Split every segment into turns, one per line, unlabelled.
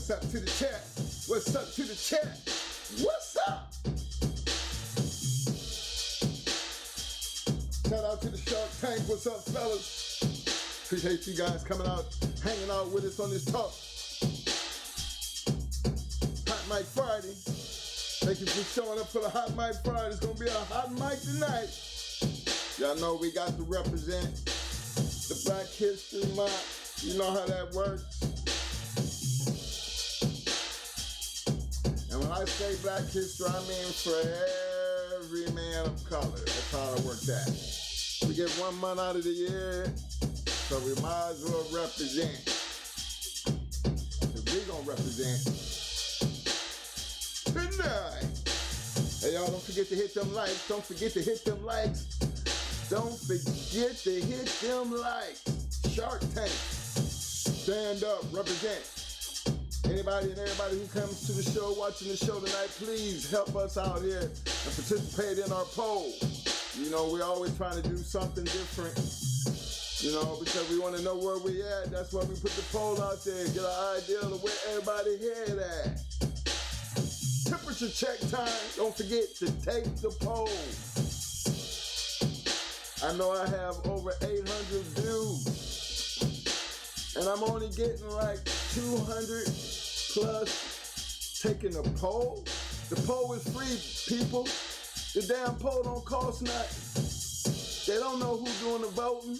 What's up to the chat? What's up to the chat? What's up? Shout out to the Shark Tank. What's up, fellas? Appreciate you guys coming out, hanging out with us on this talk. Hot Mic Friday. Thank you for showing up for the Hot Mic Friday. It's gonna be a hot mic tonight. Y'all know we got to represent the Black History Month. You know how that works. And when I say Black History, I mean for every man of color. That's how it works out. We get 1 month out of the year, so we might as well represent. Cause we gonna represent tonight. Hey y'all, don't forget to hit them likes. Don't forget to hit them likes. Don't forget to hit them likes. Shark Tank. Stand up, represent. Anybody and everybody who comes to the show, watching the show tonight, please help us out here and participate in our poll. You know, we're always trying to do something different. You know, because we want to know where we at. That's why we put the poll out there. Get an idea of where everybody head at. Temperature check time. Don't forget to take the poll. I know I have over 800 views. And I'm only getting like 200 plus taking the poll. The poll is free, people. The damn poll don't cost nothing. They don't know who's doing the voting.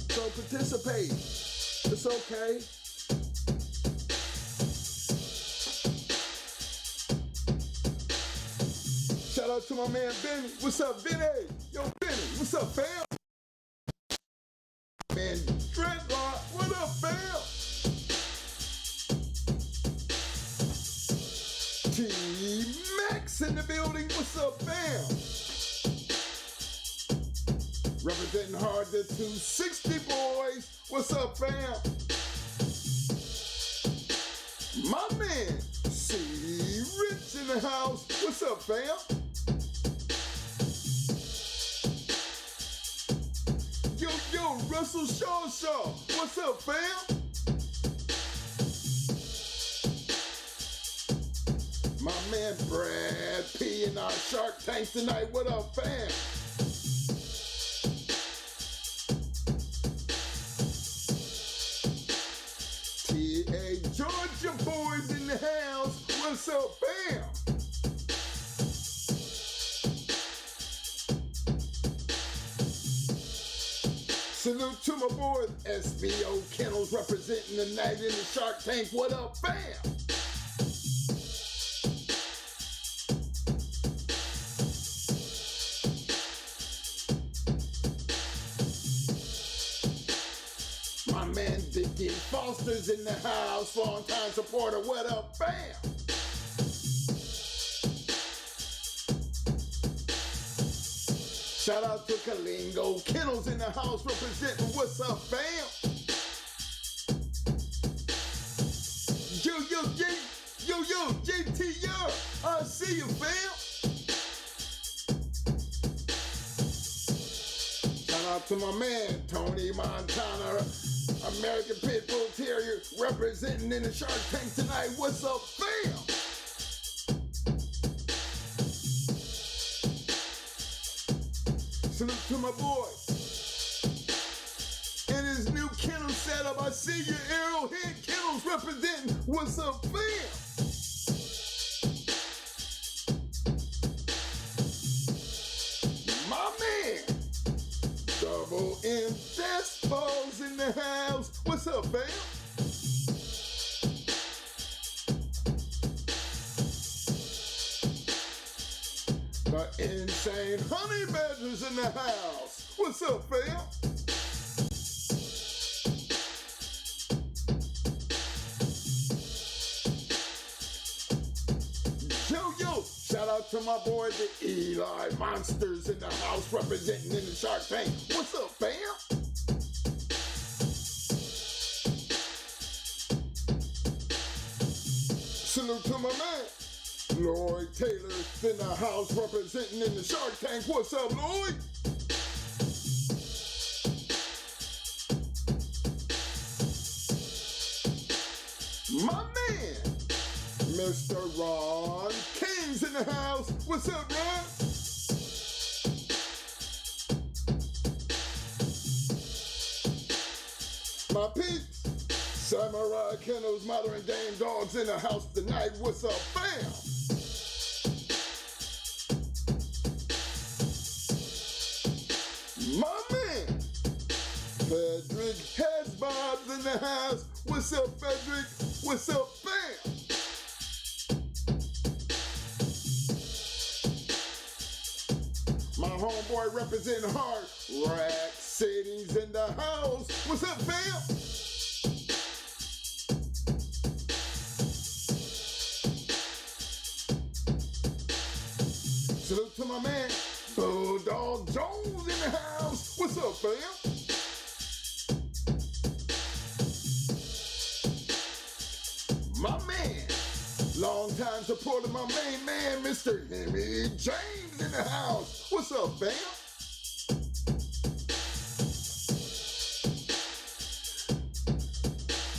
So participate. It's okay. Shout out to my man Benny. What's up, Benny? Yo, Benny. What's up, fam? Man, Dreadlock. What up, fam? T-Max in the building. What's up, fam? Representing hard, the 260 boys. What's up, fam? My man, C. Rich in the house. What's up, fam? Yo, Russell Shaw. What's up, fam? My man, Brad P. in our Shark Tank tonight. What up, fam? T.A. Georgia boys in the house. What's up, fam? Salute to my boy SBO Kennels representing the night in the Shark Tank. What up, fam? My man Dickie Foster's in the house, long time supporter. What up, fam? Shout out to Kalingo. Kennels in the house representing. What's up, fam? Yo, JTR. I see you, fam. Shout out to my man, Tony Montana, American Pitbull Terrier, representing in the Shark Tank tonight. What's up, fam? Salute to my boy. In his new kennel setup, I see you, Arrowhead Kennels representing. What's up, fam? My man, Double M Despos in the house. What's up, fam? The Insane Honey Badgers in the house. What's up, fam? Yo, shout out to my boy, the Eli Monsters in the house representing in the Shark Tank. What's up, fam? Salute to my man, Lloyd Taylor in the house representing in the Shark Tank. What's up, Lloyd? My man, Mr. Ron King's in the house. What's up, Ron? My peeps, Samurai Kennels, modern game dogs in the house tonight. What's up, fam? My man, Frederick has Bobs in the house. What's up, Frederick? What's up, fam? My homeboy representing hard Rack City's in the house. What's up, fam? Salute to my man, Bulldog Jones in the house. What's up, fam? My man, long-time supporter, my main man, Mr. Henry James in the house. What's up, fam?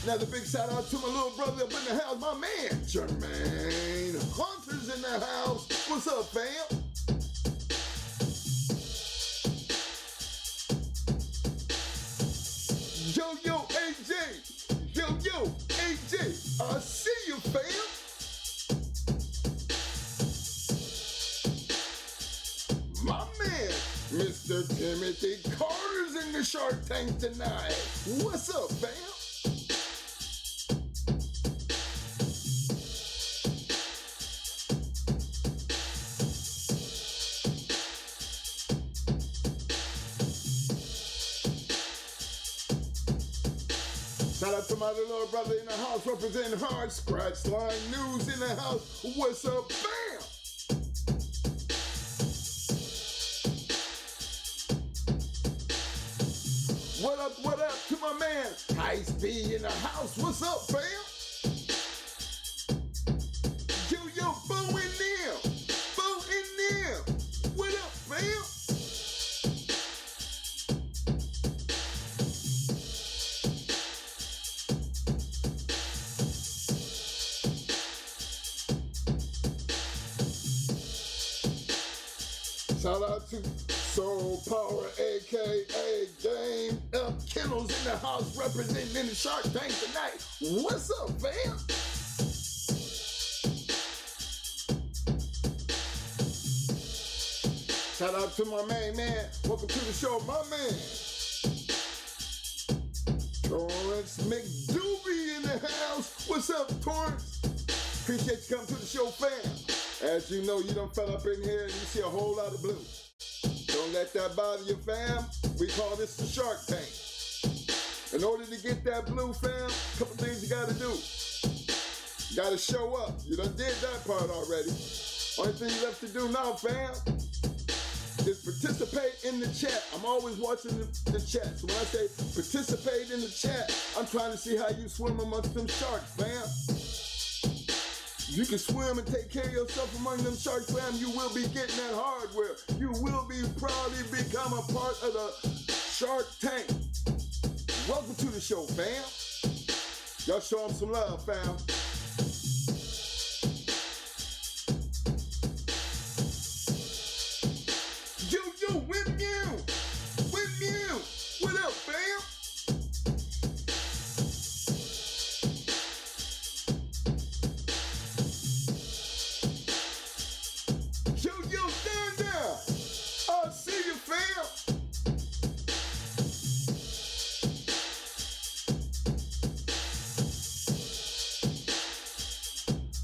Another big shout out to my little brother up in the house, my man, Jermaine Hunter's in the house. What's up, fam? Yo, AJ. Yo, AJ. I see you, fam. My man, Mr. Timothy Carter's in the Shark Tank tonight. What's up, fam? Shout out to my little brother in the house representing hard Scratch Line News in the house. What's up, bam? What up to my man Ice B in the house. What's up, fam? Yo, Bo in there. What up, fam? Shout out to Soul Power, a.k.a. Game Up Kennels in the house representing in the Shark Tank tonight. What's up, fam? Shout out to my main man. Welcome to the show, my man. Torrance McDoobie in the house. What's up, Torrance? Appreciate you coming to the show, fam. As you know, you done fell up in here and you see a whole lot of blue. Don't let that bother you, fam. We call this the Shark Tank. In order to get that blue, fam, a couple things you gotta do. You gotta show up. You done did that part already. Only thing you left to do now, fam, is participate in the chat. I'm always watching the chat. So when I say participate in the chat, I'm trying to see how you swim amongst them sharks, fam. If you can swim and take care of yourself among them sharks, fam, you will be getting that hardware. You will be proudly become a part of the Shark Tank. Welcome to the show, fam. Y'all show them some love, fam. Yo, windmill. What up, fam?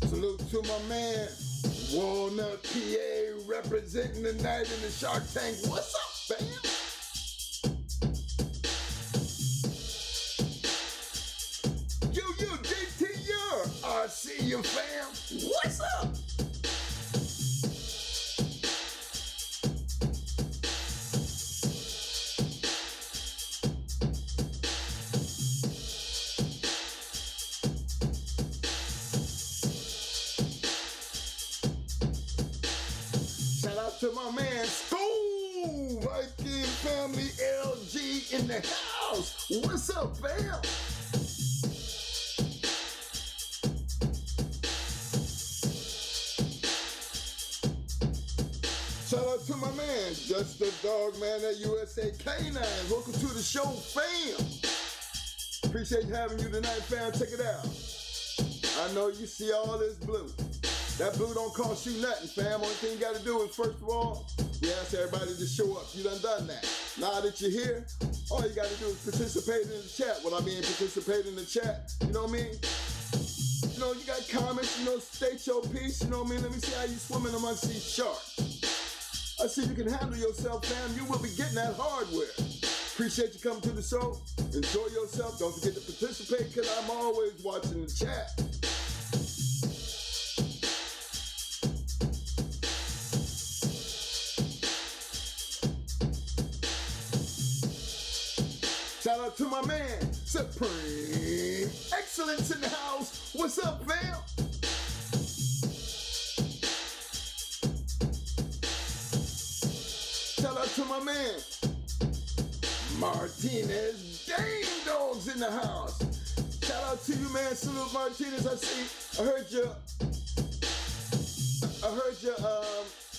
Salute to my man, Walnut, PA, representing the night in the Shark Tank. What's up, fam? Yo, JTR, I see you, fam. What's up? To my man, School Viking Family LG in the house. What's up, fam? to my man, Just the Dog Man at USA Canines. Welcome to the show, fam. Appreciate having you tonight, fam. Check it out. I know you see all this blue. That blue don't cost you nothing, fam. Only thing you got to do is, first of all, we ask everybody to show up. You done that. Now that you're here, all you got to do is participate in the chat. What I mean, participate in the chat, you know what I mean? You know, you got comments, you know, state your piece, you know what I mean? Let me see how you swimming amongst these sharks. I see you can handle yourself, fam. You will be getting that hardware. Appreciate you coming to the show. Enjoy yourself. Don't forget to participate, because I'm always watching the chat. Shout out to my man, Supreme Excellence in the house. What's up, fam? Shout out to my man, Martinez Dame Dogs in the house. Shout out to you, man. Salute, Martinez. I heard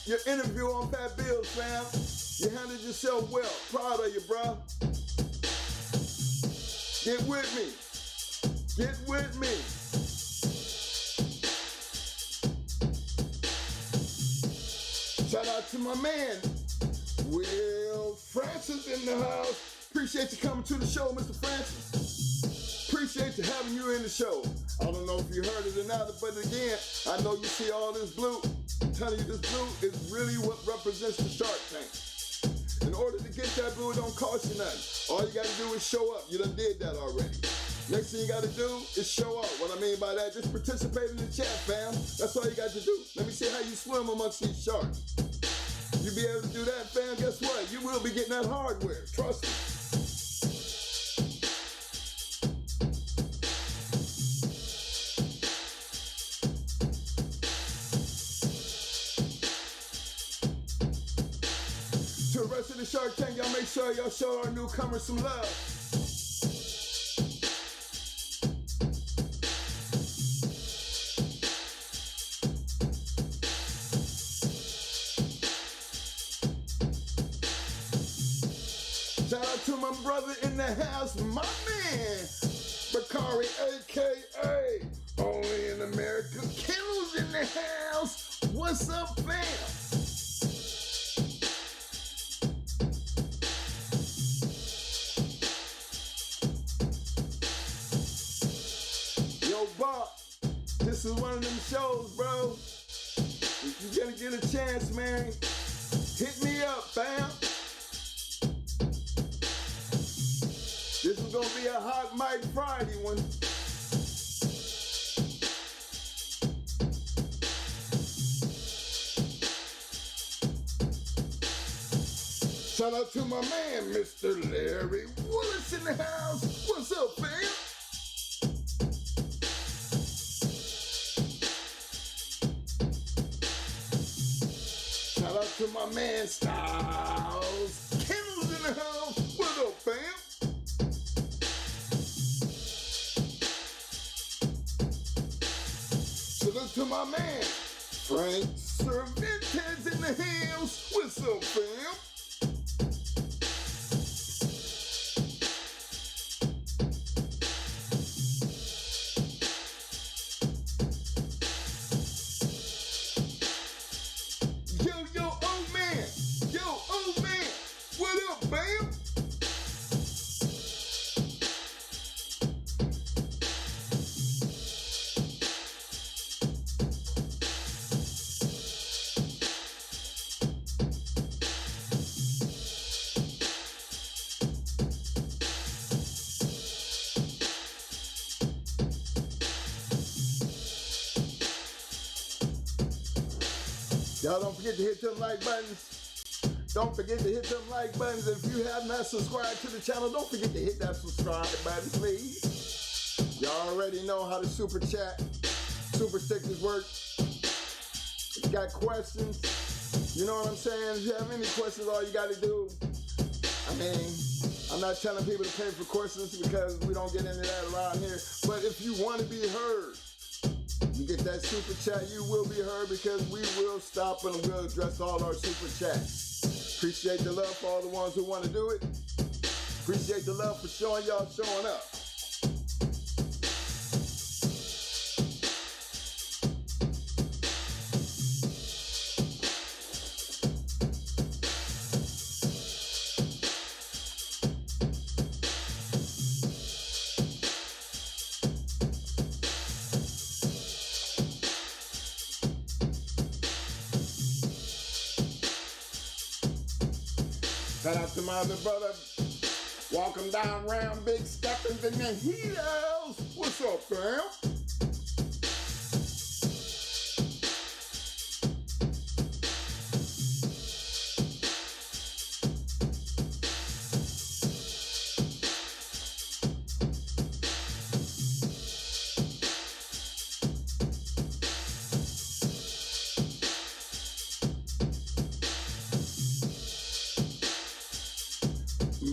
your interview on Fat Bills, fam. You handled yourself well. Proud of you, bro. Get with me. Get with me. Shout out to my man, Will Francis in the house. Appreciate you coming to the show, Mr. Francis. Appreciate you having you in the show. I don't know if you heard it or not, but again, I know you see all this blue. I'm telling you, this blue is really what represents the Shark Tank. In order to get that blue, it don't cost you nothing. All you gotta do is show up. You done did that already. Next thing you gotta do is show up. What I mean by that, just participate in the chat, fam. That's all you got to do. Let me see how you swim amongst these sharks. You be able to do that, fam, guess what? You will be getting that hardware. Trust me. To the rest of the Shark Tank, y'all make sure y'all show our newcomers some love. Shout out to my brother in the house, my man, Bakari, a.k.a. Only in America. Kennels in the house. What's up, fam? Yo, Bob, this is one of them shows, bro. If you gonna get a chance, man, hit me up, fam. This is gonna be a Hot Mic Friday one. Shout out to my man, Mr. Larry Willis in the house. What's up, fam? Shout out to my man, Styles Kennels in the house. What's up, fam? Salute to my man, Frank Cervantes in the house. What's up, fam? Yo, old man. Yo, old man. What up, fam? Y'all don't forget to hit them like buttons. Don't forget to hit them like buttons. If you have not subscribed to the channel, don't forget to hit that subscribe button, please. Y'all already know how the super chat, super stickers work. If you got questions, you know what I'm saying? If you have any questions, all you got to do, I mean, I'm not telling people to pay for questions because we don't get into that around here. But if you want to be heard, You get that super chat, you will be heard because we will stop and we'll address all our super chats. Appreciate the love for all the ones who want to do it. Appreciate the love for showing up. Shout out to my other brother, walking down round big stepping in the heels. What's up, fam?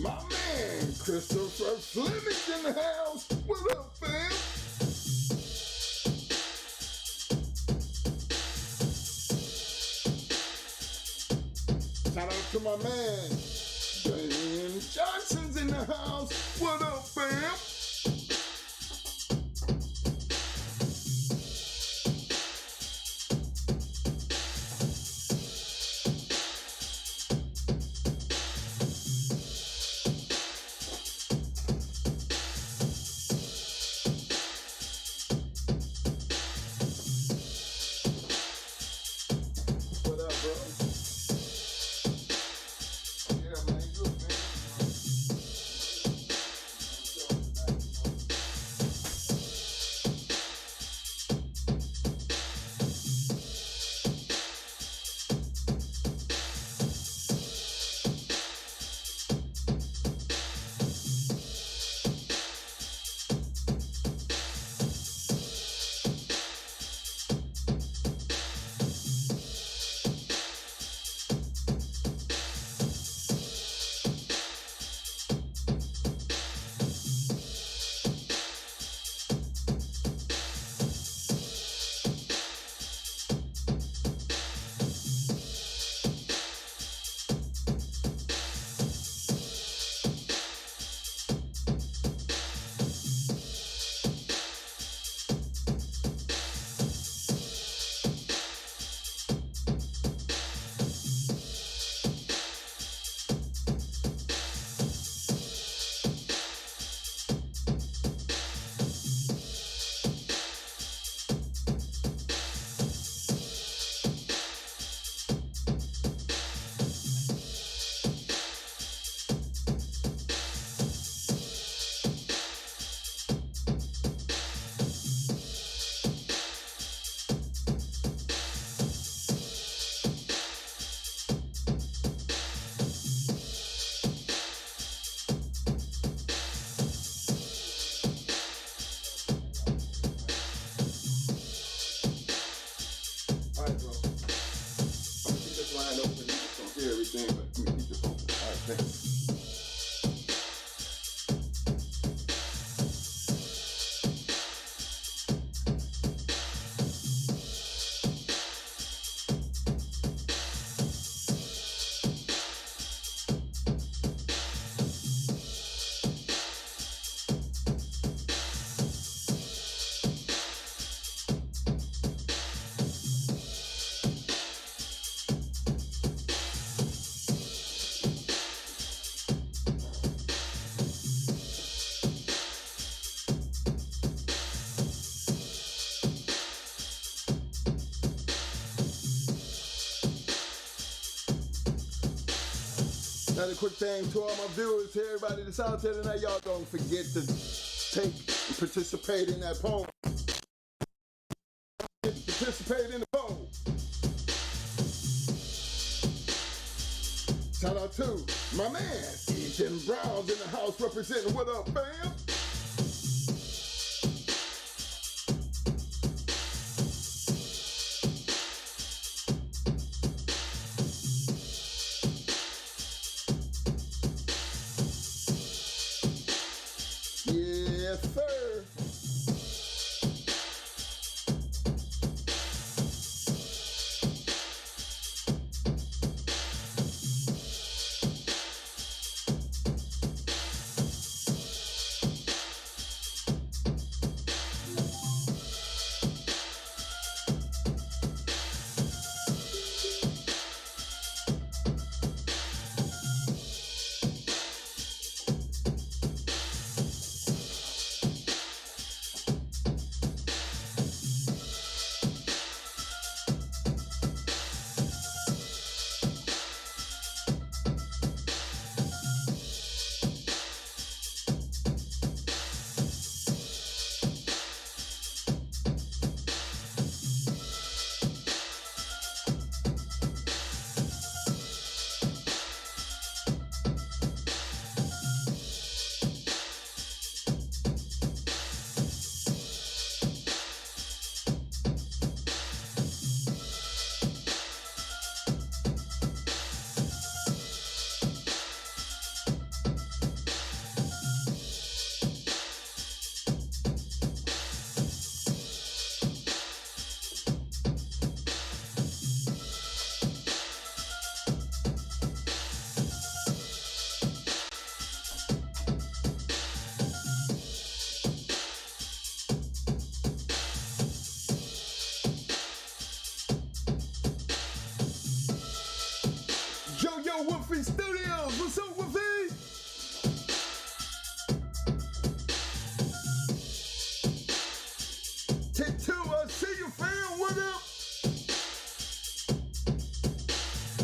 My man, Christopher Fleming in the house. What up, fam? Shout out to my man, Damian Johnson's in the house. What up, fam? Another quick thing to all my viewers, to everybody that's out there tonight, y'all don't forget to take and participate in that poll. Participate in the poll. Shout out to my man, Ethan Brown's in the house representing. What up, fam? Yes, sir.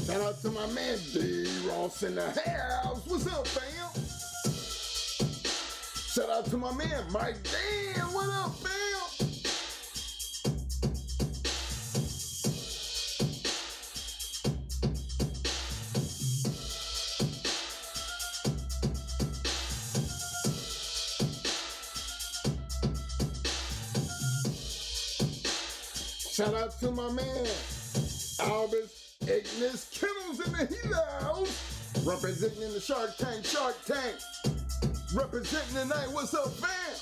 Shout out to my man D-Ross in the house. What's up, fam? Shout out to my man Mike Dan. What up, fam? Shout out to my man Albus Ignis Kennels in the house. Representing in the Shark Tank. Representing tonight. What's up, fam?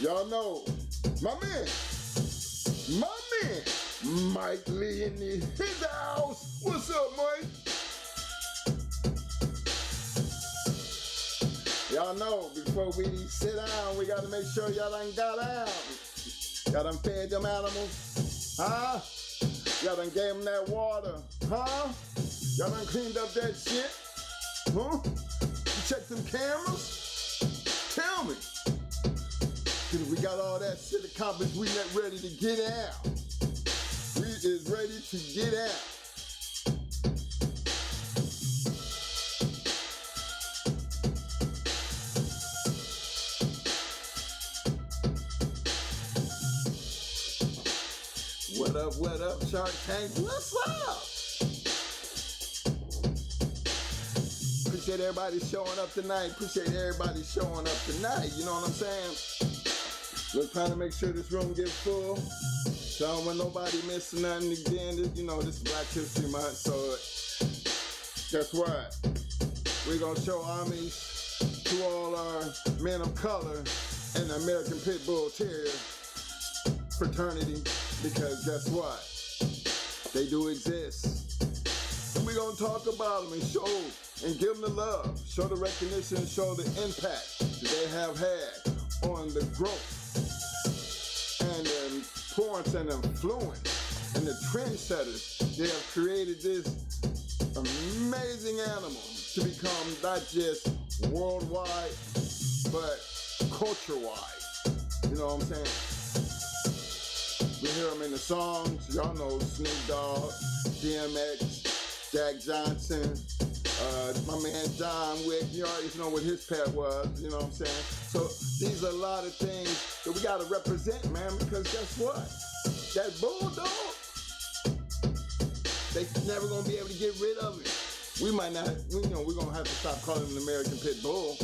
Y'all know my man Mike Lee in his house. What's up, Mike? Y'all know before we sit down, we gotta make sure y'all done got out. Y'all done fed them animals, huh? Y'all done gave them that water, huh? Y'all done cleaned up that shit, huh? You checked them cameras? Tell me. Cause we got all that shit accomplished, we not ready to get out. We is ready to get out. What up, Shark Tank? What's up? Appreciate everybody showing up tonight. You know what I'm saying? We're trying to make sure this room gets full. So I don't want nobody missing nothing again. You know, this is Black History Month, so guess what? We're gonna show homage to all our men of color and the American Pit Bull Terrier fraternity. Because guess what? They do exist. And we're going to talk about them and show and give them the love, show the recognition, show the impact that they have had on the growth and the importance and influence and the trendsetters. They have created this amazing animal to become not just worldwide, but culture-wide. You know what I'm saying? We hear them in the songs. Y'all know Snoop Dogg, DMX, Jack Johnson, my man John Wick. You already know what his pet was. You know what I'm saying? So these are a lot of things that we got to represent, man, because guess what? That bulldog, they never going to be able to get rid of it. We might not, we're going to have to stop calling it an American Pit Bull.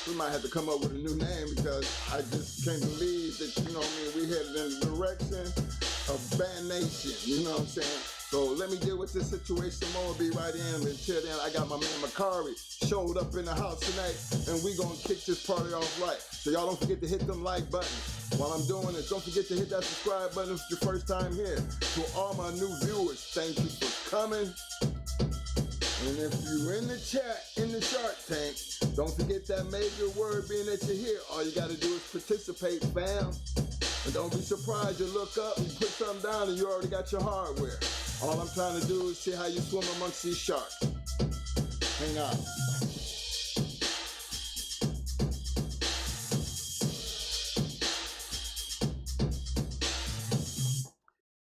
We might have to come up with a new name because I just can't believe that, you know what I mean, we headed in the direction of Band Nation, you know what I'm saying? So let me deal with this situation. I'm gonna be right in. Until then, I got my man Makari showed up in the house tonight, and we gonna kick this party off right. So y'all don't forget to hit them like buttons. While I'm doing it, don't forget to hit that subscribe button if it's your first time here. To all my new viewers, thank you for coming. And if you're in the chat, in the Shark Tank, don't forget that major word being that you're here. All you gotta do is participate, fam. And don't be surprised you look up and put something down and you already got your hardware. All I'm trying to do is see how you swim amongst these sharks. Hang on.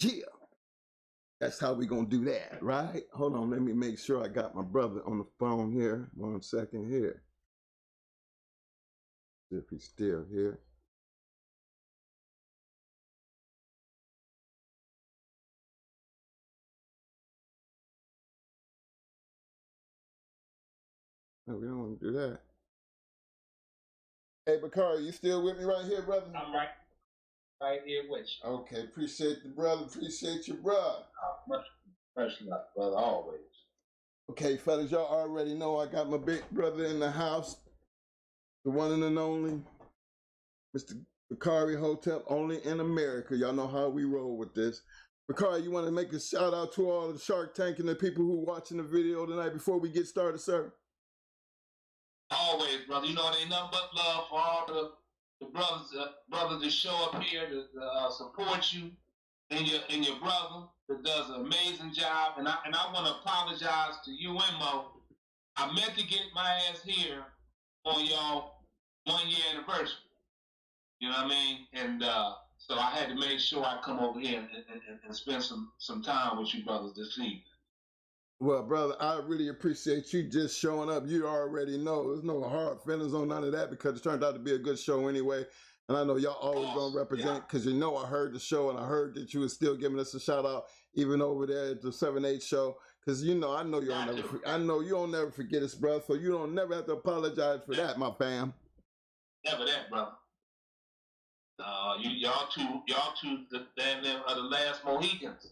Yeah. That's how we gonna do that, right? Hold on, let me make sure I got my brother on the phone here. 1 second here. See if he's still here. No, we don't want to do that. Hey, Bakari, you still with me right here, brother?
I'm right here with you.
Okay, appreciate the brother, appreciate your brother.
Much love, brother, always.
Okay, fellas, y'all already know I got my big brother in the house, the one and only, Mr. Bakari Hotel, only in America. Y'all know how we roll with this. Bakari, you want to make a shout out to all the Shark Tank and the people who are watching the video tonight before we get started, sir?
Always, brother. You know, it ain't nothing but love for all the brothers that show up here to support you and your brother that does an amazing job. And I want to apologize to you and Mo. I meant to get my ass here on y'all 1 year anniversary. You know what I mean? And So I had to make sure I come over here and spend some time with you brothers this evening.
Well, brother, I really appreciate you just showing up. You already know there's no hard feelings on none of that because it turned out to be a good show anyway. And I know y'all always gonna represent because you know I heard the show and I heard that you were still giving us a shout out even over there at the 7-8 show. Because you know I know you don't never I know you don't never forget us, brother. So you don't never have to apologize for that, my fam.
Never that, brother. Y'all two, the damn them are the last Mohicans.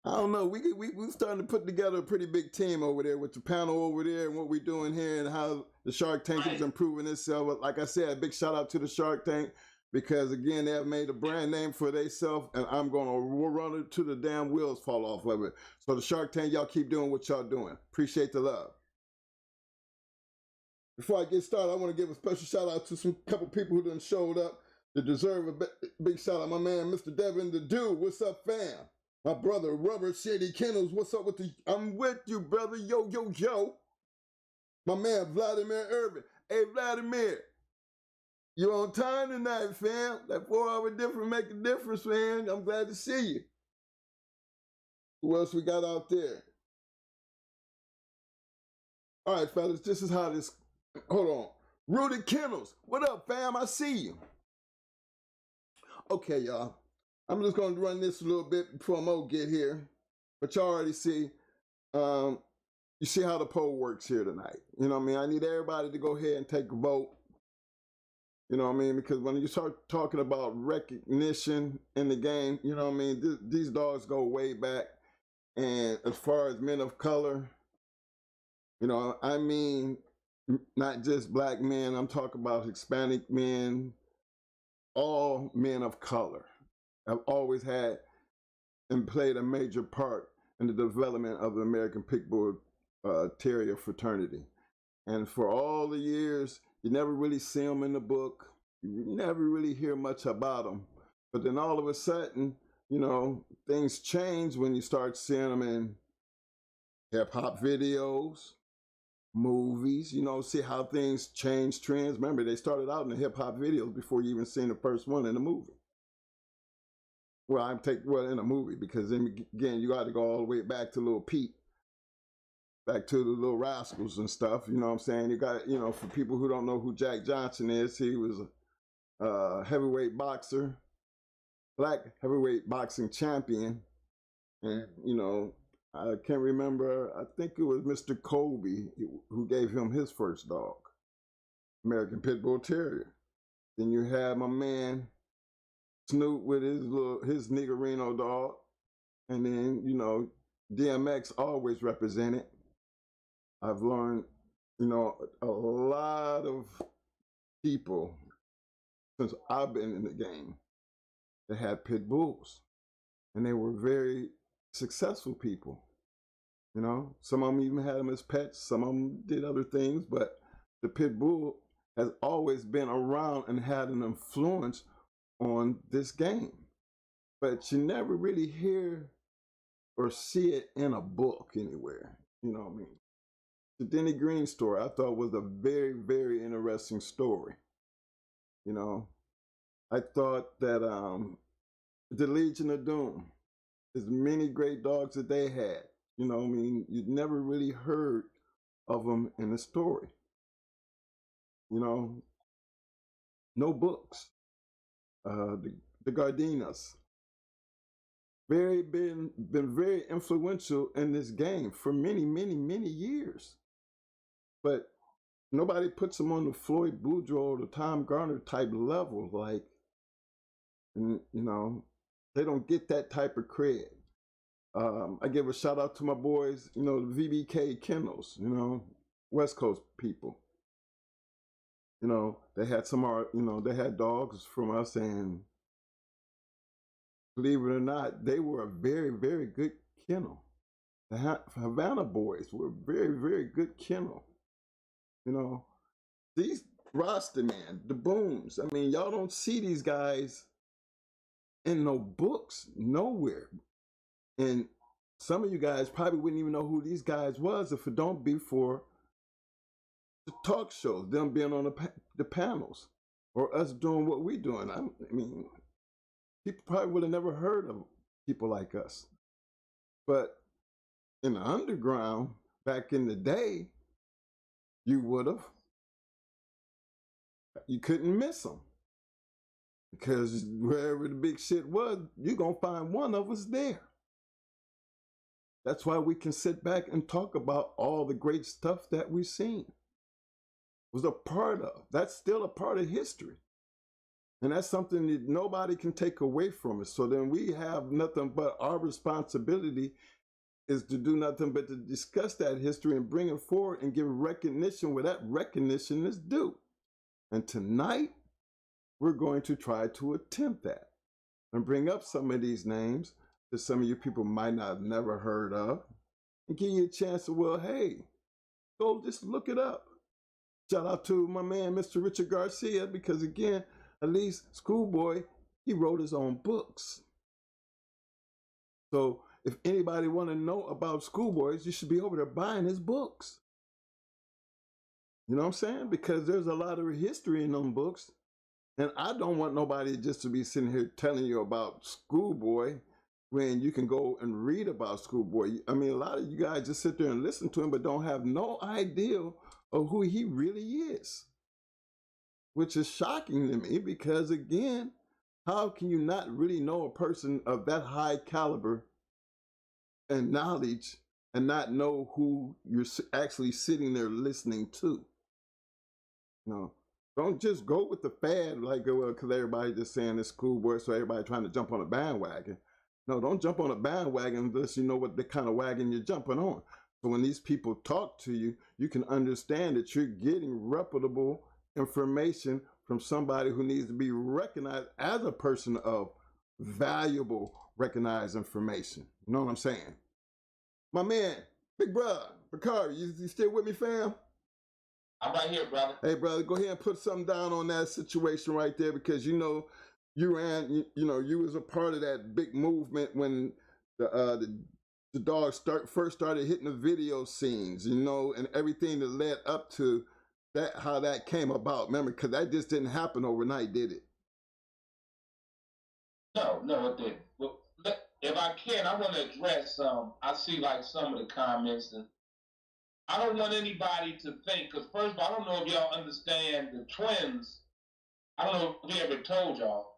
I don't know. We starting to put together a pretty big team over there with the panel over there and what we're doing here and how the Shark Tank is improving itself. Like I said, a big shout out to the Shark Tank because again they have made a brand name for themselves, and I'm gonna run it to the damn wheels fall off of it. So the Shark Tank, y'all keep doing what y'all doing. Appreciate the love. Before I get started, I want to give a special shout out to some couple people who done showed up that deserve a big shout out. My man, Mr. Devin the Dude. What's up, fam? My brother, Rubber City Kennels. What's up with the... I'm with you, brother. Yo, yo, yo. My man, Vladimir Irvin. Hey, Vladimir. You on time tonight, fam. That 4-hour difference make a difference, man. I'm glad to see you. Who else we got out there? All right, fellas. This is how this... Hold on. Rudy Kennels. What up, fam? I see you. Okay, y'all. I'm just going to run this a little bit before Mo get here. But you already see, you see how the poll works here tonight. You know what I mean? I need everybody to go ahead and take a vote. You know what I mean? Because when you start talking about recognition in the game, you know what I mean? These dogs go way back. And as far as men of color, you know, I mean, not just black men. I'm talking about Hispanic men, all men of color. Have always had and played a major part in the development of the American Pit Bull Terrier fraternity. And for all the years, you never really see them in the book. You never really hear much about them. But then all of a sudden, you know, things change when you start seeing them in hip-hop videos, movies, you know, see how things change trends. Remember, they started out in the hip-hop videos before you even seen the first one in the movie. Well, in a movie, because then again, you got to go all the way back to Little Pete, back to the Little Rascals and stuff. You know what I'm saying? You got, you know, for people who don't know who Jack Johnson is, he was a heavyweight boxer, black heavyweight boxing champion, and you know, I can't remember. I think it was Mr. Colby who gave him his first dog, American Pit Bull Terrier. Then you have my man Snoop with his Niggerino dog, and then you know DMX always represented. I've learned, you know, a lot of people since I've been in the game that had pit bulls, and they were very successful people. You know, some of them even had them as pets. Some of them did other things, but the pit bull has always been around and had an influence on this game, but you never really hear or see it in a book anywhere. You know what I mean? The Denny Green story I thought was a very, very interesting story. You know, I thought that the Legion of Doom, as many great dogs that they had, you know what I mean, you'd never really heard of them in the story. You know, no books. The Gardinas, been very influential in this game for many, many, many years. But nobody puts them on the Floyd Boudreaux or the Tom Garner type level. Like, you know, they don't get that type of cred. I give a shout out to my boys, you know, the VBK Kennels, you know, West Coast people. You know, they had they had dogs from us, and believe it or not, they were a very, very good kennel. The Havana boys were a very, very good kennel. You know, these roster man, the Booms, I mean, y'all don't see these guys in no books, nowhere. And some of you guys probably wouldn't even know who these guys was if it don't be for the talk shows, them being on the panels. or us doing what we're doing. I mean, people probably would have never heard of people like us. But in the underground, back in the day, you would have. You couldn't miss them. Because wherever the big shit was, you're going to find one of us there. That's why we can sit back and talk about all the great stuff that we've seen. Was a part of. That's still a part of history. And that's something that nobody can take away from us. So then we have nothing but our responsibility is to do nothing but to discuss that history and bring it forward and give recognition where that recognition is due. And tonight, we're going to try to attempt that and bring up some of these names that some of you people might not have never heard of and give you a chance to, well, hey, go just look it up. Shout out to my man, Mr. Richard Garcia, because again, at least Schoolboy, he wrote his own books. So if anybody want to know about Schoolboys, you should be over there buying his books. You know what I'm saying? Because there's a lot of history in them books. And I don't want nobody just to be sitting here telling you about Schoolboy when you can go and read about Schoolboy. I mean, a lot of you guys just sit there and listen to him, but don't have no idea of who he really is. Which is shocking to me because, again, how can you not really know a person of that high caliber and knowledge and not know who you're actually sitting there listening to? You know, don't just go with the fad like, well, because everybody just saying it's Schoolboy, so everybody trying to jump on a bandwagon. No, don't jump on a bandwagon unless you know what the kind of wagon you're jumping on. So when these people talk to you, you can understand that you're getting reputable information from somebody who needs to be recognized as a person of valuable, recognized information. You know what I'm saying? My man, big brother, Bakari, you still with me, fam?
I'm right here, brother.
Hey, brother, go ahead and put something down on that situation right there because you know you was a part of that big movement when the dogs first started hitting the video scenes, you know, and everything that led up to that, how that came about. Remember, because that just didn't happen overnight, did it?
No, it didn't. Well, if I can, I want to address I see like some of the comments, and I don't want anybody to think, because first of all, I don't know if y'all understand the twins. I don't know if we ever told y'all,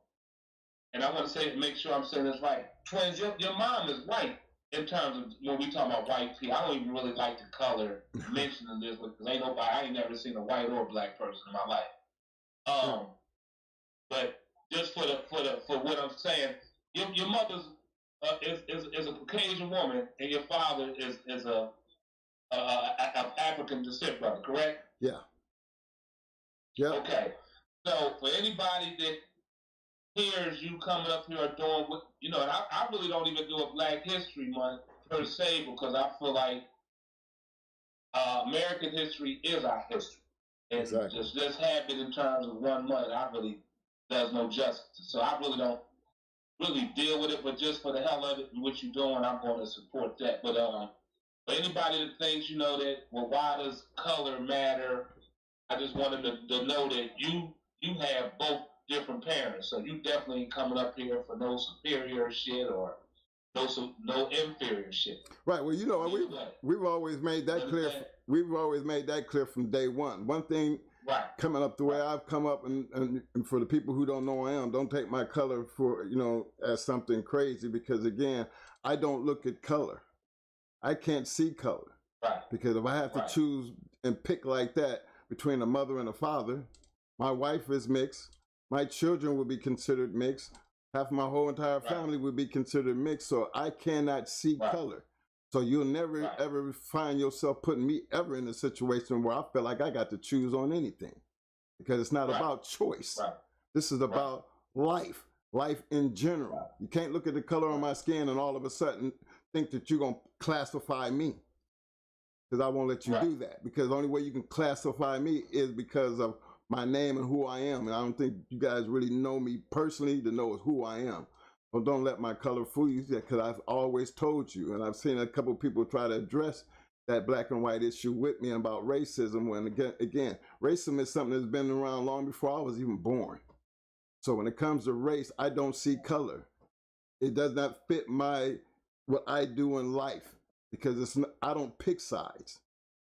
and I want to say, make sure I'm saying this right. Twins, your mom is white in terms of when we talk about white people. I don't even really like the color mentioning this because I ain't never seen a white or black person in my life. But just for what I'm saying, your mother's is a Caucasian woman, and your father is a African descent, brother, correct?
Yeah. Yeah.
Okay. So for anybody that hears you coming up here doing what, you know, and I really don't even do a Black History Month per se because I feel like American history is our history. And
exactly.
just have it in terms of 1 month, I really does no justice. So I really don't really deal with it, but just for the hell of it and what you're doing, I'm going to support that. But for anybody that thinks, you know, that, well, why does color matter? I just wanted to know that you have both different parents, so you definitely ain't coming up here for no superior shit or no inferior shit.
Right. Well, you know, we've always made that clear. We've always made that clear from day one. One thing coming up the way I've come up, and for the people who don't know who I am, don't take my color for, you know, as something crazy, because again, I don't look at color. I can't see color.
Right.
Because if I have to choose and pick like that between a mother and a father, my wife is mixed. My children will be considered mixed. Half of my whole entire family would be considered mixed. So I cannot see color. So you'll never ever find yourself putting me ever in a situation where I feel like I got to choose on anything, because it's not about choice. This is about life in general. You can't look at the color on my skin and all of a sudden think that you're going to classify me, because I won't let you do that, because the only way you can classify me is because of my name and who I am. And I don't think you guys really know me personally to know who I am. Well, don't let my color fool you, because I've always told you, and I've seen a couple of people try to address that black and white issue with me about racism. When again, racism is something that's been around long before I was even born. So when it comes to race, I don't see color. It does not fit what I do in life, because I don't pick sides,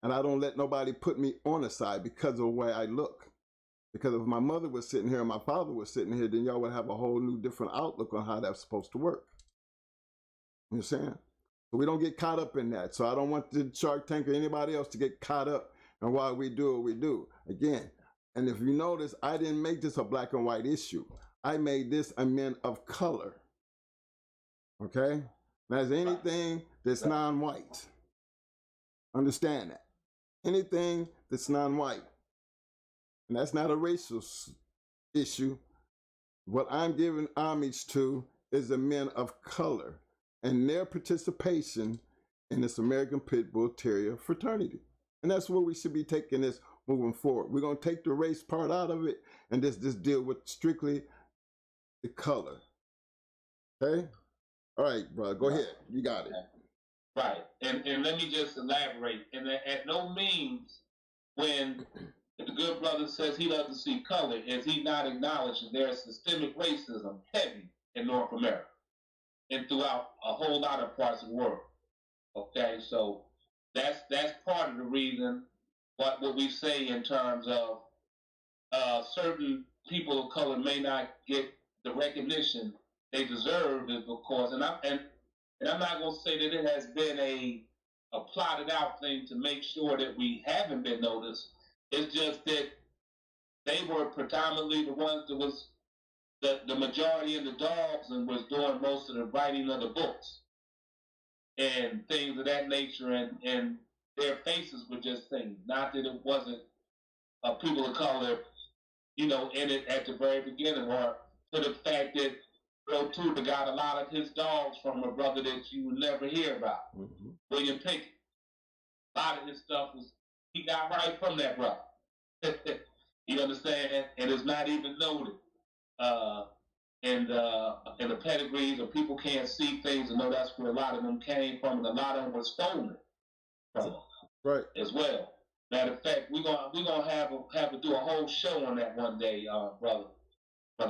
and I don't let nobody put me on a side because of the way I look. Because if my mother was sitting here and my father was sitting here, then y'all would have a whole new different outlook on how that's supposed to work. You understand? So we don't get caught up in that. So I don't want the Shark Tank or anybody else to get caught up in why we do what we do. Again, and if you notice, I didn't make this a black and white issue. I made this a men of color. Okay? That's anything that's non-white. Understand that. Anything that's non-white. And that's not a racial issue. What I'm giving homage to is the men of color and their participation in this American Pit Bull Terrier fraternity. And that's where we should be taking this moving forward. We're going to take the race part out of it and just deal with strictly the color. Okay? All right, brother, go ahead. You got it.
Right. And let me just elaborate. And at no means, when the good brother says he doesn't see color, is he not acknowledging there's systemic racism heavy in North America and throughout a whole lot of parts of the world. Okay, so that's part of the reason what we say in terms of certain people of color may not get the recognition they deserve, is of course, and I'm not going to say that it has been a plotted out thing to make sure that we haven't been noticed. It's just that they were predominantly the ones that was the majority of the dogs and was doing most of the writing of the books and things of that nature, and their faces were just things. Not that it wasn't people of color, in it at the very beginning, or to the fact that Bill Tudor got a lot of his dogs from a brother that you would never hear about, William Pickett. A lot of his stuff he got right from that brother. You understand? And it's not even noted. And the pedigrees, or people can't see things and know that's where a lot of them came from, and a lot of them were stolen from
right
as well. Matter of fact, we're gonna have to do a whole show on that one day, brother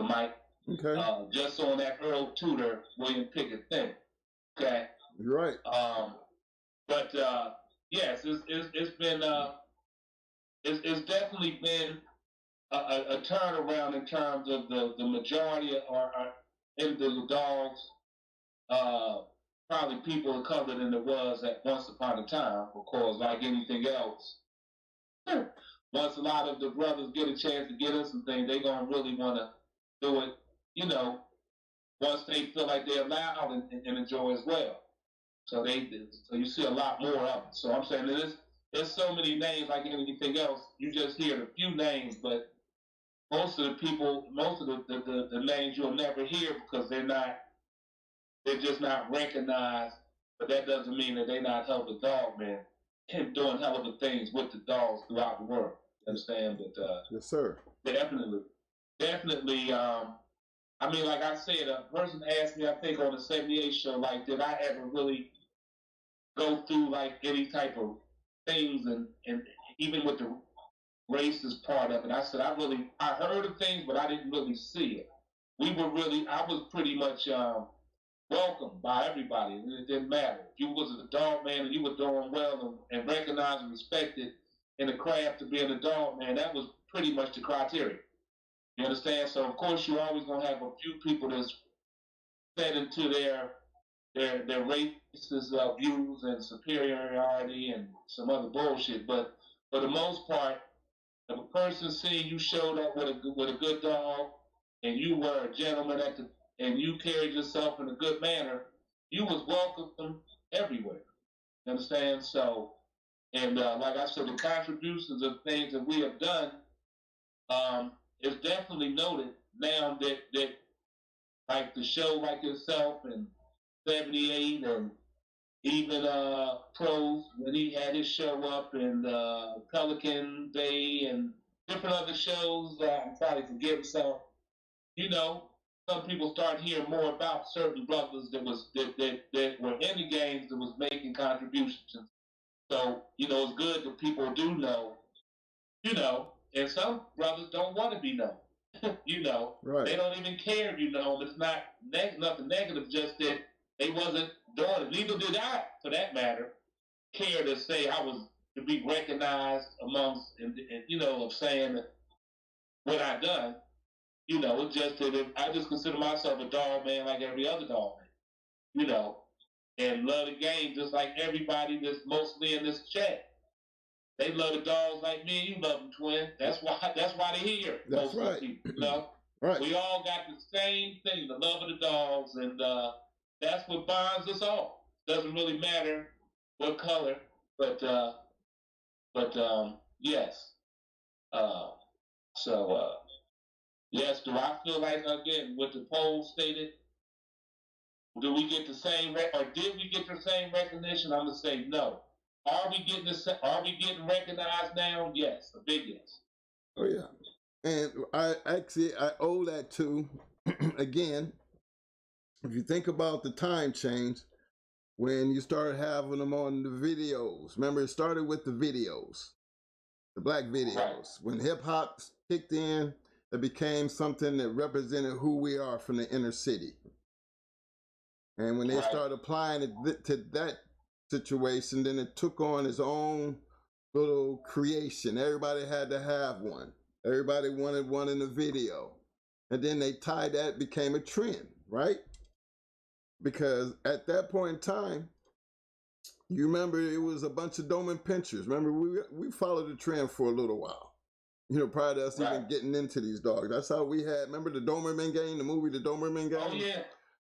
Mike.
Okay.
Just on that Earl Tudor, William Pickett thing. Okay.
You're right.
But yes, it's been it's definitely been a turnaround in terms of the majority or individual dogs, probably people of color than there was at once upon a time. Of course, like anything else, once a lot of the brothers get a chance to get us some things, they're gonna really want to do it. Once they feel like they're allowed and enjoy as well. So you see a lot more of it. So I'm saying there's so many names like anything else. You just hear a few names, but most of the names you'll never hear because they're just not recognized. But that doesn't mean that they're not helping dog man and doing hell of a things with the dogs throughout the world. You understand? But
yes, sir.
Definitely. I mean, like I said, a person asked me, I think on the 78 show, like, did I ever really go through like any type of things, and even with the racist part of it, I said I heard of things, but I didn't really see it. I was pretty much welcomed by everybody. It didn't matter. If you was a dog man and you were doing well and recognized and respected in the craft of being a dog man, that was pretty much the criteria. You understand? So of course you're always gonna have a few people that's fed into their racist views and superiority and some other bullshit. But for the most part, if a person seeing you showed up with a good dog and you were a gentleman and you carried yourself in a good manner, you was welcome everywhere. You understand? So, and like I said, the contributions of things that we have done is definitely noted now that like the show like yourself and 78 and even Pros when he had his show up in Pelican Bay and different other shows. I'm probably forgetting some. Some people start hearing more about certain brothers that were in the games that was making contributions So, it's good that people do know, and some brothers don't want to be known.
Right.
They don't even care if you know them. It's not nothing negative, just that they wasn't doing it. Neither did I, for that matter, care to say I was to be recognized amongst, and of saying what I done. It's just that I just consider myself a dog man like every other dog man, and love the game just like everybody that's mostly in this chat. They love the dogs like me and you love them, twin. That's why they're here.
That's right.
People,
Right.
We all got the same thing, the love of the dogs, and that's what binds us all. Doesn't really matter what color, but yes. Yes, do I feel like, again, what the poll stated, do we get the same, or did we get the same recognition? I'm going to say no. Are we getting recognized now? Yes, a big yes.
Oh, yeah. And I owe that to, again, if you think about the time change, when you started having them on the videos. Remember, it started with the videos, the black videos. Right. When hip hop kicked in, it became something that represented who we are from the inner city. And when they started applying it to that situation, then it took on its own little creation. Everybody had to have one. Everybody wanted one in the video. And then they tied that, became a trend, right? Because at that point in time, you remember it was a bunch of Doberman pinchers. Remember, we followed the trend for a little while. Prior to us even getting into these dogs. That's how we had, remember the Doberman game, the movie The Doberman game?
Oh, yeah.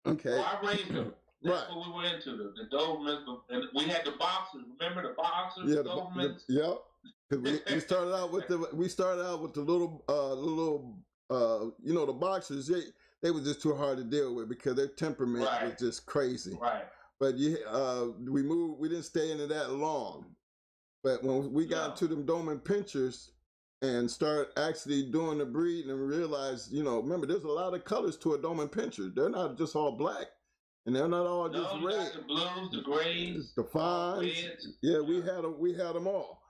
Okay.
Well, I raised them. That's what we were into, the Dobermans. And we had the boxers. Remember the boxers?
Yeah,
the Dobermans?
Yep. We started out with the little the boxers. They were just too hard to deal with because their temperament was just crazy.
Right.
But we didn't stay into that long. But when we got into them Doberman pinchers and start actually doing the breeding and realized, remember there's a lot of colors to a Doberman pincher. They're not just all black. And they're not all just red.
The blues, the grays,
the fawns. Yeah, we had them all.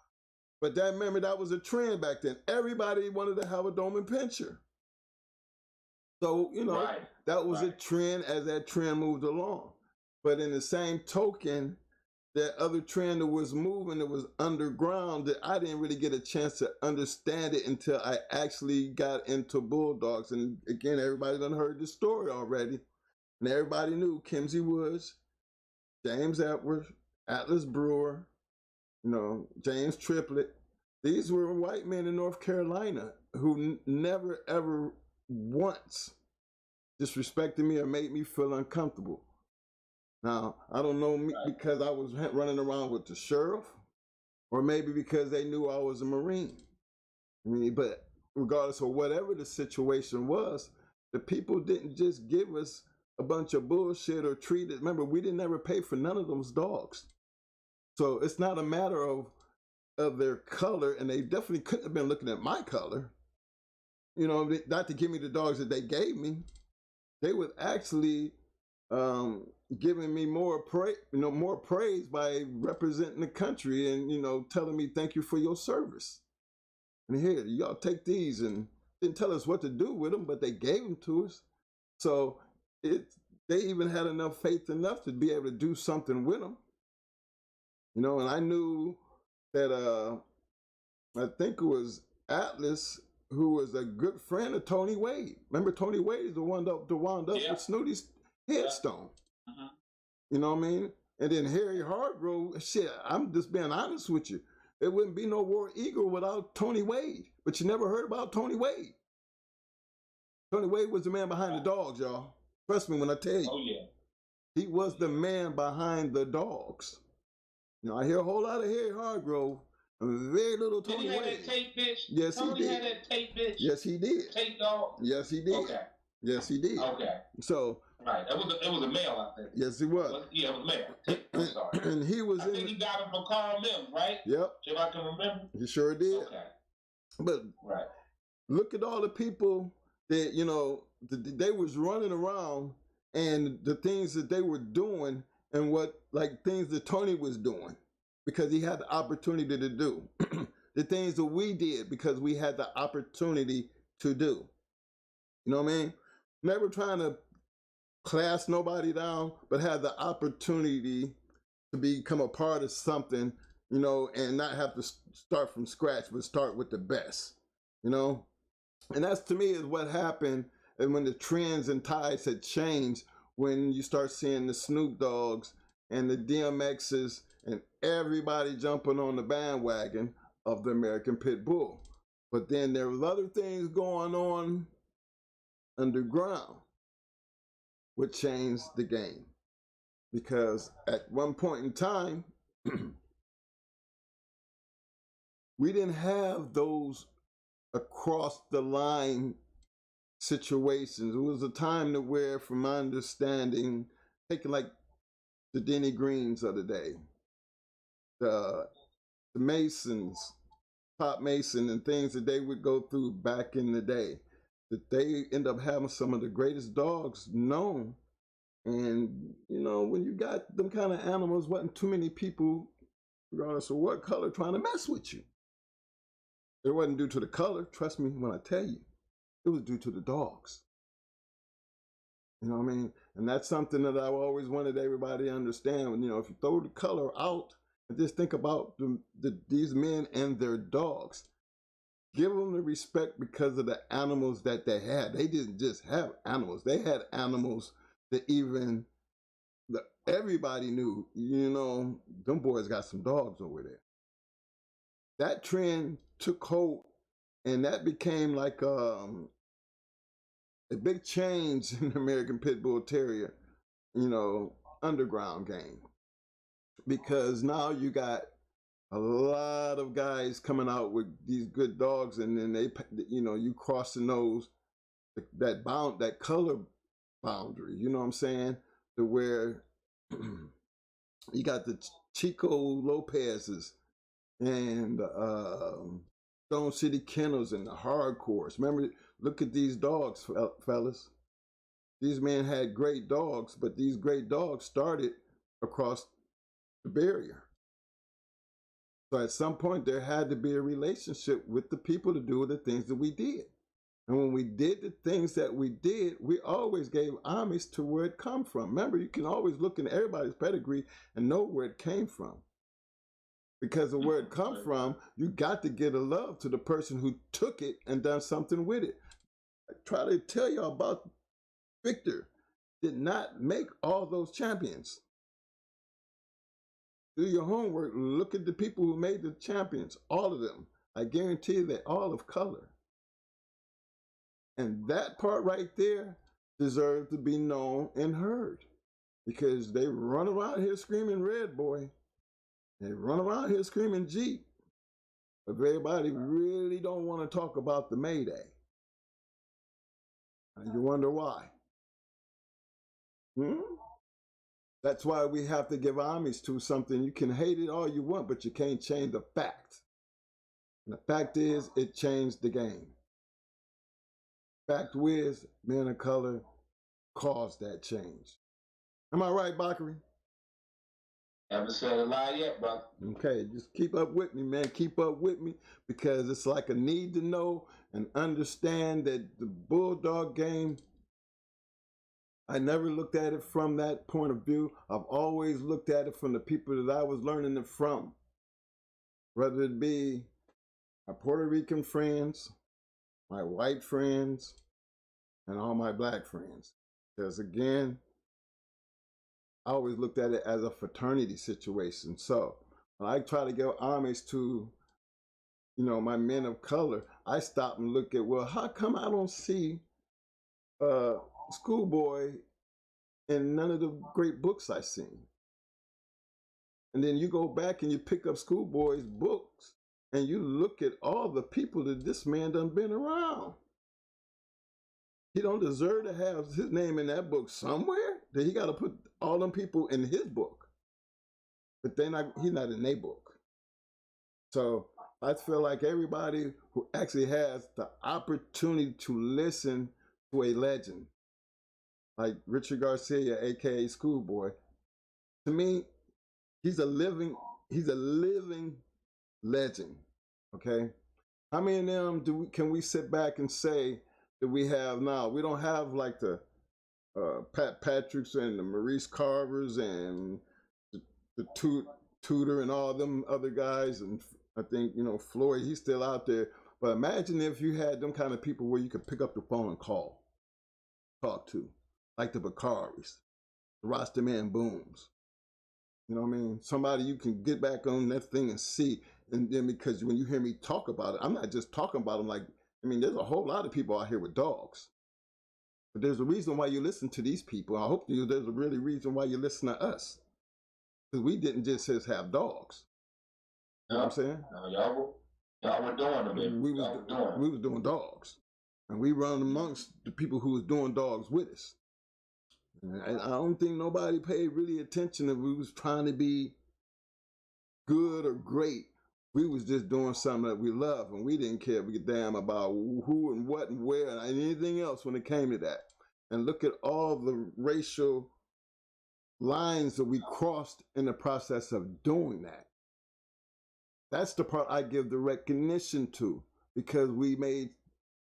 But remember, that was a trend back then. Everybody wanted to have a Doberman pincher. So, that was a trend as that trend moved along. But in the same token, that other trend that was moving, that was underground, that I didn't really get a chance to understand it until I actually got into bulldogs. And again, everybody done heard the story already. And everybody knew Kimsey Woods, James Edwards, Atlas Brewer, James Triplett. These were white men in North Carolina who never, ever once disrespected me or made me feel uncomfortable. Now, I don't know because I was running around with the sheriff or maybe because they knew I was a Marine. But regardless of whatever the situation was, the people didn't just give us a bunch of bullshit or treat it. Remember, we didn't ever pay for none of those dogs. So it's not a matter of their color, and they definitely couldn't have been looking at my color. Not to give me the dogs that they gave me. They would actually giving me more praise by representing the country and telling me thank you for your service. And here, y'all take these, and didn't tell us what to do with them, but they gave them to us. So they even had enough faith to be able to do something with them. And I knew that I think it was Atlas, who was a good friend of Tony Wade. Remember, Tony Wade is the one that wound up with Snooty's headstone.
Uh-huh.
You know what I mean? And then Harry Hargrove, shit, I'm just being honest with you. There wouldn't be no War Eagle without Tony Wade. But you never heard about Tony Wade. Tony Wade was the man behind the dogs, y'all. Trust me when I tell you.
Oh, yeah.
He was the man behind the dogs. I hear a whole lot of Harry Hargrove, and very little Tony Wade.
Did he have that tape bitch?
Yes,
Tony
he did.
Had that tape bitch?
Yes, he did.
Tape dog?
Yes, he did.
Okay.
Yes, he did.
Okay.
So.
Right. It was a male, I think.
Yes, he was.
Yeah, it was a male. I'm sorry.
And he was
I think he got him from Carl Mims, right?
Yep.
If I can remember.
He sure did.
Okay.
But look at all the people that, they was running around and the things that they were doing and things that Tony was doing. because he had the opportunity to do. The things that we did because we had the opportunity to do. You know what I mean? Never trying to class nobody down, but have the opportunity to become a part of something, you know, and not have to start from scratch, but start with the best, you know? And that's, to me, is what happened. And when the trends and tides had changed, when you start seeing the Snoop Dogs and the DMXs and everybody jumping on the bandwagon of the American Pit Bull. But then there was other things going on underground which changed the game. Because at one point in time, we didn't have those across the line situations. It was a time to where, from my understanding, taking like the Denny Greens of the day, the Masons, Pop Mason, and things that they would go through back in the day, that they end up having some of the greatest dogs known. And, you know, when you got them kind of animals, wasn't too many people, regardless of what color, trying to mess with you. It wasn't due to the color, trust me when I tell you. It was due to the dogs. You know what I mean? And that's something that I've always wanted everybody to understand. You know, if you throw the color out and just think about these men and their dogs, give them the respect because of the animals that they had. They didn't just have animals. They had animals that even everybody knew, you know, them boys got some dogs over there. That trend took hold, and that became like a big change in the American Pit Bull Terrier, you know, underground game. Because now you got a lot of guys coming out with these good dogs, and then they, you know, you crossing those, that color boundary, you know what I'm saying? To where you got the Chico Lopez's and Stone City Kennels and the hardcores. Remember, look at these dogs, fellas. These men had great dogs, but these great dogs started across the barrier. So at some point, there had to be a relationship with the people to do the things that we did. And when we did the things that we did, we always gave homage to where it come from. Remember, you can always look in everybody's pedigree and know where it came from. Because of where it come from, you got to give a love to the person who took it and done something with it. I try to tell you about Victor did not make all those champions. Do your homework, look at the people who made the champions, all of them. I guarantee you they're all of color. And that part right there deserves to be known and heard, because they run around here screaming red boy. They run around here screaming Jeep. But everybody really don't want to talk about the Mayday. And you wonder why. That's why we have to give homage to something. You can hate it all you want, but you can't change the fact. And the fact is, it changed the game. Fact is, men of color caused that change. Am I right, Bakari?
Haven't said a lie yet, brother.
Okay, just keep up with me, man. Keep up with me, because it's like a need to know and understand that the Bulldog game, I never looked at it from that point of view. I've always looked at it from the people that I was learning it from, whether it be my Puerto Rican friends, my white friends, and all my black friends. Because again, I always looked at it as a fraternity situation. So when I try to give homage to, you know, my men of color, I stop and look at, well, how come I don't see Schoolboy in none of the great books I've seen? And then you go back and you pick up Schoolboy's books and you look at all the people that this man done been around. He don't deserve to have his name in that book somewhere? That he got to put all them people in his book. But he's not in their book. So I feel like everybody who actually has the opportunity to listen to a legend, like Richard Garcia, aka Schoolboy, to me, he's a living he's a living legend. Okay, how many of them can we sit back and say that we have now? We don't have like the Pat Patricks and the Maurice Carvers and the Tudor and all them other guys, and I think Floyd, he's still out there. But imagine if you had them kind of people where you could pick up the phone and talk to, like the Bakaris, the Rastaman Booms. You know what I mean? Somebody you can get back on that thing and see. And then because when you hear me talk about it, I'm not just talking about them like, there's a whole lot of people out here with dogs. But there's a reason why you listen to these people. I hope there's a really reason why you listen to us. Because we didn't just have dogs. You know what I'm saying?
No, y'all were doing them.
We was doing dogs. And we run amongst the people who was doing dogs with us. And I don't think nobody paid really attention if we was trying to be good or great. We was just doing something that we love, and we didn't care a damn about who and what and where and anything else when it came to that. And look at all the racial lines that we crossed in the process of doing that. That's the part I give the recognition to, because we made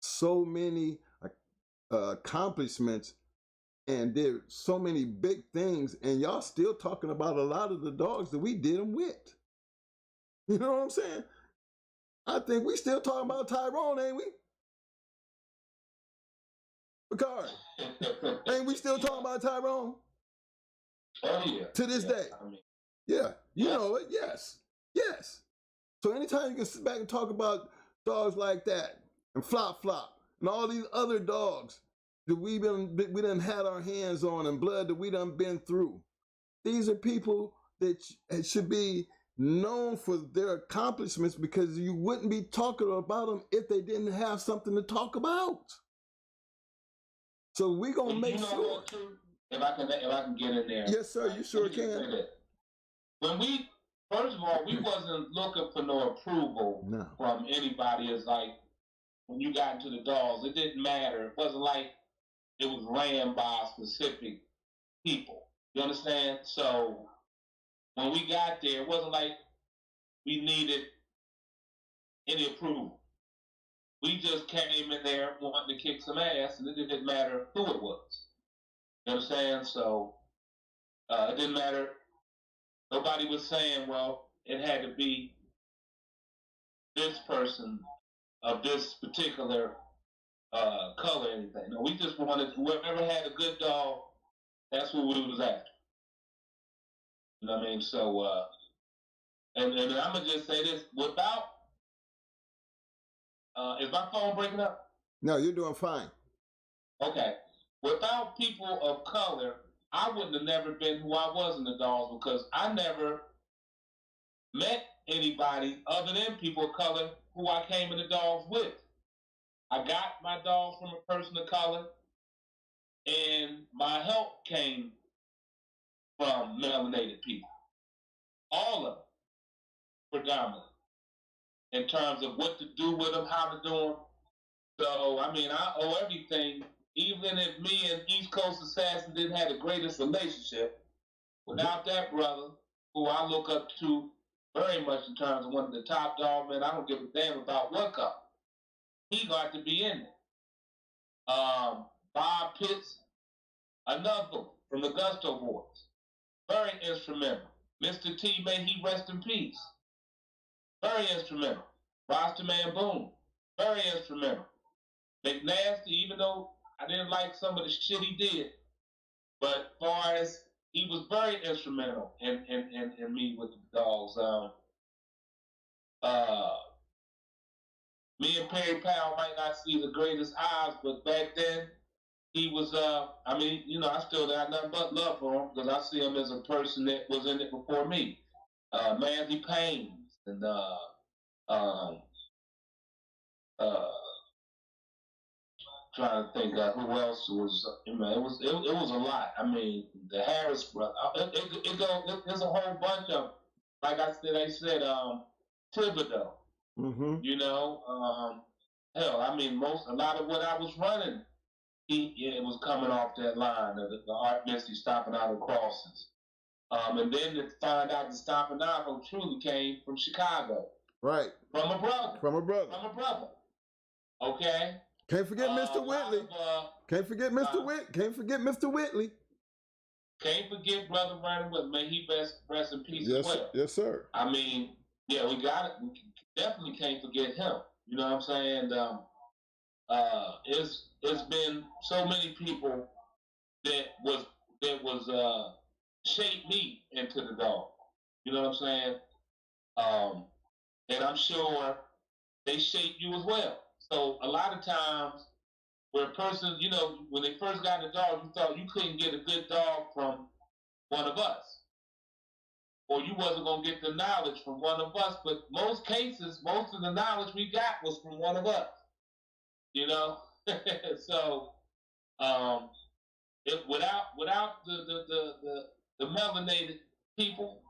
so many accomplishments and did so many big things, and y'all still talking about a lot of the dogs that we did them with. You know what I'm saying? I think we still talking about Tyrone, ain't we? Bakari, ain't we still talking about Tyrone?
Oh, yeah.
To this day. Yeah. You know it. Yes. Yes. So anytime you can sit back and talk about dogs like that, and Flop and all these other dogs that we done had our hands on, and blood that we done been through. These are people that should be known for their accomplishments, because you wouldn't be talking about them if they didn't have something to talk about. So we're gonna make sure.
If I can get in there.
Yes, sir. You sure can.
When first of all, we wasn't looking for no approval from anybody. It's like when you got into the dogs, it didn't matter. It wasn't like it was ran by specific people. You understand? So when we got there, it wasn't like we needed any approval. We just came in there wanting to kick some ass, and it didn't matter who it was. You understand? So it didn't matter. Nobody was saying, well, it had to be this person of this particular color or anything. No, we just wanted whoever had a good dog, that's what we was after. You know what I mean? So, and I'm going to just say this. Without, is my phone breaking up?
No, you're doing fine.
Okay. Without people of color, I wouldn't have never been who I was in the dogs, because I never met anybody other than people of color who I came in the dogs with. I got my dogs from a person of color, and my help came from melanated people. All of them, predominantly, in terms of what to do with them, how to do them. So, I mean, I owe everything. Even if me and East Coast Assassin didn't have the greatest relationship, without that brother, who I look up to very much in terms of one of the top dog men, I don't give a damn about what color. He got to be in there. Bob Pitts, another one from the Gusto Boys, very instrumental. Mr. T, may he rest in peace. Very instrumental. Rastaman Boom, very instrumental. McNasty, even though I didn't like some of the shit he did, but as far as he was very instrumental in me with the dogs. Me and Perry Powell might not see the greatest eyes, but back then he was. I mean, you know, I still got nothing but love for him, because I see him as a person that was in it before me. Manzi Paynes and trying to think who else was. It was a lot. I mean, the Harris brother. There's a whole bunch of, like I said, Thibodeau.
Mm-hmm.
You know, hell, I mean, a lot of what I was running, it was coming off that line of the Art Misty stopping out of crosses. And then to find out the Stompanato truly came from Chicago.
Right.
From a brother.
From a brother.
From a brother. Okay.
Can't forget Mr. Whitley. Can't forget Mr. Can't forget Mr. Whitley.
Can't forget Brother Vernon Whitley. May he rest in peace as well.
Yes, sir.
I mean, yeah, we got it. We definitely can't forget him. You know what I'm saying? It's been so many people that was shaped me into the dog. You know what I'm saying? And I'm sure they shape you as well. So a lot of times, where a person, you know, when they first got a dog, you thought you couldn't get a good dog from one of us, or you wasn't gonna get the knowledge from one of us. But most cases, most of the knowledge we got was from one of us. You know, so without the melanated people,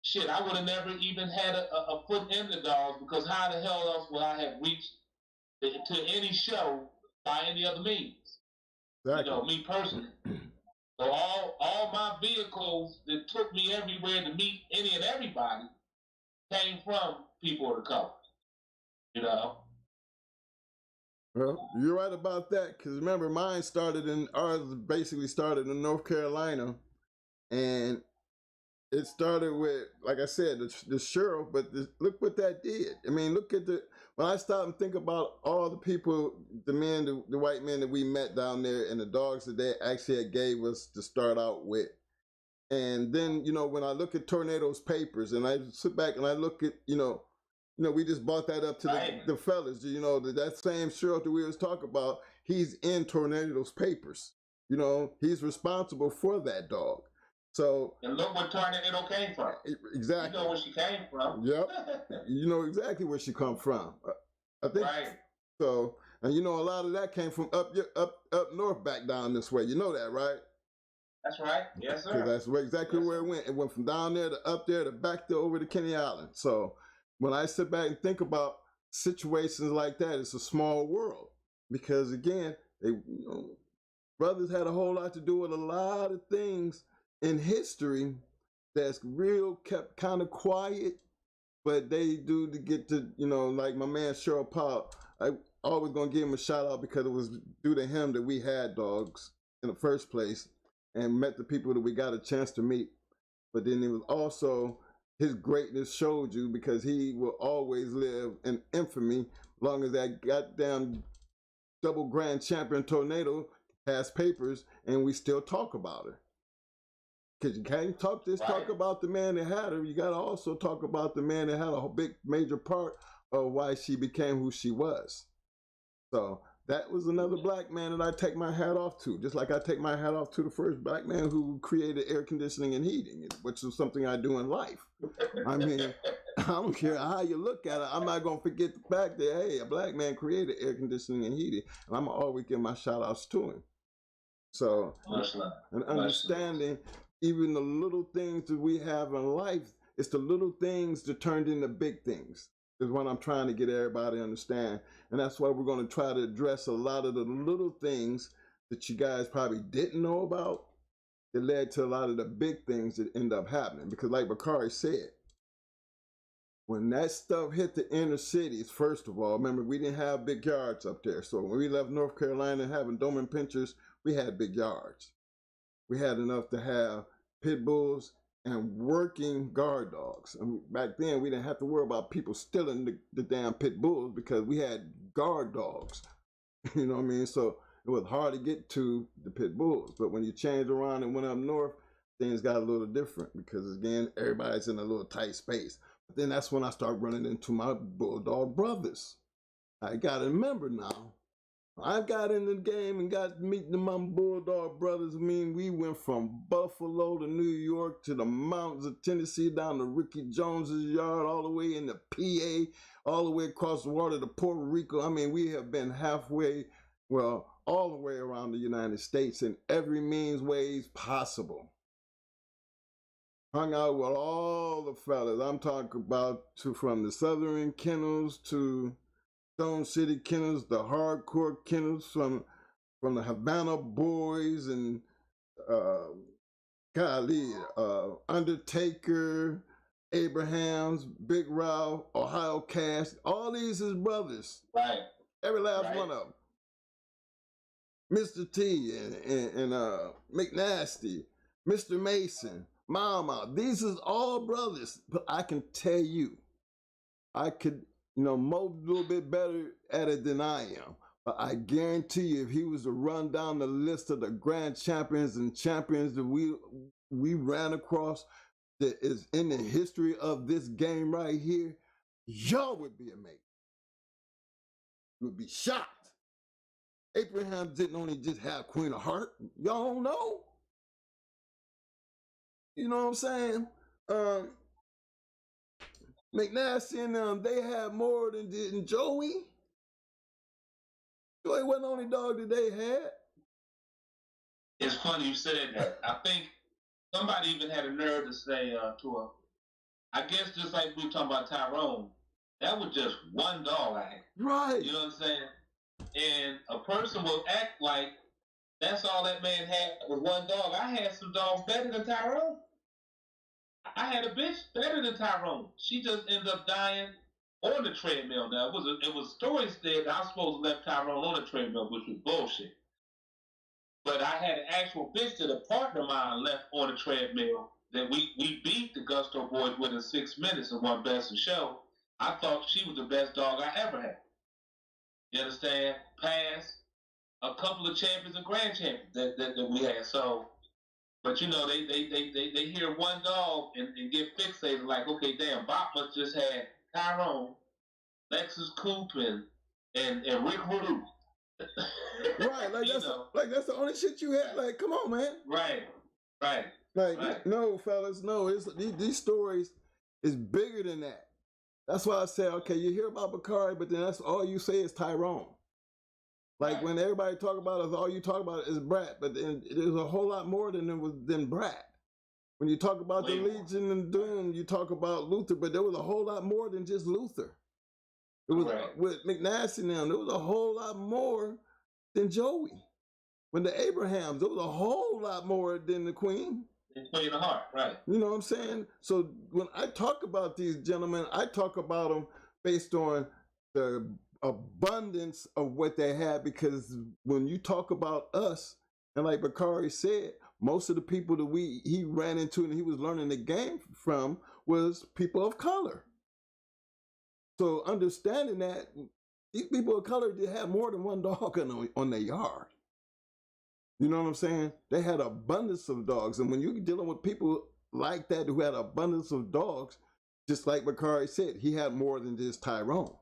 shit, I would have never even had a foot in the dogs, because how the hell else would I have reached to any show by any other means? Exactly. You know, me personally. So all my vehicles that took me everywhere to meet any and everybody came from people of the color. You know?
Well, you're right about that, because remember, ours basically started in North Carolina, and it started with, like I said, the sheriff, but look what that did. I mean, look at when I stop and think about all the people, the white men that we met down there, and the dogs that they actually gave us to start out with. And then, you know, when I look at Tornado's papers, and I sit back and I look at, you know, we just brought that up to the fellas, you know, that same sheriff that we was talking about, he's in Tornado's papers. You know, he's responsible for that dog. So,
and look where Tornado came from.
Exactly.
You know where she came from.
Yep. You know exactly where she come from. I think. Right. So, and you know, a lot of that came from up north, back down this way. You know that, right?
That's right. Yes, sir.
Because that's exactly where it went. It went from down there to up there to back there over to Kenny Island. So, when I sit back and think about situations like that, it's a small world, because again, brothers had a whole lot to do with a lot of things in history that's kept kind of quiet, but they do to get to, you know, like my man Cheryl Powell. I always gonna give him a shout out, because it was due to him that we had dogs in the first place and met the people that we got a chance to meet. But then it was also his greatness showed you, because he will always live in infamy long as that goddamn double grand champion Tornado has papers and we still talk about her. Because you can't talk about the man that had her. You got to also talk about the man that had a big major part of why she became who she was. So that was another black man that I take my hat off to, just like I take my hat off to the first black man who created air conditioning and heating, which is something I do in life. I mean, I don't care how you look at it. I'm not going to forget the fact that, hey, a black man created air conditioning and heating, and I'm going to always give my shout outs to him. So, and understanding even the little things that we have in life, it's the little things that turned into big things, is what I'm trying to get everybody to understand. And that's why we're going to try to address a lot of the little things that you guys probably didn't know about that led to a lot of the big things that end up happening. Because like Bakari said, when that stuff hit the inner cities, first of all, remember, we didn't have big yards up there. So when we left North Carolina having Doman Pinchers, we had big yards. We had enough to have pit bulls and working guard dogs. And back then, we didn't have to worry about people stealing the damn pit bulls, because we had guard dogs. You know what I mean? So it was hard to get to the pit bulls. But when you changed around and went up north, things got a little different, because again, everybody's in a little tight space. But then that's when I started running into my bulldog brothers. I got to remember now, I got in the game and got to meet my bulldog brothers. I mean, we went from Buffalo to New York to the mountains of Tennessee, down to Ricky Jones's yard, all the way into PA, all the way across the water to Puerto Rico. I mean, we have been all the way around the United States in every means, ways possible. Hung out with all the fellas. I'm talking about from the Southern Kennels to Stone City Kennels, the hardcore Kennels, from the Havana Boys and golly, Undertaker, Abrahams, Big Ralph, Ohio Cash, all these is brothers.
Right.
Every last one of them. Mr. T and McNasty, Mr. Mason, Mama. These is all brothers. But I can tell you, I could, mold a little bit better at it than I am. But I guarantee you, if he was to run down the list of the grand champions and champions that we ran across that is in the history of this game right here, y'all would be amazed. You would be shocked. Abraham didn't only just have Queen of Heart. Y'all don't know. You know what I'm saying? McNasty and them, they had more than Joey. Joey wasn't the only dog that they had.
It's funny you said that. I think somebody even had a nerve to say to her, I guess just like we were talking about Tyrone, that was just one dog act.
Right.
You know what I'm saying? And a person will act like that's all that man had was one dog. I had some dogs better than Tyrone. I had a bitch better than Tyrone. She just ended up dying on the treadmill. Now it was stories that I was supposed to left Tyrone on the treadmill, which was bullshit. But I had an actual bitch that a partner of mine left on the treadmill that we beat the Gusto boys within 6 minutes and won best in show. I thought she was the best dog I ever had. You understand? Past a couple of champions and grand champions that we had. So, but they hear one dog and get fixated like, okay, damn, Bob must just had Tyrone, Lexus Coop, and Rick Rude.
Right, that's the only shit you had. Like, come on, man.
Right.
No, fellas, no. These stories is bigger than that. That's why I said, okay, you hear about Bakari, but then that's all you say is Tyrone. Like when everybody talk about it, all you talk about is Brat, but then there's a whole lot more than Brat. When you talk about the Legion and Doom, you talk about Luther, but there was a whole lot more than just Luther. It was with McNasty and them, there was a whole lot more than Joey. When the Abrahams, there was a whole lot more than the Queen.
Queen of Heart, right.
You know what I'm saying? So when I talk about these gentlemen, I talk about them based on the abundance of what they had, because when you talk about us, and like Bakari said, most of the people that he ran into and he was learning the game from was people of color. So understanding that these people of color did have more than one dog on their yard. You know what I'm saying? They had abundance of dogs. And when you're dealing with people like that who had abundance of dogs, just like Bakari said, he had more than just Tyrone.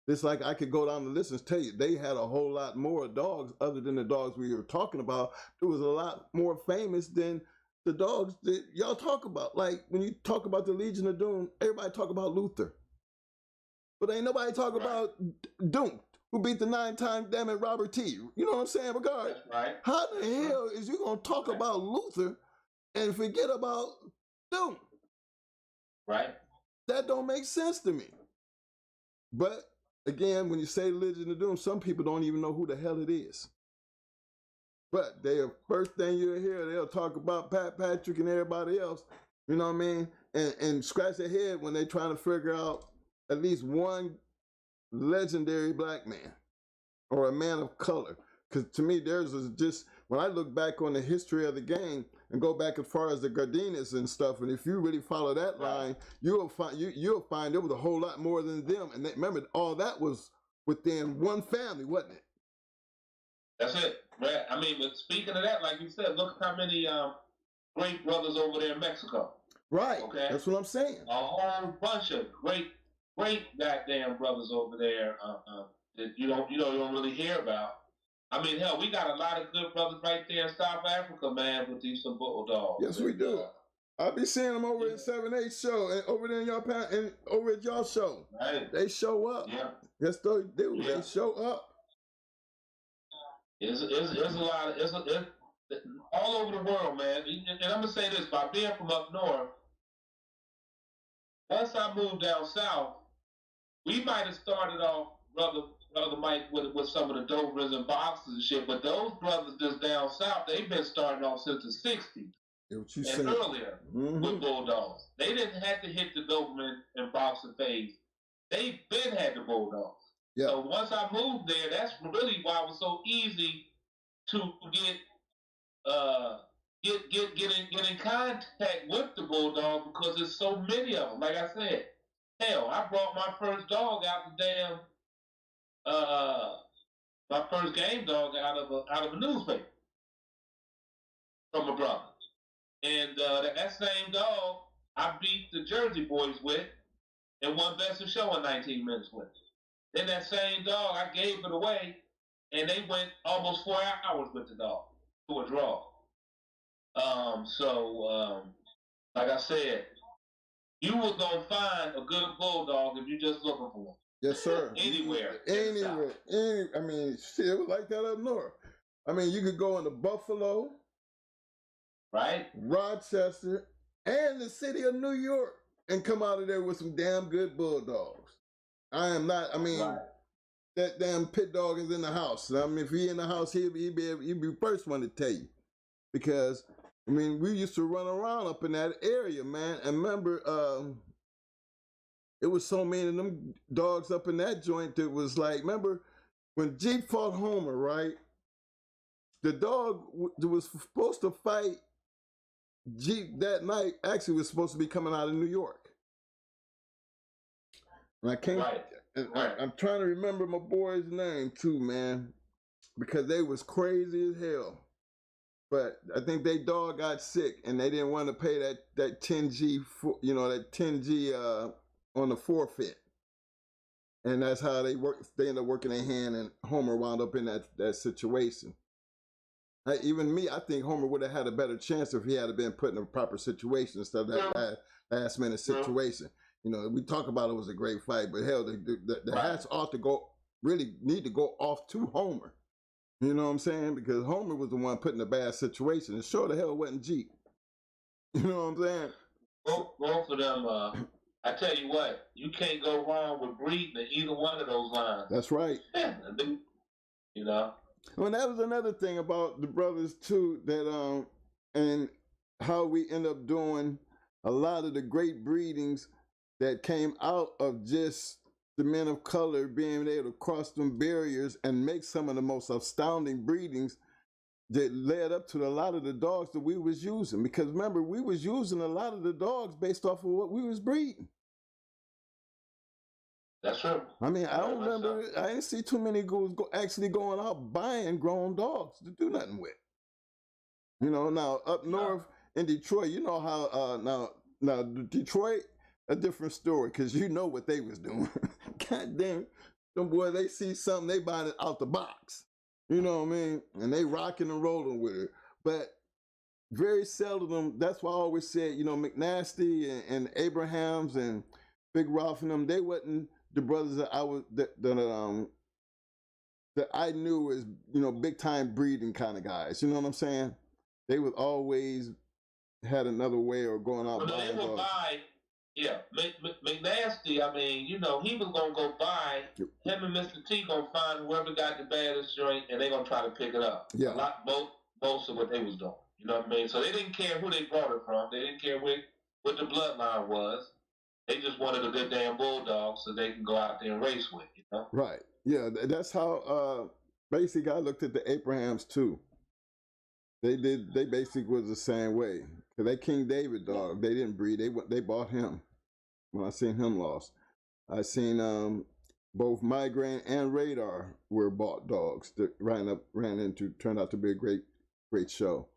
It's like I could go down the list and tell you, they had a whole lot more dogs other than the dogs we were talking about. It was a lot more famous than the dogs that y'all talk about. Like when you talk about the Legion of Doom, everybody talk about Luther. But ain't nobody talk about Doom, who beat the 9-time damn it Robert T. You know what I'm saying, Bakari?
Right.
How the hell is you going to talk about Luther and forget about Doom?
Right.
That don't make sense to me. But again, when you say Legion of Doom, some people don't even know who the hell it is. But first thing you'll hear, they'll talk about Pat Patrick and everybody else, you know what I mean? And scratch their head when they're trying to figure out at least one legendary black man or a man of color. Because to me, theirs is just, when I look back on the history of the game and go back as far as the Gardinas and stuff, and if you really follow that line, you'll find there was a whole lot more than them. And remember, all that was within one family, wasn't it?
That's it. Right. I mean, but speaking of that, like you said, look how many great brothers over there in Mexico.
Right.
Okay.
That's what I'm saying.
A whole bunch of great goddamn brothers over there that you don't really hear about. I mean, hell, we got a lot of good brothers right there in South Africa, man, with these some bulldogs.
Yes, we do. I'll be seeing them over at 7-8 show and over there in y'all and over at y'all show. Right. They show up. Yeah. Yes, they do. Yeah. They show up.
It's a lot of, it's all over the world, man. And I'm gonna say this, by being from up north, once I moved down south, we might have started off, brother Mike, with some of the Dovers and boxes and shit, but those brothers just down south, they've been starting off since the 60s.
what you
and
saying?
earlier with Bulldogs. They didn't have to hit the Doberman and Boxer phase. They been had the Bulldogs.
Yeah.
So once I moved there, that's really why it was so easy to get in contact with the Bulldog, because there's so many of them. Like I said, hell, I brought my first dog out the damn my first game dog out of a newspaper from a brother. And that same dog I beat the Jersey boys with and won Best of Show in 19 minutes with. Then that same dog, I gave it away, and they went almost 4 hours with the dog to a draw. Like I said, you was going to find a good bulldog if you just looking for one.
Yes, sir.
Anywhere.
I mean, shit, it was like that up north. I mean, you could go into Buffalo,
right,
Rochester, and the city of New York and come out of there with some damn good bulldogs. Right. That damn pit dog is in the house. I mean, if he in the house, he'd be the first one to tell you. Because, I mean, we used to run around up in that area, man. And remember, it was so many of them dogs up in that joint that was like, remember when Jeep fought Homer, right? The dog that was supposed to fight Jeep that night actually was supposed to be coming out of New York. And I can't, right. I'm trying to remember my boy's name too, man, because they was crazy as hell. But I think they dog got sick and they didn't want to pay that 10G, that 10G on the forfeit. And that's how they ended up working their hand, and Homer wound up in that situation. Even me, I think Homer would have had a better chance if he had been put in a proper situation instead of that last minute situation. You know, we talk about it was a great fight, but hell, the hats ought to need to go off to Homer. You know what I'm saying? Because Homer was the one put in a bad situation. And sure the hell wasn't Jeep. You know what I'm saying?
Both of them, I tell you what, you can't go wrong with breeding in either one of those lines.
That's right.
You know?
Well, that was another thing about the brothers too, that and how we end up doing a lot of the great breedings that came out of just the men of color being able to cross them barriers and make some of the most astounding breedings that led up to a lot of the dogs that we was using. Because remember, we was using a lot of the dogs based off of what we was breeding.
That's true.
I mean, I don't remember, I didn't see too many actually going out buying grown dogs to do nothing with. You know, now up north in Detroit, you know how, now Detroit, a different story, because you know what they was doing. God damn, them boys, they see something, they buy it out the box. You know what I mean? And they rocking and rolling with it. But very seldom, that's why I always said, you know, McNasty and Abrahams and Big Ralph and them, they wasn't the brothers that I knew as, you know, big time breeding kind of guys. You know what I'm saying? They would always had another way of going out buying dogs.
Yeah, McNasty, I mean, you know, he was going to go buy, him and Mr. T going to find whoever got the baddest joint, and they going to try to pick it up.
Yeah.
Most of what they was doing. You know what I mean? So they didn't care who they brought it from. They didn't care what the bloodline was. They just wanted a good damn bulldog so they can go out there and race with, you know?
Right. Yeah, that's how, basically, I looked at the Abrahams, too. They basically was the same way. Cause they King David dog, they didn't breed. They bought him. When I seen him lost, I seen both Migraine and Radar were bought dogs that turned out to be a great show.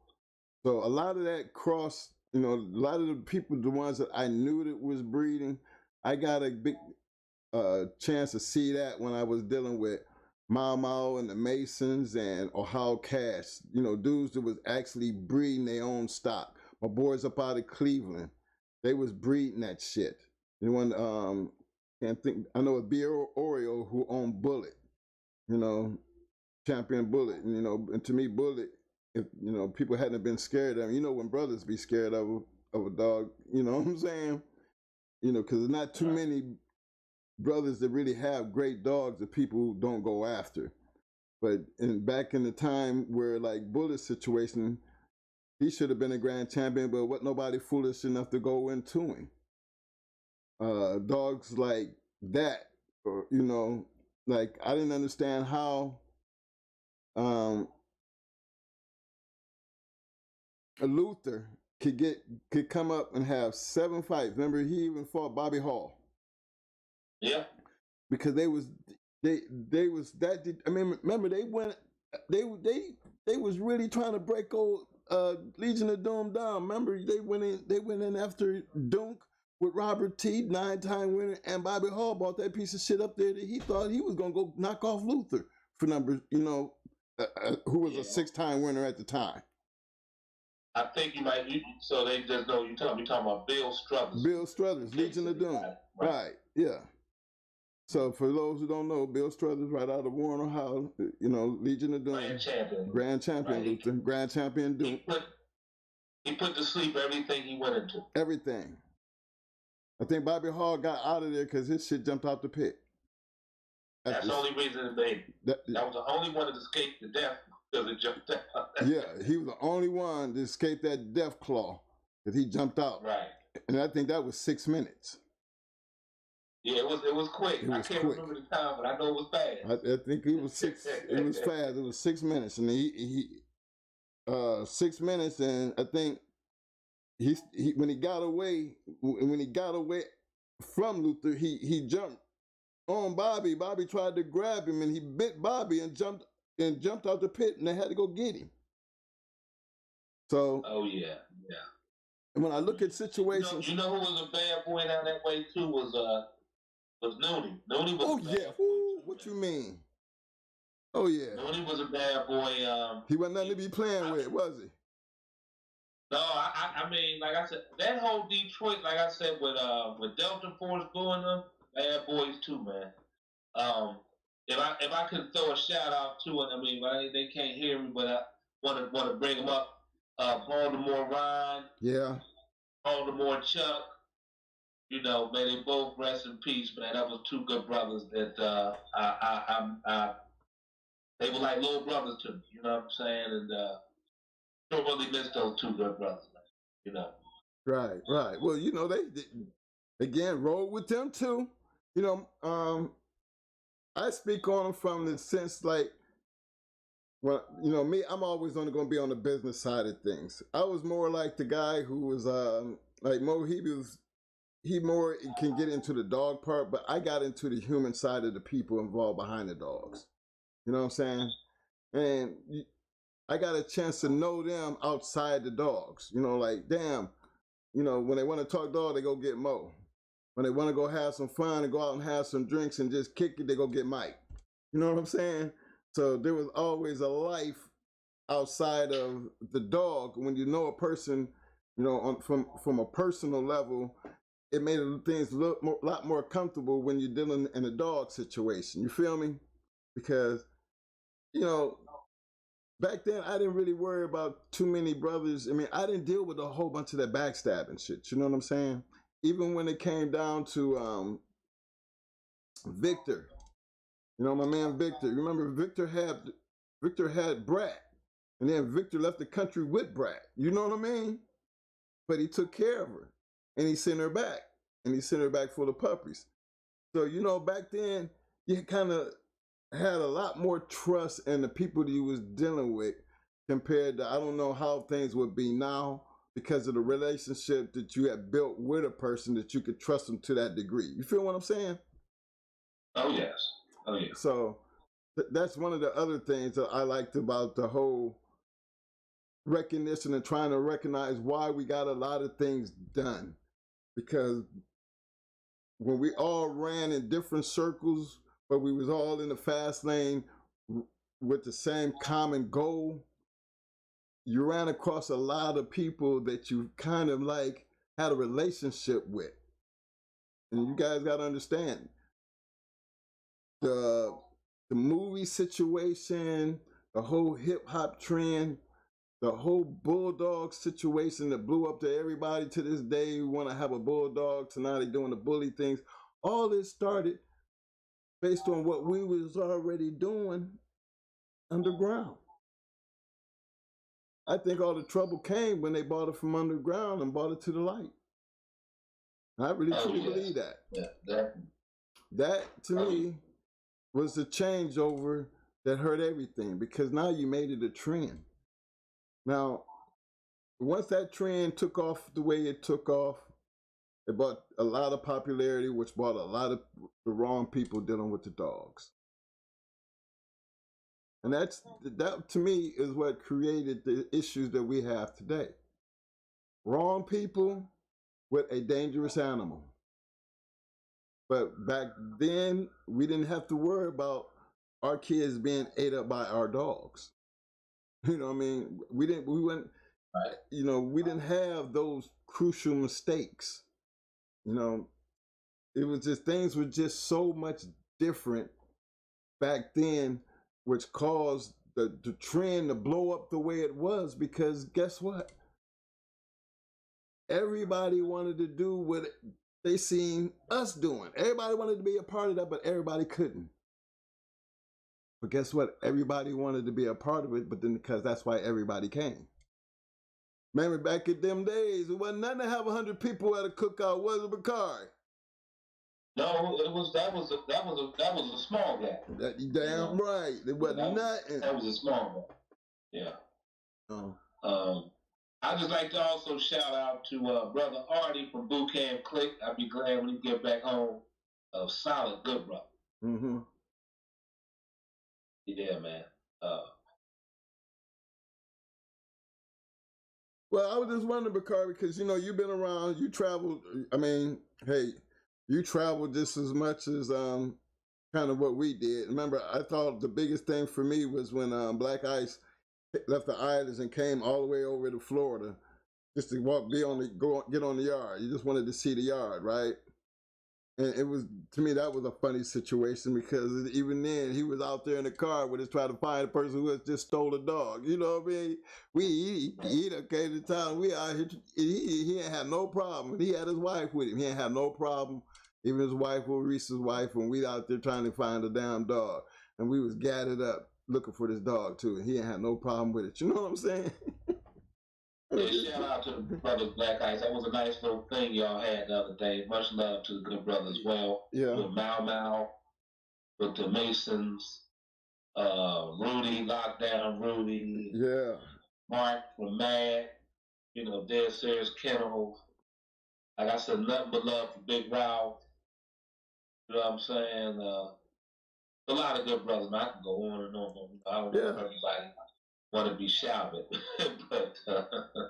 So a lot of that cross, you know, a lot of the people, the ones that I knew that was breeding, I got a big chance to see that when I was dealing with Mao and the Masons and Ohio Cash, you know, dudes that was actually breeding their own stock. My boys up out of Cleveland, they was breeding that shit. You know, I know a B. Oreo who owned Bullet, you know, Champion Bullet. And, you know, and to me, Bullet, if, you know, people hadn't been scared of him, you know, when brothers be scared of a dog, you know what I'm saying? You know, because there's not too many brothers that really have great dogs that people don't go after. But back in the time where like Bullet's situation, He should have been a grand champion, but what nobody foolish enough to go into him. Dogs like that, or, you know, like I didn't understand how Luther could come up and have 7 fights. Remember, he even fought Bobby Hall.
Yeah.
Because they was that. I mean, remember they was really trying to break old Legion of Doom down. Remember, they went in after Dunk with Robert T, 9-time winner, and Bobby Hall bought that piece of shit up there that he thought he was gonna go knock off Luther for number, you know, who was a 6-time winner at the time.
I think you might. So they just know you talking about Bill Struthers.
Bill Struthers, Legion of Doom. Right. Yeah. So for those who don't know, Bill Struthers, right out of Warren, Ohio, you know, Legion of Doom, Grand Champion right. Luther, Grand Champion Doom.
He put to sleep everything he went into.
Everything. I think Bobby Hall got out of there because his shit jumped out the pit.
That's the only reason that was the only one that escaped the death because it jumped out.
Yeah, he was the only one to escape that death claw because he jumped out.
Right.
And I think that was 6 minutes.
Yeah, it was quick. I can't remember the time, but I know it was fast.
I think it was 6. It was fast. It was 6 minutes, and he 6 minutes, and I think he when he got away from Luther, he jumped on Bobby. Bobby tried to grab him, and he bit Bobby and jumped out the pit, and they had to go get him. So.
Oh yeah.
And when I look at situations,
you know who was a bad boy down that way too was Nooney. Nooney was.
Oh yeah. Ooh, what you mean? Oh yeah.
Nooney was a bad boy.
He wasn't nothing to be playing with, was he?
No, I mean, like I said, that whole Detroit, like I said, with Delta Force doing them, bad boys too, man. If I could throw a shout out to it, I mean, they can't hear me, but I want to bring them up. Baltimore Ryan. Yeah. Baltimore Chuck. You know, may they both rest in peace, man. That was 2 good brothers that they were like little brothers to me. You know what I'm saying? And don't really miss those 2 good brothers, man. You know. Right.
Well, you know, they again rolled with them too. You know, I speak on them from the sense like. Well, you know, me, I'm always only going to be on the business side of things. I was more like the guy who was, like Mo, he more can get into the dog part, but I got into the human side of the people involved behind the dogs. You know what I'm saying? And I got a chance to know them outside the dogs. You know, like, damn, you know, when they want to talk dog, they go get Mo. When they want to go have some fun and go out and have some drinks and just kick it, they go get Mike. You know what I'm saying? So there was always a life outside of the dog. When you know a person, you know, from a personal level, it made things look a lot more comfortable when you're dealing in a dog situation. You feel me? Because, you know, back then I didn't really worry about too many brothers. I mean, I didn't deal with a whole bunch of that backstabbing shit. You know what I'm saying? Even when it came down to Victor. You know, my man Victor. Remember, Victor had Brat, and then Victor left the country with Brat. You know what I mean? But he took care of her, and he sent her back, full of puppies. So, you know, back then, you kind of had a lot more trust in the people that you was dealing with compared to, I don't know how things would be now because of the relationship that you had built with a person that you could trust them to that degree. You feel what I'm saying?
Oh, yes. Oh, yeah.
So that's one of the other things that I liked about the whole recognition and trying to recognize why we got a lot of things done. Because when we all ran in different circles, but we was all in the fast lane with the same common goal, you ran across a lot of people that you kind of like had a relationship with. And you guys got to understand, the movie situation, the whole hip hop trend, the whole bulldog situation that blew up to everybody to this day who want to have a bulldog, so now they're doing the bully things. All this started based on what we was already doing underground. I think all the trouble came when they bought it from underground and brought it to the light. I really truly believe that.
Yeah, definitely.
That to me was the changeover that hurt everything, because now you made it a trend. Now, once that trend took off the way it took off, it brought a lot of popularity, which brought a lot of the wrong people dealing with the dogs. And that to me is what created the issues that we have today. Wrong people with a dangerous animal. But back then, we didn't have to worry about our kids being ate up by our dogs. You know what I mean? We didn't have those crucial mistakes. You know, it was just, things were just so much different back then, which caused the trend to blow up the way it was, because guess what? Everybody wanted to do what they seen us doing. Everybody wanted to be a part of that, but everybody couldn't. But guess what? Everybody wanted to be a part of it, but then because that's why everybody came. Remember back in them days, it wasn't nothing to have 100 people at a cookout, was it, Bakari?
No, that was a small gap.
Damn right. It wasn't nothing.
That was a small gap. Yeah. Oh. I just like to also shout out to Brother Artie from Boot Camp Click. I'd be glad when he get back home. Solid, good brother.
Mm-hmm.
Yeah, man.
Well, I was just wondering, Bakari, because you've been around, you traveled. I mean, hey, you traveled just as much as kind of what we did. Remember, I thought the biggest thing for me was when Black Ice left the islands and came all the way over to Florida just to get on the yard. You just wanted to see the yard, right? And it was, to me, that was a funny situation, because even then he was out there in the car with us trying to find a person who had just stole a dog. You know what I mean? He came to town. We out here. He ain't had no problem. He had his wife with him. He ain't had no problem. Even his wife, Reese's wife, when we out there trying to find a damn dog, and we was gathered up looking for this dog too, and he ain't had no problem with it. You know what I'm saying?
Yeah, shout out to the brothers Black Ice. That was a nice little thing y'all had the other day. Much love to the good brothers as well.
Yeah.
With Mau, with the Masons, Rudy, Lockdown Rudy.
Yeah.
Mark from Mad, Dead Serious Kennels. Like I said, nothing but love for Big Ralph. You know what I'm saying? A lot of good brothers. Man, I can go on and on. I don't know if everybody want to be shouted, but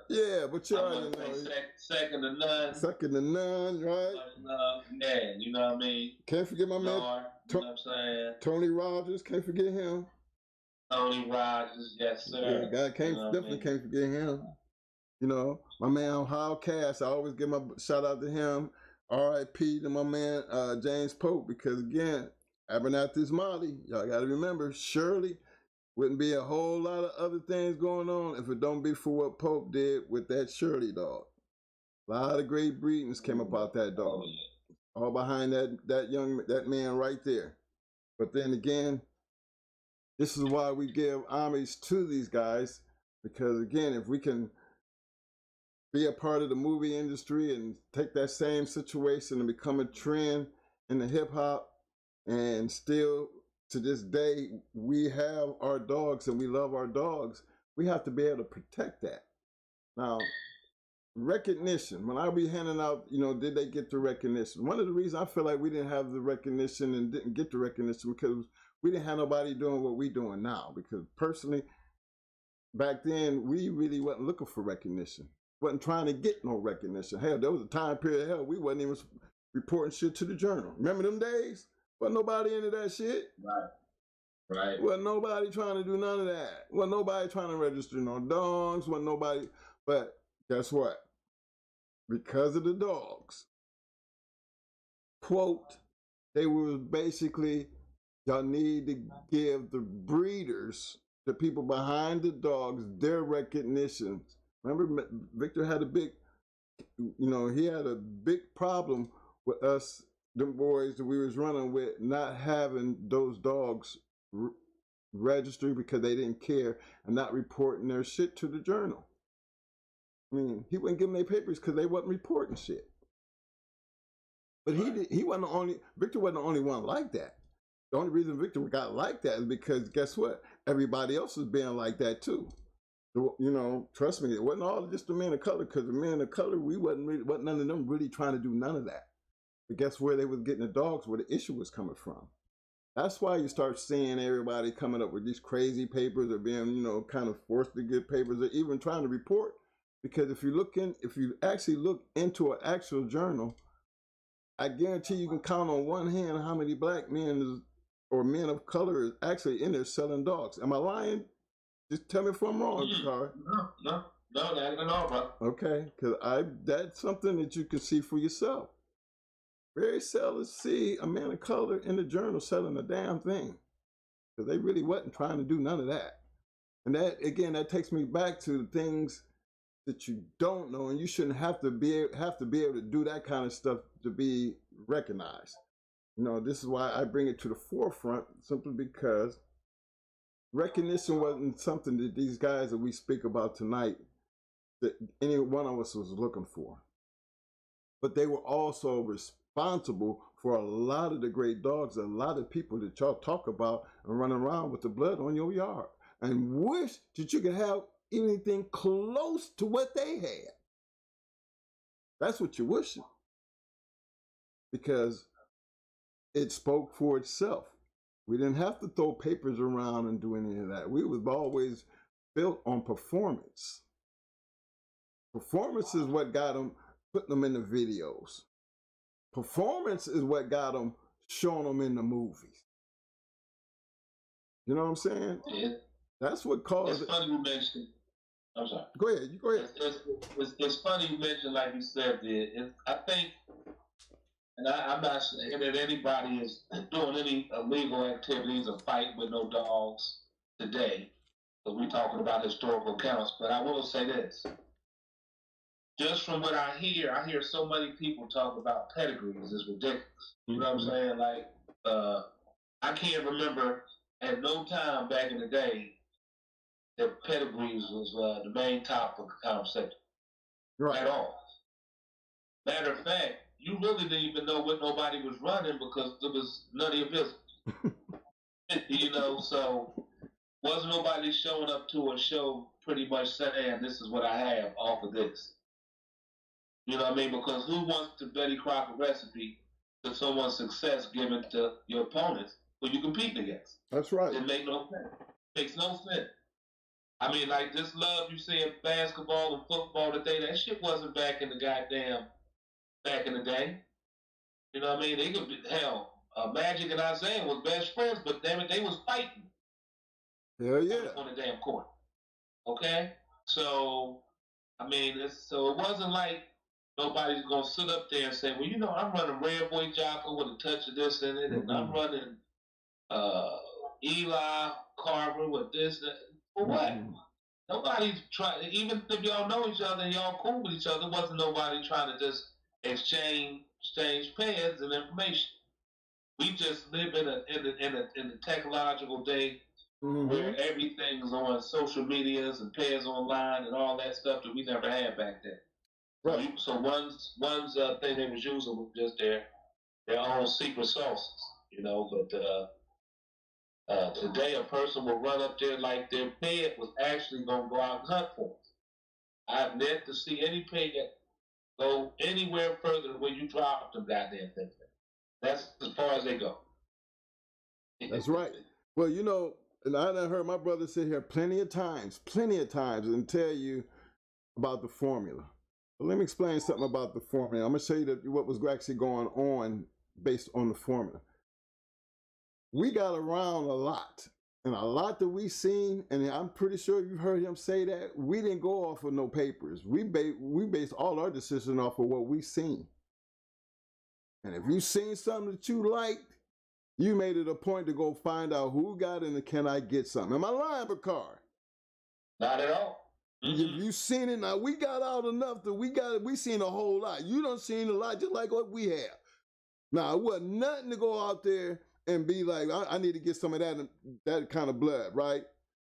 yeah, but you already know.
Second to none.
Second to none, right?
Yeah, you know what I mean?
Can't forget my man.
You know what I'm saying?
Tony Rogers, can't forget him.
Tony Rogers, yes, sir.
Yeah, definitely can't forget him. My man Hal Cass, I always give my shout out to him. R.I.P. to my man James Pope, because again, Abernathy's Molly, y'all got to remember, Shirley wouldn't be a whole lot of other things going on if it don't be for what Pope did with that Shirley dog. A lot of great breedings came about that dog. All behind that man right there. But then again, this is why we give homage to these guys, because again, if we can be a part of the movie industry and take that same situation and become a trend in the hip hop, and still to this day, we have our dogs and we love our dogs. We have to be able to protect that. Now, recognition, when I be handing out, did they get the recognition? One of the reasons I feel like we didn't have the recognition and didn't get the recognition because we didn't have nobody doing what we doing now. Because personally, back then, we really wasn't looking for recognition. Wasn't trying to get no recognition. Hell, there was a time period, we wasn't even reporting shit to the journal. Remember them days? Wasn't nobody into that shit.
Right.
Wasn't nobody trying to do none of that. Wasn't nobody trying to register no dogs. Wasn't nobody. But guess what? Because of the dogs, quote, they were basically, y'all need to give the breeders, the people behind the dogs, their recognition. Remember, Victor had a big, he had a big problem with us, them boys that we was running with, not having those dogs registry because they didn't care and not reporting their shit to the journal. I mean, he wouldn't give them their papers because they wasn't reporting shit. But he wasn't the only, Victor wasn't the only one like that. The only reason Victor got like that is because guess what? Everybody else was being like that too. So, you know, trust me, it wasn't all just the men of color, because the men of color, wasn't none of them really trying to do none of that. But guess where they was getting the dogs, where the issue was coming from. That's why you start seeing everybody coming up with these crazy papers or being, you know, kind of forced to get papers or even trying to report. Because if you actually look into an actual journal, I guarantee you can count on one hand how many black men or men of color is actually in there selling dogs. Am I lying? Just tell me if I'm wrong, Jakari.
No, not at all, bro.
Okay, because that's something that you can see for yourself. Very seldom see a man of color in the journal selling a damn thing, because they really wasn't trying to do none of that. And that, again, that takes me back to the things that you don't know, and you shouldn't have to be able to do that kind of stuff to be recognized. You know, this is why I bring it to the forefront, simply because recognition wasn't something that these guys that we speak about tonight, that any one of us was looking for. But they were also responsible for a lot of the great dogs, a lot of people that y'all talk about and run around with the blood on your yard and wish that you could have anything close to what they had. That's what you're wishing, because it spoke for itself. We didn't have to throw papers around and do any of that. We was always built on performance. Performance is what got them, putting them in the videos. Performance is what got them showing them in the movies. You know what I'm saying?
Yeah.
That's what caused it.
It's funny you mentioned. I'm sorry.
Go ahead. You go ahead.
It's funny you mentioned, like you said, I think, and I'm not saying that anybody is doing any illegal activities or fighting with no dogs today. So we're talking about historical accounts. But I will say this. Just from what I hear so many people talk about pedigrees. It's ridiculous. You know what I'm saying? Like, I can't remember at no time back in the day that pedigrees was the main topic of conversation. Right. At all. Matter of fact, you really didn't even know what nobody was running because it was none of your business. You know, so wasn't nobody showing up to a show pretty much saying, this is what I have off of this. You know what I mean? Because who wants the Betty Crocker recipe to someone's success given to your opponents who you compete against?
That's right.
It makes no sense. Makes no sense. I mean, like this love you see in basketball and football today, that shit wasn't back in the day. You know what I mean? They could be, hell, Magic and Isaiah was best friends, but damn it, they was fighting.
Hell yeah.
On the damn court. Okay? So, I mean, so it wasn't like nobody's going to sit up there and say, well, you know, I'm running Red Boy Jocko with a touch of this in it, and I'm running Eli Carver with this. For what? Nobody's trying, even if y'all know each other and y'all cool with each other, wasn't nobody trying to just exchange pads and information. We just live in a technological day where everything's on social medias and pairs online and all that stuff that we never had back then. Right. So one's thing they was using was just their own secret sauces, you know. But today a person will run up there like their pet was actually gonna go out and hunt for them. I've yet to see any pet go anywhere further than where you drop them goddamn things. That's as far as they go.
That's right. Well, you know, and I done heard my brother sit here plenty of times, and tell you about the formula. But let me explain something about the formula. I'm going to show you what was actually going on based on the formula. We got around a lot, and a lot that we seen, and I'm pretty sure you've heard him say that, we didn't go off of no papers. We based all our decisions off of what we seen. And if you seen something that you liked, you made it a point to go find out who got it and can I get something. Am I lying, Bakar?
Not at all.
If you seen it, now we got out enough that we seen a whole lot. You done seen a lot just like what we have. Now, it wasn't nothing to go out there and be like, I need to get some of that kind of blood, right?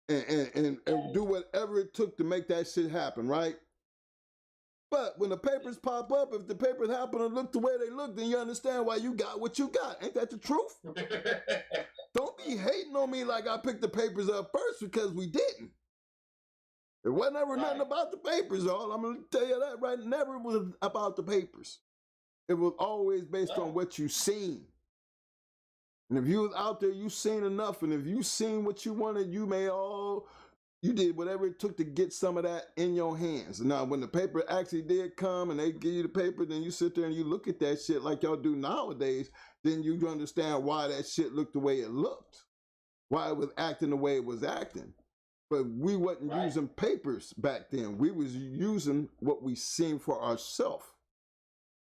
And do whatever it took to make that shit happen, right? But when the papers pop up, if the papers happen to look the way they look, then you understand why you got what you got. Ain't that the truth? Don't be hating on me like I picked the papers up first, because we didn't. It wasn't ever nothing about the papers, all. I'm going to tell you that right. Never was about the papers. It was always based on what you seen. And if you was out there, you seen enough. And if you seen what you wanted, you did whatever it took to get some of that in your hands. Now, when the paper actually did come and they give you the paper, then you sit there and you look at that shit like y'all do nowadays, then you understand why that shit looked the way it looked, why it was acting the way it was acting. But we wasn't using papers back then. We was using what we seen for ourselves.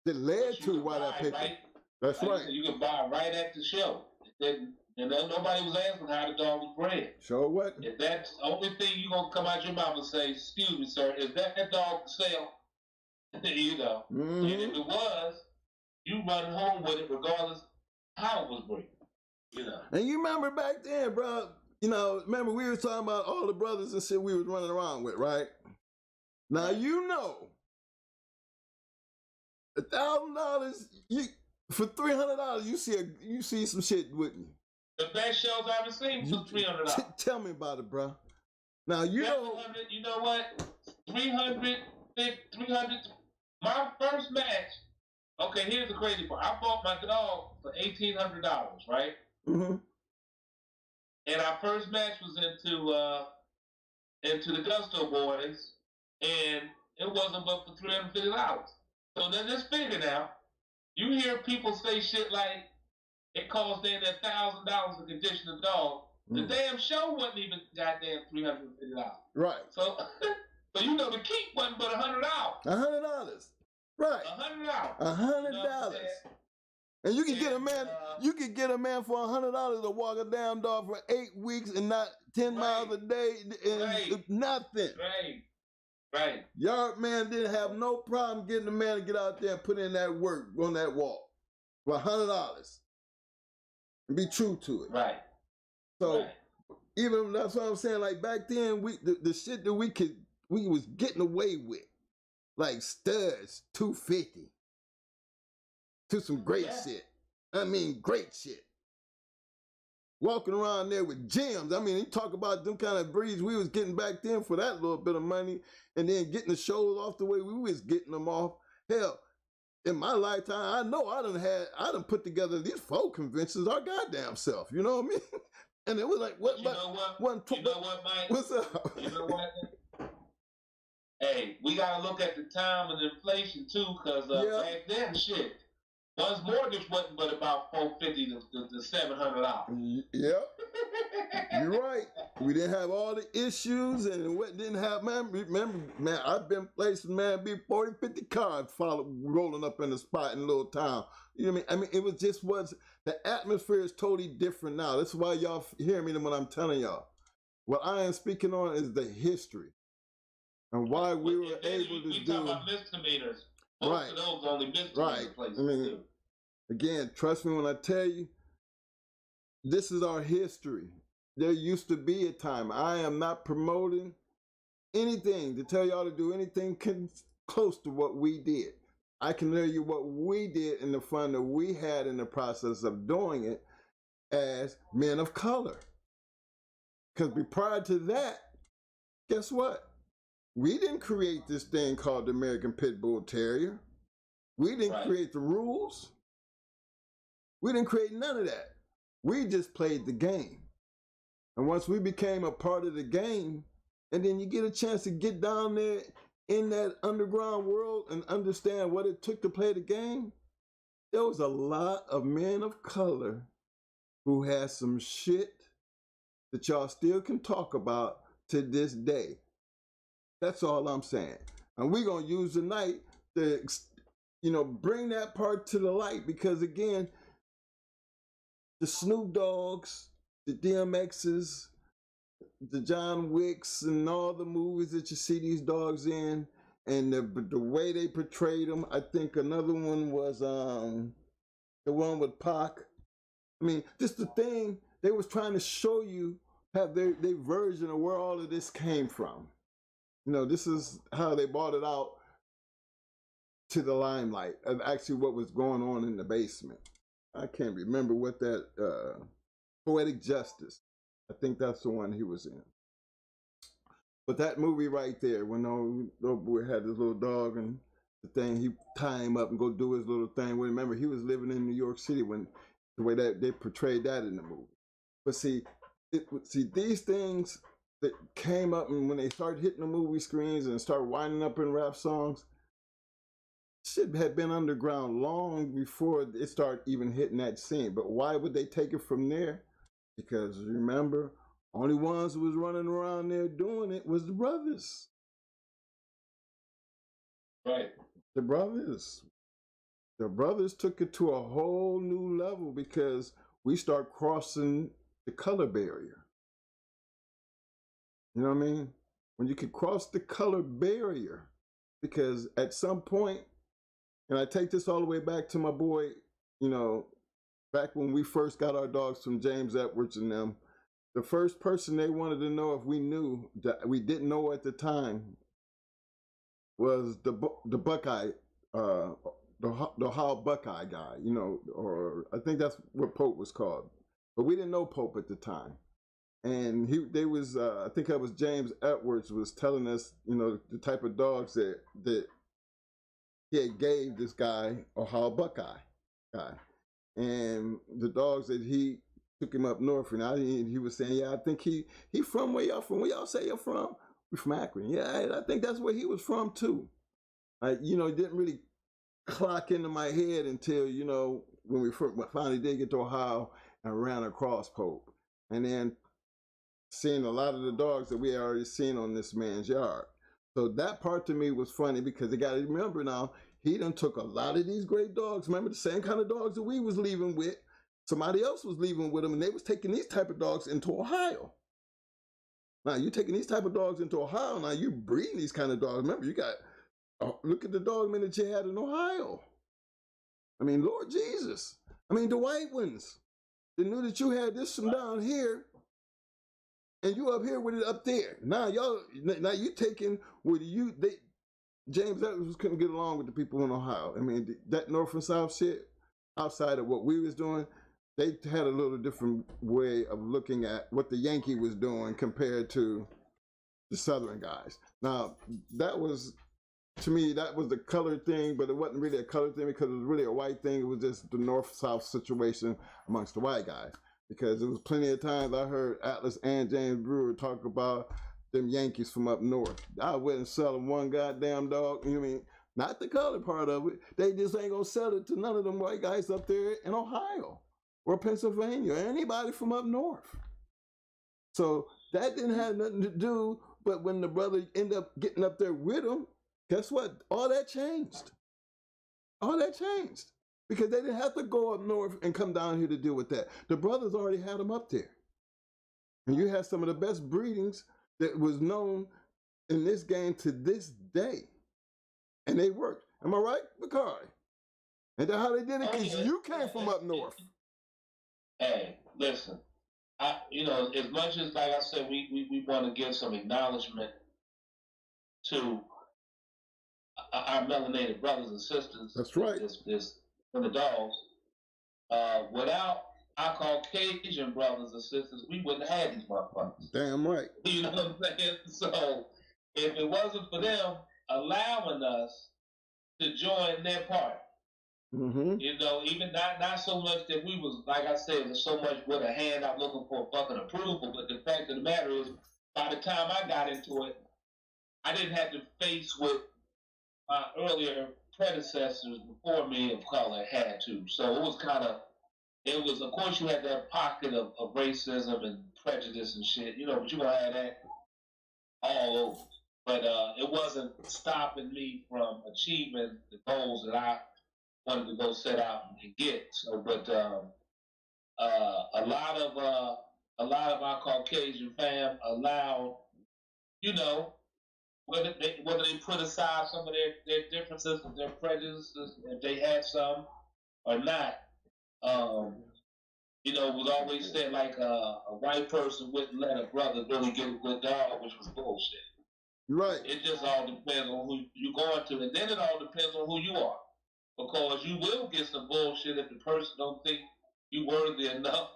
That led to why that paper.
Right?
That's
like
right.
You could buy right at the shelf. And nobody was asking how the dog was bred.
Sure what?
If that's the only thing you're going to come out your mouth and say, excuse me, sir, is that dog for sale? You know.
Mm-hmm.
And if it was, you run home with it regardless how it was bred. You know.
And you remember back then, bro, remember we were talking about all the brothers and shit we was running around with, right? Now, $1,000, for $300, you see some shit, wouldn't you?
The best shows I've ever seen was $300.
Tell me about it, bro. Now, you know
what? 300, my first match, okay, here's the crazy part. I bought my dog for $1,800, right?
Mm-hmm.
And our first match was into the Gusto Boys, and it wasn't but for $350. So then just figure now, you hear people say shit like, it cost them that $1,000 to condition a dog. The damn show wasn't even goddamn $350.
Right.
So the keep wasn't but $100.
$100. Right.
$100.
$100. And you can get a man for $100 to walk a damn dog for 8 weeks and not 10 miles a day and nothing.
Right.
Yard man didn't have no problem getting a man to get out there and put in that work on that walk for $100. And be true to it.
Right.
So even that's what I'm saying. Like back then, the shit that we was getting away with, like studs, $250 to some great shit. I mean, great shit. Walking around there with gems. I mean, you talk about them kind of breeds we was getting back then for that little bit of money, and then getting the shows off the way we was getting them off. Hell, in my lifetime, I know I done put together these 4 conventions our goddamn self. You know what I mean? And it was like, what?
You know what, Mike?
What's up?
You know what? Hey, we gotta look at the time and inflation too, because back then, shit, one's mortgage wasn't but about $450 to $700.
Yep. You're right. We didn't have all the issues, and what didn't have, man. Remember, man, I've been places, man, be 40, 50 cars rolling up in the spot in a little town. You know what I mean? It was the atmosphere is totally different now. That's why y'all hear me when I'm telling y'all. What I am speaking on is the history and why we were able to do.
We talk about misdemeanors. Most of those only misdemeanor places.
I mean, again, trust me when I tell you, this is our history. There used to be a time. I am not promoting anything to tell y'all to do anything close to what we did. I can tell you what we did and the fun that we had in the process of doing it as men of color. Because prior to that, guess what? We didn't create this thing called the American Pit Bull Terrier. We didn't create the rules. We didn't create none of that. We just played the game. And once we became a part of the game, and then you get a chance to get down there in that underground world and understand what it took to play the game, there was a lot of men of color who had some shit that y'all still can talk about to this day. That's all I'm saying. And we're going to use the night to, bring that part to the light, because again, the Snoop Dogs, the DMXs, the John Wicks, and all the movies that you see these dogs in, and the way they portrayed them. I think another one was the one with Pac. I mean, just the thing they was trying to show you, have their version of where all of this came from. You know, this is how they brought it out to the limelight of actually what was going on in the basement. I can't remember what that Poetic Justice. I think that's the one he was in. But that movie right there, when the boy had his little dog and the thing, he tie him up and go do his little thing. Well, remember, he was living in New York City when the way that they portrayed that in the movie. But see, these things that came up, and when they started hitting the movie screens and started winding up in rap songs, shit had been underground long before it started even hitting that scene. But why would they take it from there? Because remember, only ones who was running around there doing it was the brothers.
Right.
The brothers took it to a whole new level because we start crossing the color barrier. You know what I mean? When you can cross the color barrier, because at some point, and I take this all the way back to my boy, you know, back when we first got our dogs from James Edwards and them, the first person they wanted to know if we knew that we didn't know at the time was the Buckeye, the Ohio Buckeye guy, you know, or I think that's what Pope was called, but we didn't know Pope at the time. And I think that was James Edwards was telling us, you know, the type of dogs that he had gave this guy, Ohio Buckeye guy, and the dogs that he took him up north, and he was saying, yeah, I think he from where y'all from? Where y'all say you're from? We from Akron. Yeah, I think that's where he was from too. You know, it didn't really clock into my head until, you know, when we finally did get to Ohio and ran across Pope, and then seeing a lot of the dogs that we had already seen on this man's yard. So that part to me was funny because you got to remember now, he done took a lot of these great dogs. Remember the same kind of dogs that we was leaving with. Somebody else was leaving with them, and they was taking these type of dogs into Ohio. Now you taking these type of dogs into Ohio. Now you breeding these kind of dogs. Remember, you got look at the dog man that you had in Ohio. I mean, Lord Jesus. I mean, the white ones. They knew that you had this from down here, and you up here with it up there. Now you taking with you. James Edwards couldn't get along with the people in Ohio. I mean, that North and South shit, outside of what we was doing, they had a little different way of looking at what the Yankee was doing compared to the Southern guys. Now, that was, to me, that was the color thing, but it wasn't really a color thing because it was really a white thing. It was just the North-South situation amongst the white guys. Because there was plenty of times I heard Atlas and James Brewer talk about them Yankees from up north. I wouldn't sell them one goddamn dog. You know what I mean? Not the color part of it. They just ain't gonna sell it to none of them white guys up there in Ohio or Pennsylvania or anybody from up north. So that didn't have nothing to do, but when the brother ended up getting up there with him, guess what? All that changed. All that changed. Because they didn't have to go up north and come down here to deal with that. The brothers already had them up there. And you had some of the best breedings that was known in this game to this day. And they worked. Am I right, Bakari? And that's how they did it, because you came from up north.
Hey, listen. You know, as much as, like I said, we want to give some acknowledgement to our melanated brothers and sisters.
That's right.
For the dogs. Without our Caucasian brothers and sisters, we wouldn't have these motherfuckers.
Damn right.
You know what I'm saying? So, if it wasn't for them allowing us to join their part, you know, even not so much that we was, like I said, so much with a hand out looking for fucking approval, but the fact of the matter is, by the time I got into it, I didn't have to face what my earlier predecessors before me of color had to. So it was of course you had that pocket of racism and prejudice and shit, you know, but you're going to have that all over. But it wasn't stopping me from achieving the goals that I wanted to go set out and get. So, but a lot of our Caucasian fam allowed, you know, whether they put aside some of their differences and their prejudices, if they had some or not, was always said like a white person wouldn't let a brother really get a good dog, which was bullshit.
Right.
It just all depends on who you going to, and then it all depends on who you are, because you will get some bullshit if the person don't think you worthy enough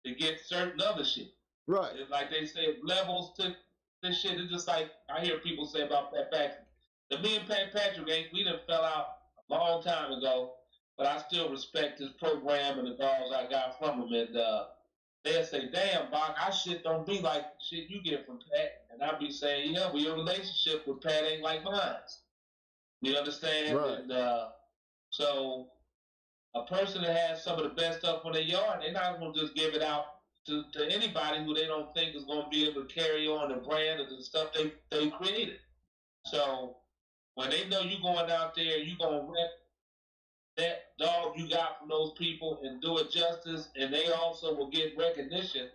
to get certain other shit.
Right.
It's like they say, levels to this shit. It's just like I hear people say about Pat Patrick. The me and Pat Patrick, we done fell out a long time ago, but I still respect his program and the dogs I got from him. And they'll say, damn, Bach, our shit don't be like shit you get from Pat. And I'll be saying, yeah, well, your relationship with Pat ain't like mine. You understand?
Right.
And so a person that has some of the best stuff on their yard, they're not going to just give it out to anybody who they don't think is going to be able to carry on the brand and the stuff they created. So when they know you going out there, you going to rep that dog you got from those people and do it justice, and they also will get recognition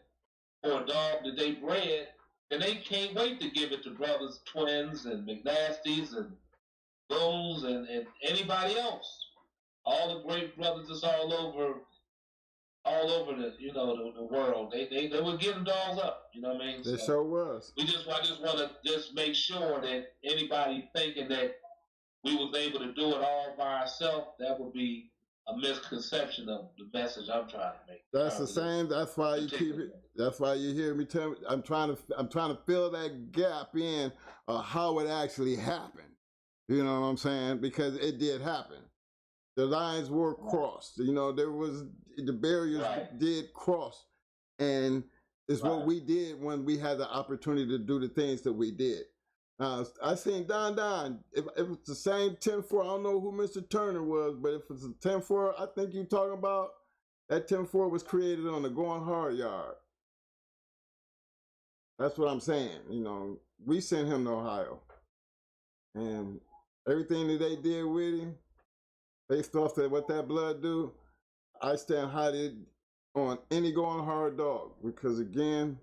for a dog that they bred, and they can't wait to give it to brothers, twins, and McNasties, and Bulls, and anybody else. All the great brothers that's all over the world. They were getting dogs up. You know what I mean?
They sure was.
I just want to just make sure that anybody thinking that we was able to do it all by ourselves, that would be a misconception of the message I'm trying to make.
That's the same. That's why you keep it. That's why you hear me tell me. I'm trying to fill that gap in how it actually happened. You know what I'm saying? Because it did happen. The lines were crossed. There was the barriers did cross, and it's what we did when we had the opportunity to do the things that we did. I seen Don. If it's the same 10-4, I don't know who Mr. Turner was, but if it's a 10-4, I think you're talking about that 10-4 was created on the Going Hard yard. That's what I'm saying. We sent him to Ohio, and everything that they did with him, based off that what that blood do, I stand highly on any Going Hard dog, because again,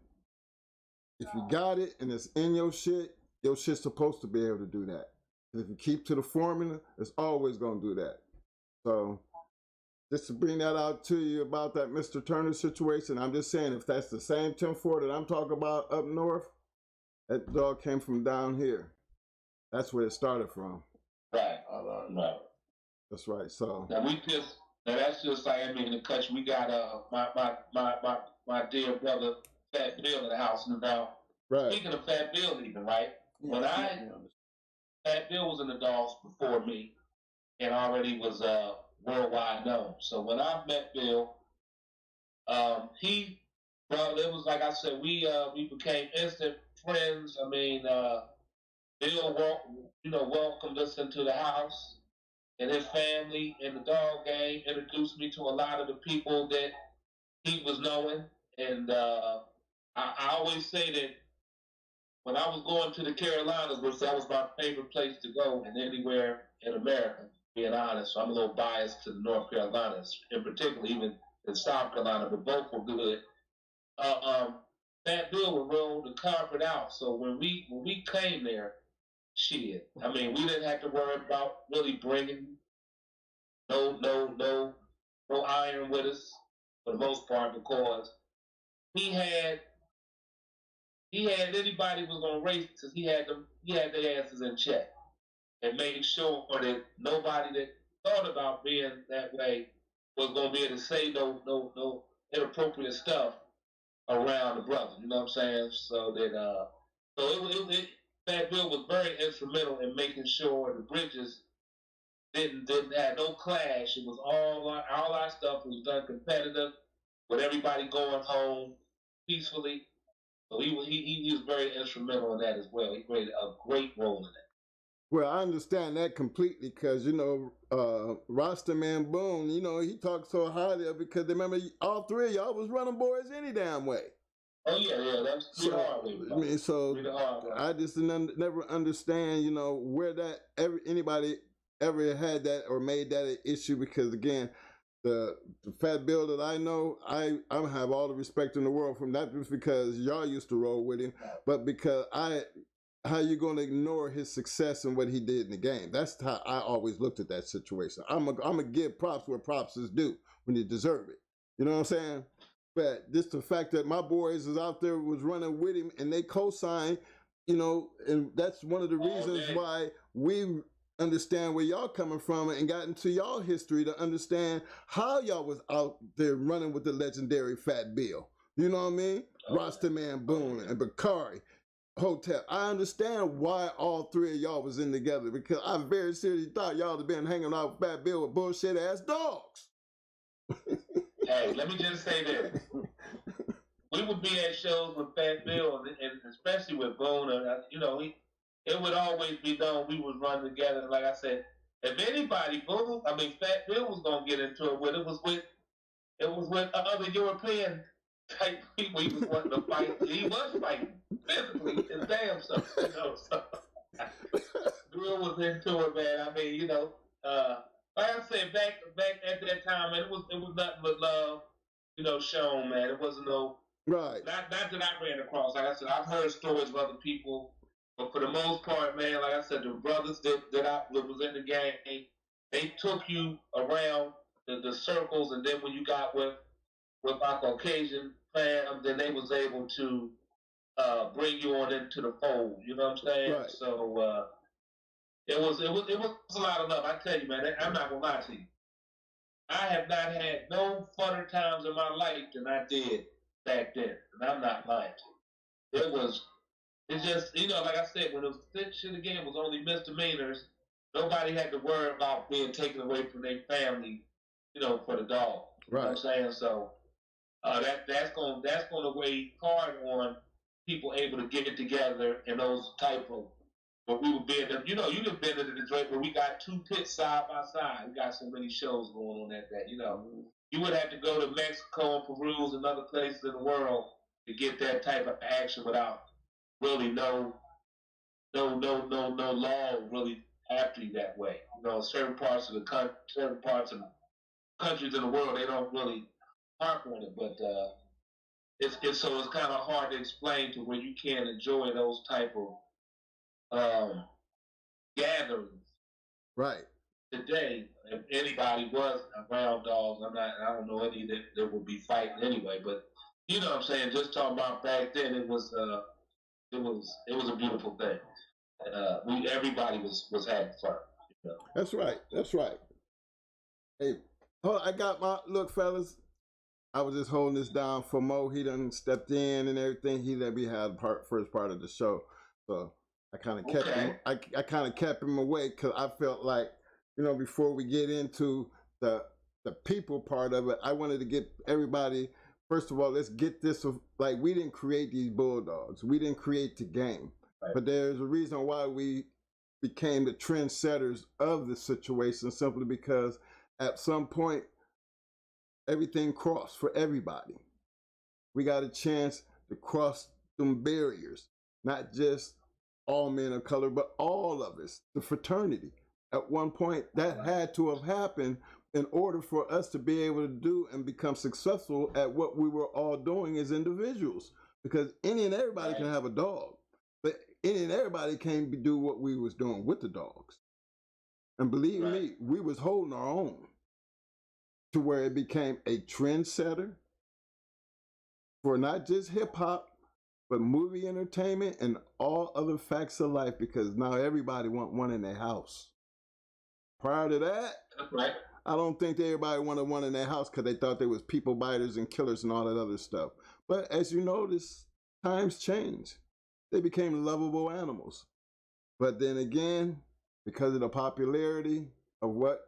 if you got it and it's in your shit's supposed to be able to do that. And if you keep to the formula, it's always going to do that. So just to bring that out to you about that Mr. Turner situation, I'm just saying, if that's the same 10-4 that I'm talking about up north, that dog came from down here. That's where it started from.
Right. Right.
That's right. So
now that's just like, I mean, the country. We got my dear brother Fat Bill in the house now.
Right.
Speaking of Fat Bill, even right. When Fat Bill was in the dogs before me, and already was worldwide known. So when I met Bill, it was like I said, we became instant friends. I mean, Bill welcomed us into the house, and his family and the dog gang introduced me to a lot of the people that he was knowing, and I always say that when I was going to the Carolinas, which that was my favorite place to go, and anywhere in America, being honest, so I'm a little biased to the North Carolinas, in particular, even in South Carolina, but both were good. Fat Bill would roll the carpet out. So when we came there, shit, I mean, we didn't have to worry about really bringing no iron with us for the most part, because he had anybody was gonna race, because he had their asses in check and made sure that nobody that thought about being that way was gonna be able to say no inappropriate stuff around the brother. You know what I'm saying? So that Fat Bill was very instrumental in making sure the bridges didn't have no clash. It was all our stuff was done competitive, with everybody going home peacefully. So he was very instrumental in that as well. He played a great role in that.
Well, I understand that completely, because Rasta Man Boone, he talked so highly of it, because remember, all three of y'all was running boys any damn way.
Oh yeah, that's the hard way.
I mean, so I just never understand, where that anybody ever had that or made that an issue, because again, the Fat Bill that I know, I have all the respect in the world from, not just because y'all used to roll with him, but because how you going to ignore his success and what he did in the game? That's how I always looked at that situation. I'm gonna give props where props is due, when you deserve it. You know what I'm saying? But just the fact that my boys is out there was running with him and they co-signed, you know, and that's one of the reasons why we understand where y'all coming from and got into y'all history to understand how y'all was out there running with the legendary Fat Bill. You know what I mean? Rosterman Boone and Bakari Hotel. I understand why all three of y'all was in together because I very seriously thought y'all had been hanging out with Fat Bill with bullshit ass dogs.
Hey, let me just say this. We would be at shows with Fat Bill, and especially with Boone. You know, it would always be known we was running together. Like I said, if anybody, Fat Bill was gonna get into it with other European type people. He was wanting to fight. He was fighting physically his damn self. You know, so Bill was into it, man. I mean, you know, like I said, back at that time, man, it was nothing but love, you know, shown, man. It wasn't no.
Right.
Not that I ran across. Like I said, I've heard stories of other people, but for the most part, man, like I said, the brothers that was in the gang, they took you around the circles, and then when you got with our Caucasian fam, then they was able to bring you on into the fold. You know what I'm saying?
Right.
So it was a lot of love. I tell you, man, I'm not gonna lie to you. I have not had no funner times in my life than I did back then, and I'm not lying to you. It's just, you know, like I said, when it was shit again was only misdemeanors, nobody had to worry about being taken away from their family, you know, for the dog. You know what I'm saying? So that's gonna weigh hard on people able to get it together and those type of. But we would be in you know, you have been to the Detroit where we got two pits side by side. We got so many shows going on that, you know. You would have to go to Mexico and Peru and other places in the world to get that type of action without really no law really after you that way. You know, certain parts of countries in the world, they don't really harp on it, but it's kind of hard to explain to where you can't enjoy those type of gatherings.
Right.
Today, if anybody was around dogs, I don't know any that would be fighting anyway, but you know what I'm saying? Just talking about back then, it was a beautiful thing. Everybody was having fun. You know?
That's right. Hey, hold on, I got my look, fellas. I was just holding this down for Mo. He done stepped in and everything. He let me have first part of the show, so I kind of kept him. I kind of kept him away because I felt like, you know, before we get into the people part of it, I wanted to get everybody. First of all, let's get this. Like, we didn't create these bulldogs. We didn't create the game, but there's a reason why we became the trendsetters of the situation. Simply because at some point, everything crossed for everybody. We got a chance to cross them barriers, not just all men of color, but all of us, the fraternity. At one point, that had to have happened in order for us to be able to do and become successful at what we were all doing as individuals. Because any and everybody can have a dog, but any and everybody can't do what we was doing with the dogs. And believe me, we was holding our own to where it became a trendsetter for not just hip hop, but movie entertainment and all other facts of life, because now everybody want one in their house. Prior to that, I don't think everybody wanted one in their house because they thought they was people biters and killers and all that other stuff. But as you notice, times change. They became lovable animals. But then again, because of the popularity of what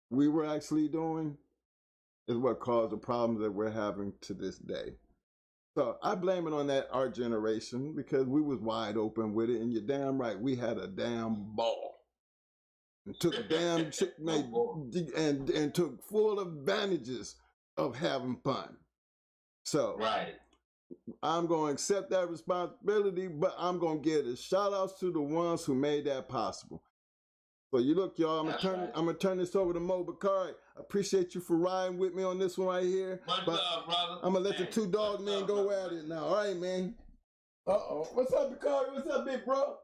we were actually doing, is what caused the problems that we're having to this day. So I blame it on that our generation, because we was wide open with it, and you're damn right, we had a damn ball. And took damn and took full advantages of having fun. So I'm going to accept that responsibility, but I'm going to give the shout outs to the ones who made that possible. So you look, y'all, I'm gonna turn this over to Mo Bakari. I appreciate you for riding with me on this one right here.
Much love, brother.
I'm gonna let the two dog men go at it now. All right, man. What's up, Bakari? What's up, big bro?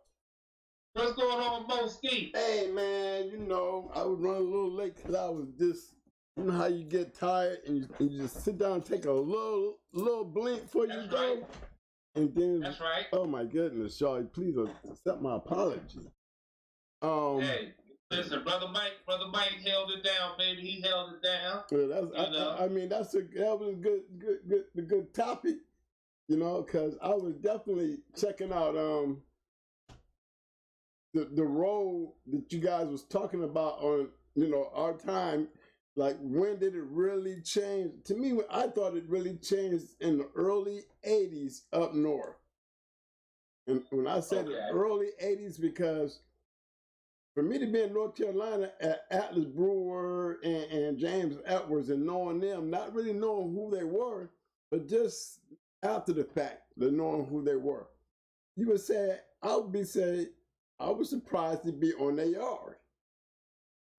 What's going on, Mo Ski?
Hey, man, you know, I was running a little late because I was just You know how you get tired and you just sit down and take a little blink before you go?
Right.
And then,
that's right.
Oh my goodness, y'all, please accept my apology.
Hey, listen, brother Mike held it down, baby. He held it down.
I mean, that was a good topic, you know, because I was definitely checking out the role that you guys was talking about on, you know, our time. Like, when did it really change? To me, I thought it really changed in the early 80s up north. And when I say the early 80s, because for me to be in North Carolina at Atlas Brewer and James Edwards and knowing them, not really knowing who they were, but just after the fact, the knowing who they were, you would say, I was surprised to be on their yard.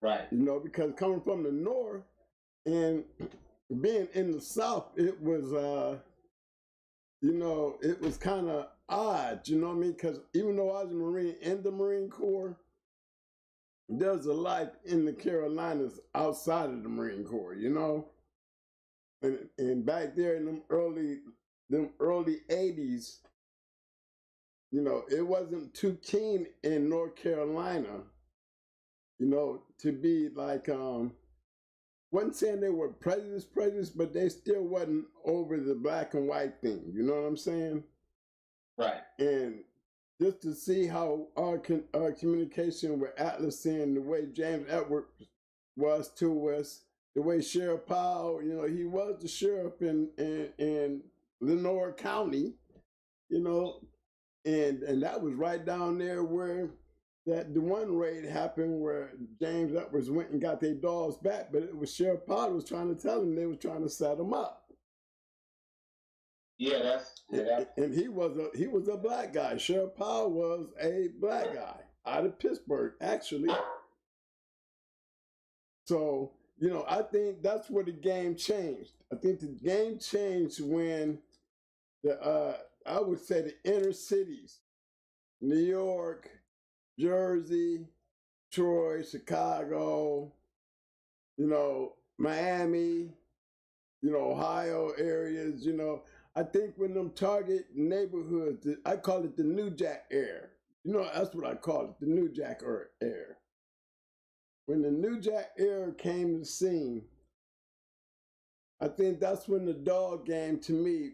Right.
You know, because coming from the north and being in the south, it was, you know, it was kind of odd, you know what I mean? Because even though I was in the Marine Corps, there's a life in the Carolinas outside of the Marine Corps, you know? And back there in them early 80s, you know, it wasn't too keen in North Carolina, you know, to be like, wasn't saying they were prejudiced, but they still wasn't over the black and white thing, you know what I'm saying?
Right.
And just to see how our communication with Atlas and the way James Edwards was to us, the way Sheriff Powell, you know, he was the sheriff in Lenore County, you know, and that was right down there where the one raid happened where James Edwards went and got their dogs back, but it was Sheriff Powell was trying to tell them they were trying to set them up.
Yeah,
and he was a black guy. Sheriff Powell was a black guy out of Pittsburgh, actually. So, you know, I think that's where the game changed. I think the game changed when I would say the inner cities, New York, Jersey, Troy, Chicago, you know, Miami, you know, Ohio areas, you know, I think when them target neighborhoods, I call it the New Jack era. You know, that's what I call it, the New Jack era. When the New Jack era came to the scene, I think that's when the dog game, to me,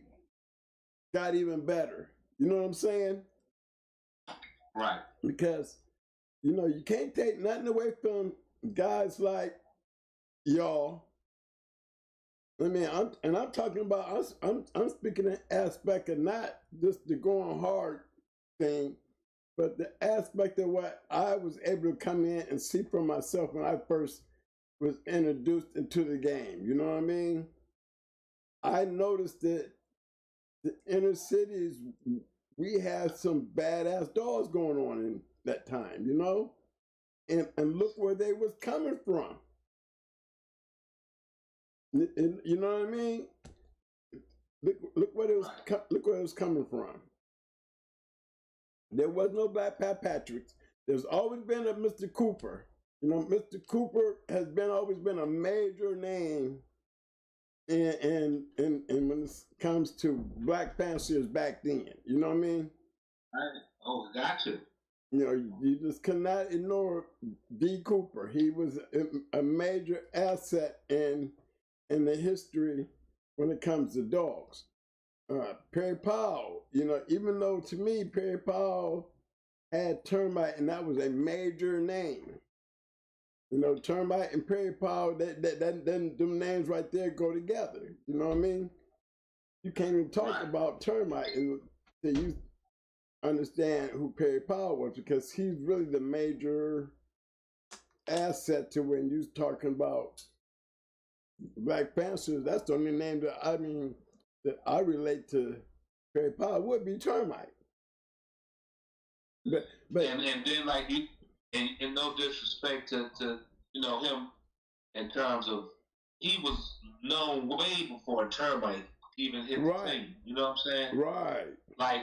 got even better. You know what I'm saying?
Right.
Because, you know, you can't take nothing away from guys like y'all. I mean, I'm talking about I'm speaking an aspect of not just the going hard thing, but the aspect of what I was able to come in and see for myself when I first was introduced into the game. You know what I mean? I noticed that the inner cities, we had some badass dogs going on in that time, you know? And look where they was coming from. And, you know what I mean? Look where it was. Look where it was coming from. There was no Black Pat Patricks. There's always been a Mr. Cooper. You know, Mr. Cooper has always been a major name. And when it comes to Black Panthers back then, you know what I mean?
Right. Oh, gotcha.
You know, you just cannot ignore D. Cooper. He was a major asset in the history when it comes to dogs. Perry Powell, you know, even though to me Perry Powell had Termite, and that was a major name. You know, Termite and Perry Powell, them names right there go together. You know what I mean? You can't even talk about Termite until you understand who Perry Powell was, because he's really the major asset to when you're talking about Black Panthers. That's the only name that I relate to Perry Powell would be Termite. But
and then like you, and no disrespect to you know him in terms of, he was known way before Termite even hit the scene. You know what I'm saying?
Right.
Like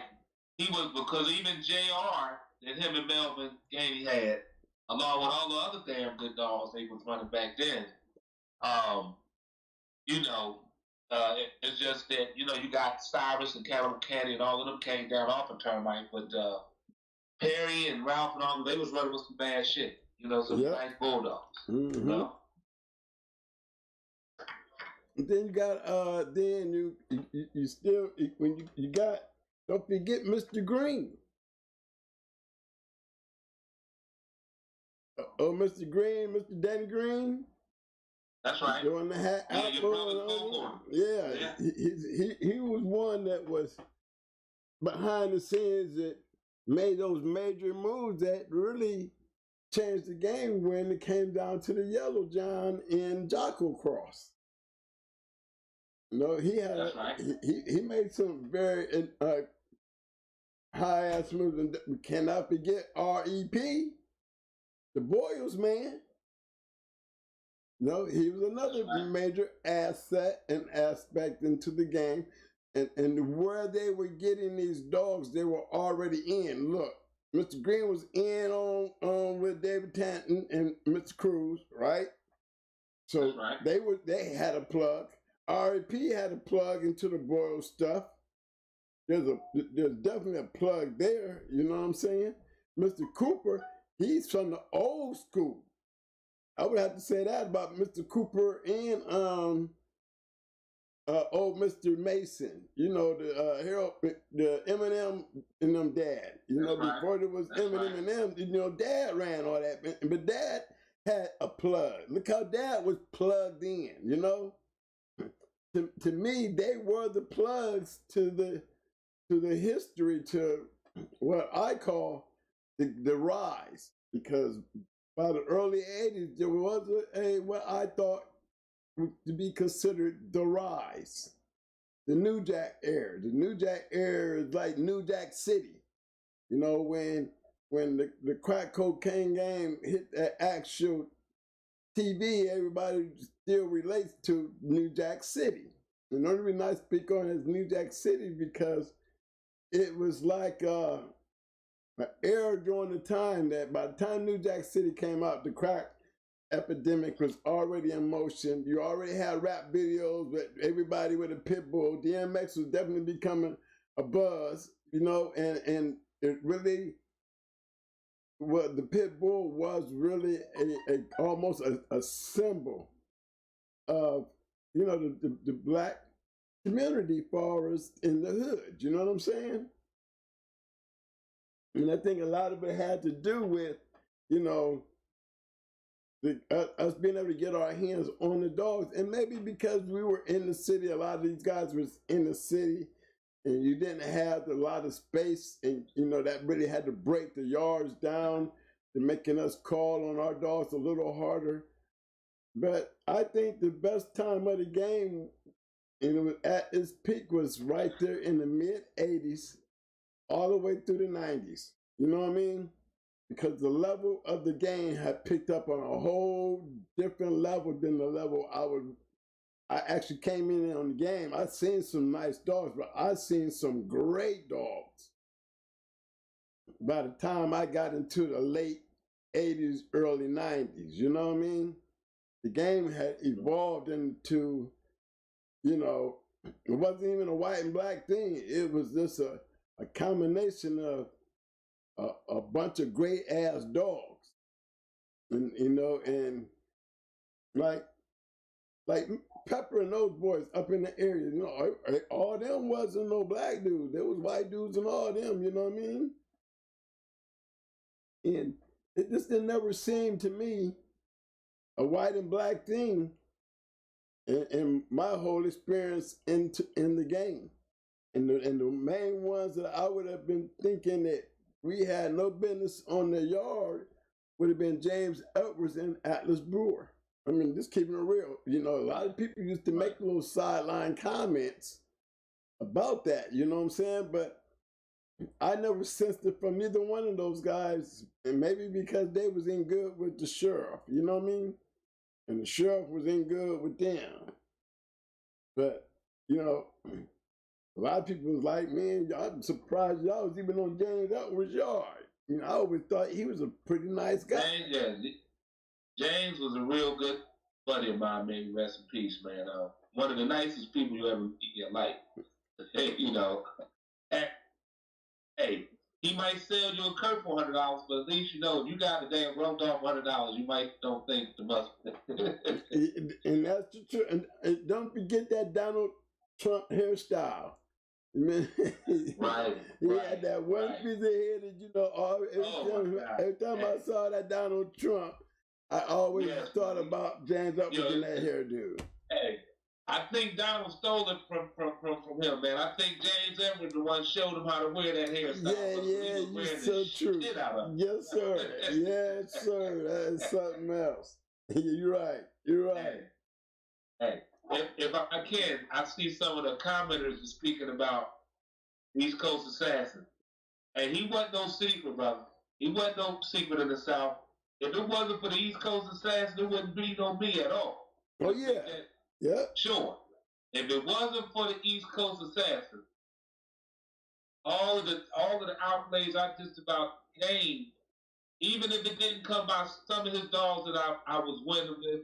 he was, because even JR that him and Melvin Gainey had, along with all the other damn good dogs they was running back then, You know, it's just that, you know, you got Cyrus and Cannibal Caddy and all of them came down off of Termite, but Perry and Ralph and all of them, they was running with some bad shit. You know, some nice bulldogs.
Mm-hmm.
You know?
Then you got then you still when you got, don't forget Mr. Green. Mr. Green, Mr. Danny Green.
That's right.
Doing the hat apple. Yeah. He was one that was behind the scenes that made those major moves that really changed the game when it came down to the Yellow John and Jocko Cross. You know, he had he made some very high ass moves, and we cannot forget R.E.P. the Boyles man. No, he was another major asset and aspect into the game. And where they were getting these dogs, they were already in. Look, Mr. Green was in on with David Tanton and Mr. Cruz, right? So they had a plug. R.E.P. had a plug into the Boyle stuff. There's definitely a plug there, you know what I'm saying? Mr. Cooper, he's from the old school. I would have to say that about Mr. Cooper and old Mr. Mason. You know, the Eminem and them dad. You know, before there was Eminem and them, you know, Dad ran all that. But Dad had a plug. Look how Dad was plugged in, you know? To me, they were the plugs to the history, to what I call the rise, because by the early 80s, there was what I thought to be considered the rise, the New Jack era. The New Jack era is like New Jack City. You know, when the crack cocaine game hit that actual TV, everybody still relates to New Jack City. And the only reason I speak on it as New Jack City because it was like an era during the time that by the time New Jack City came out, the crack epidemic was already in motion. You already had rap videos with everybody with a pit bull. DMX was definitely becoming a buzz, you know, and it really, the pit bull was really almost a symbol of, you know, the black community for us in the hood. You know what I'm saying? And I think a lot of it had to do with, you know, us being able to get our hands on the dogs. And maybe because we were in the city, a lot of these guys was in the city, and you didn't have a lot of space, and, you know, that really had to break the yards down to making us call on our dogs a little harder. But I think the best time of the game, and it was at its peak, was right there in the mid-'80s, all the way through the 90s. You know what I mean? Because the level of the game had picked up on a whole different level than the level I actually came in on the game. I seen some nice dogs, but I seen some great dogs. By the time I got into the late 80s, early 90s, you know what I mean? The game had evolved into, you know, it wasn't even a white and black thing. It was just a combination of a bunch of great ass dogs, and you know, and like Pepper and those boys up in the area, you know, all them wasn't no black dudes. There was white dudes and all them, you know what I mean? And it just never seemed to me a white and black thing in my whole experience in the game. And the main ones that I would have been thinking that we had no business on the yard would have been James Edwards and Atlas Brewer. I mean, just keeping it real. You know, a lot of people used to make little sideline comments about that, you know what I'm saying? But I never sensed it from either one of those guys, and maybe because they was in good with the sheriff, you know what I mean? And the sheriff was in good with them. But, you know, a lot of people was like, man, I'm surprised y'all was even on James Edwards' yard. You know, I always thought he was a pretty nice guy.
James was a real good buddy of mine, man, rest in peace, man. One of the nicest people you ever meet in your life. Hey, you know, hey, he might sell you a Kurt for $100, but at least you know if you got a damn rubbed off $100, you might don't think the must.
And that's the truth. And don't forget that Donald Trump hairstyle. Man,
Right.
He had that one piece of hair that every time I saw that Donald Trump, I always thought about James Upton and that hairdo.
Hey, I think Donald stole it from him, man. I think James Edwards the one showed him how to wear that hairstyle.
Yeah, you're so true. Yes, sir. Yes, sir. That's something else. You're right. You're right.
Hey, if I can, I see some of the commenters are speaking about East Coast assassin. And he wasn't no secret, brother. He wasn't no secret in the South. If it wasn't for the East Coast assassin, there wouldn't be no me at all.
Oh, yeah. Yeah.
Sure. If it wasn't for the East Coast assassin, all of the outlays I just about gained, even if it didn't come by some of his dogs that I was winning with,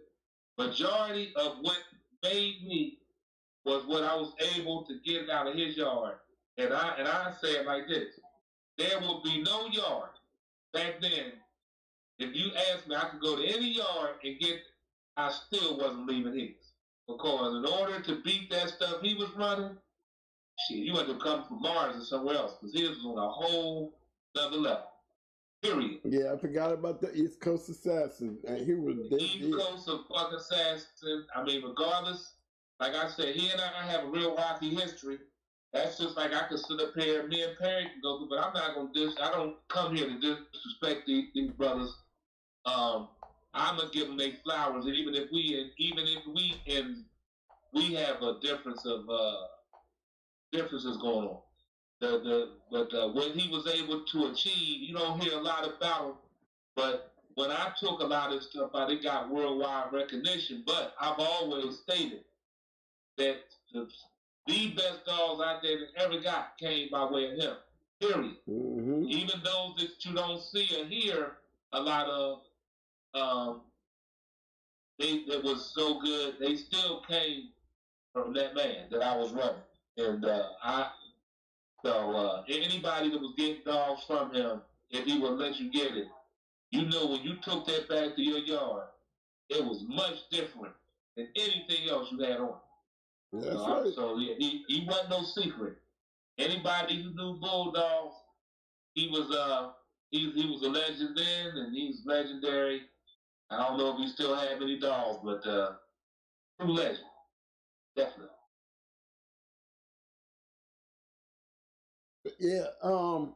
majority of what made me was what I was able to get out of his yard. And I say it like this. There will be no yard back then. If you asked me, I could go to any yard and I still wasn't leaving his. Because in order to beat that stuff he was running, shit, you had to come from Mars or somewhere else. Because his was on a whole other level. Period.
Yeah, I forgot about the East Coast assassin. He was
East Coast of fucking assassin. I mean, regardless, like I said, he and I have a real rocky history. That's just like I could sit up here, me and Perry can go through, but I'm not gonna I don't come here to disrespect these brothers. I'm gonna give them their flowers, and even if we have a difference of differences going on. But what he was able to achieve, you don't hear a lot about him. But when I took a lot of stuff out, it got worldwide recognition. But I've always stated that the best dogs out there that ever got came by way of him. Period.
Mm-hmm.
Even those that you don't see or hear a lot of, that was so good, they still came from that man that I was running. And anybody that was getting dogs from him, if he would let you get it, you know when you took that back to your yard, it was much different than anything else you had on.
That's right.
So yeah, he wasn't no secret. Anybody who knew Bulldogs, he was a legend then, and he's legendary. I don't know if he still have any dogs, but true legend, definitely.
Yeah, I know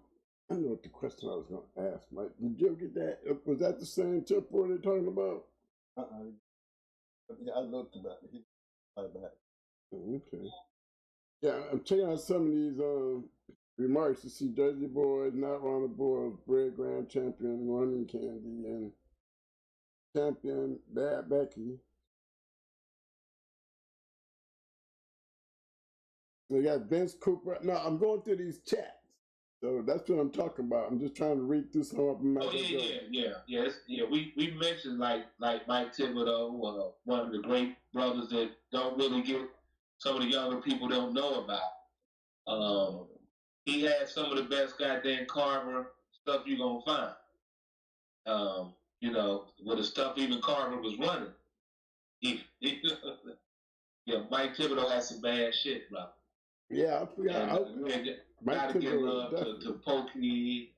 what the question I was going to ask, Mike. Did you get that? Was that the same tempo they're talking about?
Yeah, I looked about it. He back.
Okay. Yeah, I'm checking out some of these remarks to see Jersey Boys, Not Ronald Boys, Bread Grand Champion, Running Candy, and Champion Bad Becky. They got Vince Cooper. No, I'm going through these chats. So that's what I'm talking about. I'm just trying to read through some of them.
We mentioned like Mike Thibodeau, one of the great brothers that don't really get some of the younger people don't know about. He had some of the best goddamn Carver stuff you're gonna find. With the stuff even Carver was running. Mike Thibodeau had some bad shit, bro.
Yeah, I forgot.
Gotta give love to Pokey.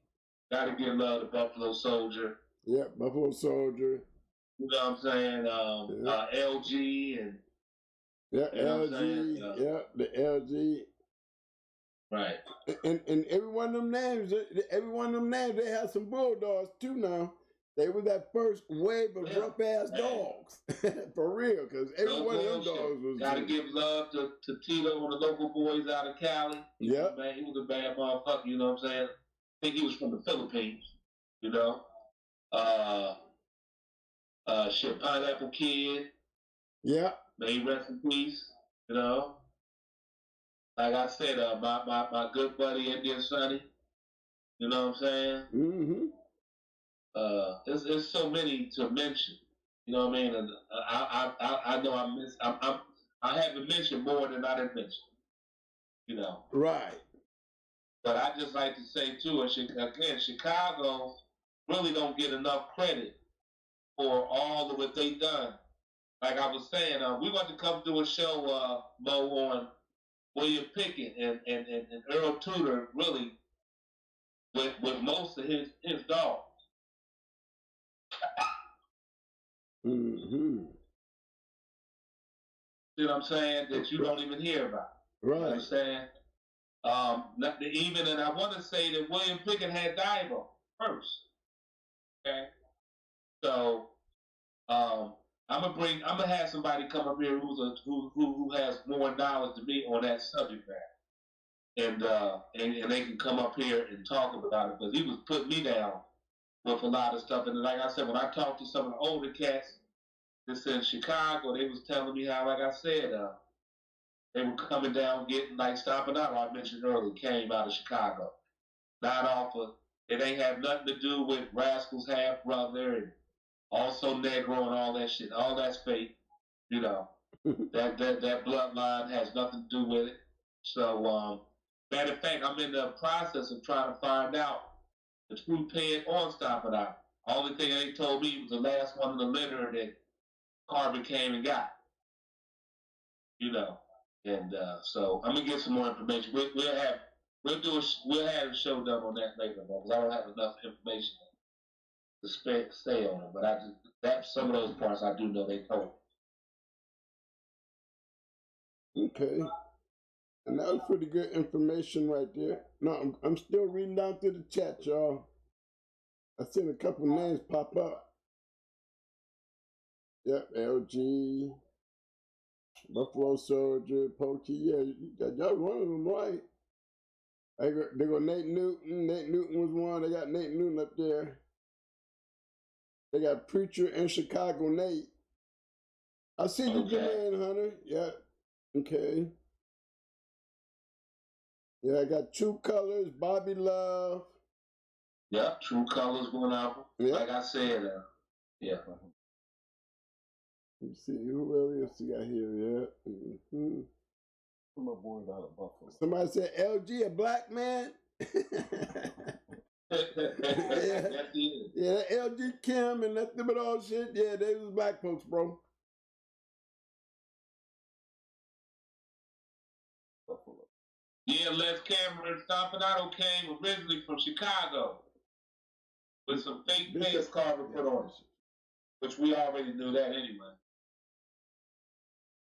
Gotta give love to Buffalo Soldier.
Yeah, Buffalo Soldier.
You know what I'm saying? LG and
LG. The LG.
Right.
And every one of them names, they have some Bulldogs too now. They were that first wave of rough ass dogs. For real, because every one of them dogs was.
Gotta give love to Tito and the local boys out of Cali.
Yeah.
Man, he was a bad motherfucker, you know what I'm saying? I think he was from the Philippines, you know. Pineapple Kid.
Yeah.
May he rest in peace, you know. Like I said, my good buddy Indian Sonny. You know what I'm saying?
Mm-hmm.
There's so many to mention. You know what I mean? And I know I haven't mentioned more than I didn't mention. You know.
Right.
But I just like to say too, again, Chicago really don't get enough credit for all of what they done. Like I was saying, we want to come do a show, Mo, on William Pickett and Earl Tudor, really, with most of his dogs.
Mm-hmm.
See what I'm saying? That you don't even hear about.
Right.
You know what I'm saying? And I want to say that William Pickett had Divo first. Okay, so I'm gonna have somebody come up here who has more knowledge than me on that subject matter, and they can come up here and talk about it, because he was putting me down with a lot of stuff. And like I said, when I talked to some of the older cats that's in Chicago, they was telling me how, like I said, they were coming down, getting like Stomping Out, I mentioned earlier, came out of Chicago. Not off of, it ain't have nothing to do with Rascal's half brother and also Negro and all that shit. All that's fake, you know. that bloodline has nothing to do with it. So, matter of fact, I'm in the process of trying to find out the true peg on Stomping Out. Only thing they told me was the last one in the litter that Carver came and got. You know. And so I'm gonna get some more information. We'll have a show done on that later, because I don't have enough information to stay on it. But that's some of those parts I do know they told.
Okay. And that was pretty good information right there. No, I'm still reading down through the chat, y'all. I seen a couple names pop up. Yep, LG, Buffalo Soldier, Pokey. Yeah, y'all one of them right. They go Nate Newton. Nate Newton was one. They got Nate Newton up there. They got Preacher in Chicago, Nate. I see you, Jermaine Hunter. Yeah. Okay. Yeah, I got True Colors, Bobby Love.
Yeah, True Colors going out. Yeah. Like I said, yeah.
Let me see who else you got here. Yeah. Mm-hmm.
My boys out of Buffalo.
Somebody said LG, a black man. Yeah, LG Kim and that them and all shit. Yeah, they was black folks, bro.
Buffalo.
Yeah, Les Cameron Stomping Out came originally from Chicago with some fake face Carver put on, which we already knew that anyway.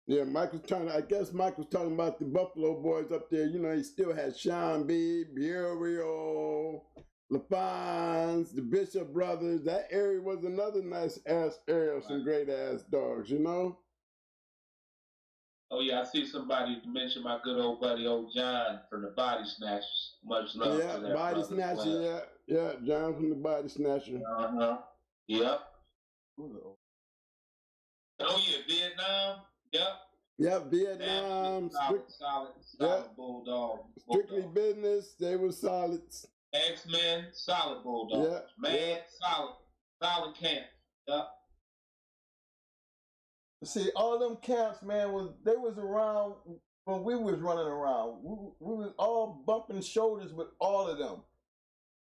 Yeah, I guess Mike was talking about the Buffalo boys up there. You know, he still had Sean B, Burial, LaFons, the Bishop brothers. That area was another nice ass area, some great ass dogs, you know?
Oh yeah, I see somebody mention my good old buddy, old John from the Body Snatchers. Much love to that.
Body Snatcher, yeah, John from the Body Snatcher.
Yep. Oh yeah, Vietnam. Yep,
Vietnam.
Solid bulldog.
Strictly Business, they were solids.
X-Men, solid bulldog. Solid camp. Yep.
See, all them camps, man, they was around when we was running around. We was all bumping shoulders with all of them.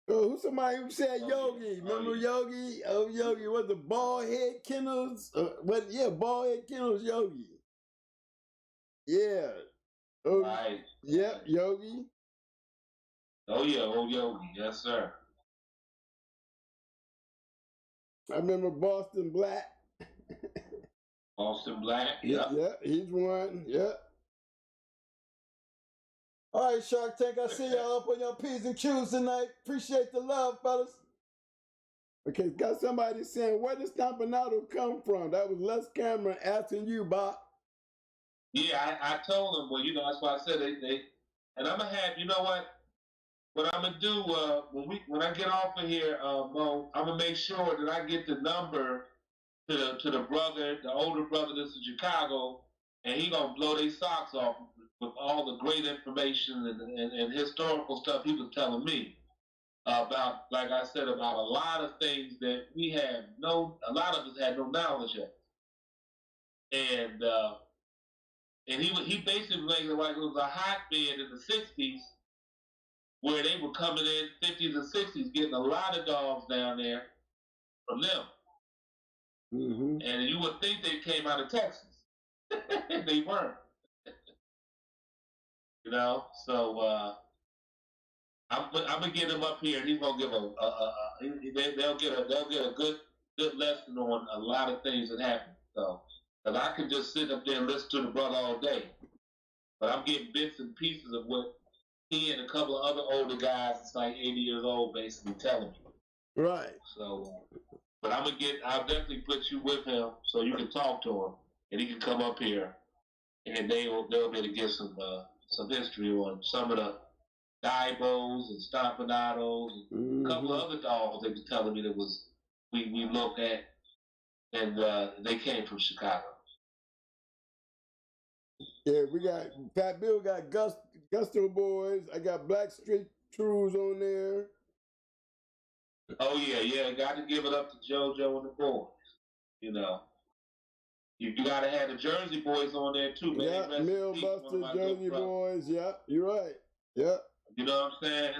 Oh, who's somebody who said Yogi? Remember Yogi? Oh, Yogi was the bald head Kennels. Bald head Kennels Yogi. Yeah. Oh,
right.
Yep, Yogi.
Oh yeah, old Yogi, yes sir.
I remember Boston Black.
Boston Black, yeah.
Yeah, he's one. Yeah.
All right, Shark Tank, I see y'all up on your P's and Q's tonight. Appreciate the love, fellas.
Okay, got somebody saying, where did Stomping Out come from? That was Les Cameron asking you, Bob.
Yeah, I told them, well, you know, that's why I said they and I'm going to have, you know what I'm going to do, when I get off of here, Mo, I'm going to make sure that I get the number to the brother, the older brother that's in Chicago, and he going to blow their socks off with all the great information and historical stuff he was telling me. about, like I said, about a lot of things that a lot of us had no knowledge of. And he basically made it like it was a hotbed in the 60s where they were coming in 50s and 60s, getting a lot of dogs down there from them.
Mm-hmm.
And you would think they came out of Texas. They weren't. You know, so I'm gonna get him up here, and he's gonna give they'll get a good lesson on a lot of things that happen. So, because I could just sit up there and listen to the brother all day, but I'm getting bits and pieces of what he and a couple of other older guys, it's like 80 years old, basically telling me.
Right.
So, but I'll definitely put you with him so you can talk to him, and he can come up here, and they'll be able to get some history on some of the Dibos and Stompanados and a couple of other dogs they were telling me that we looked at, and they came from Chicago.
Yeah, we got Fat Bill got Gusto Boys. I got Black Street Trues on there.
Oh yeah, got to give it up to JoJo and the boys. You know, you got to have the Jersey Boys on there too, man.
Yeah, Millbuster, Jersey Boys. Yeah, you're right. Yeah.
You know what I'm saying?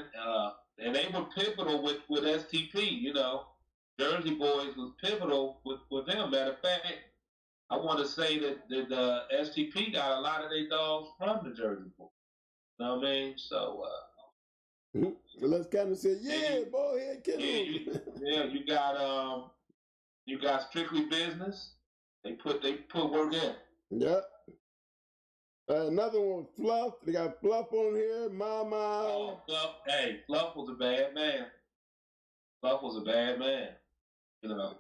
And they were pivotal with STP. You know, Jersey Boys was pivotal with them. Matter of fact, I want to say that STP got a lot of their dogs from the Jersey Boys. You know what I mean? So
let's kind of say, yeah, boy, head
Kennels. You got Strictly Business. They put work in.
Yeah. Another one, Fluff. They got Fluff on here. Mama.
Oh, Fluff. Hey, Fluff was a bad man. Fluff was a bad man. You know.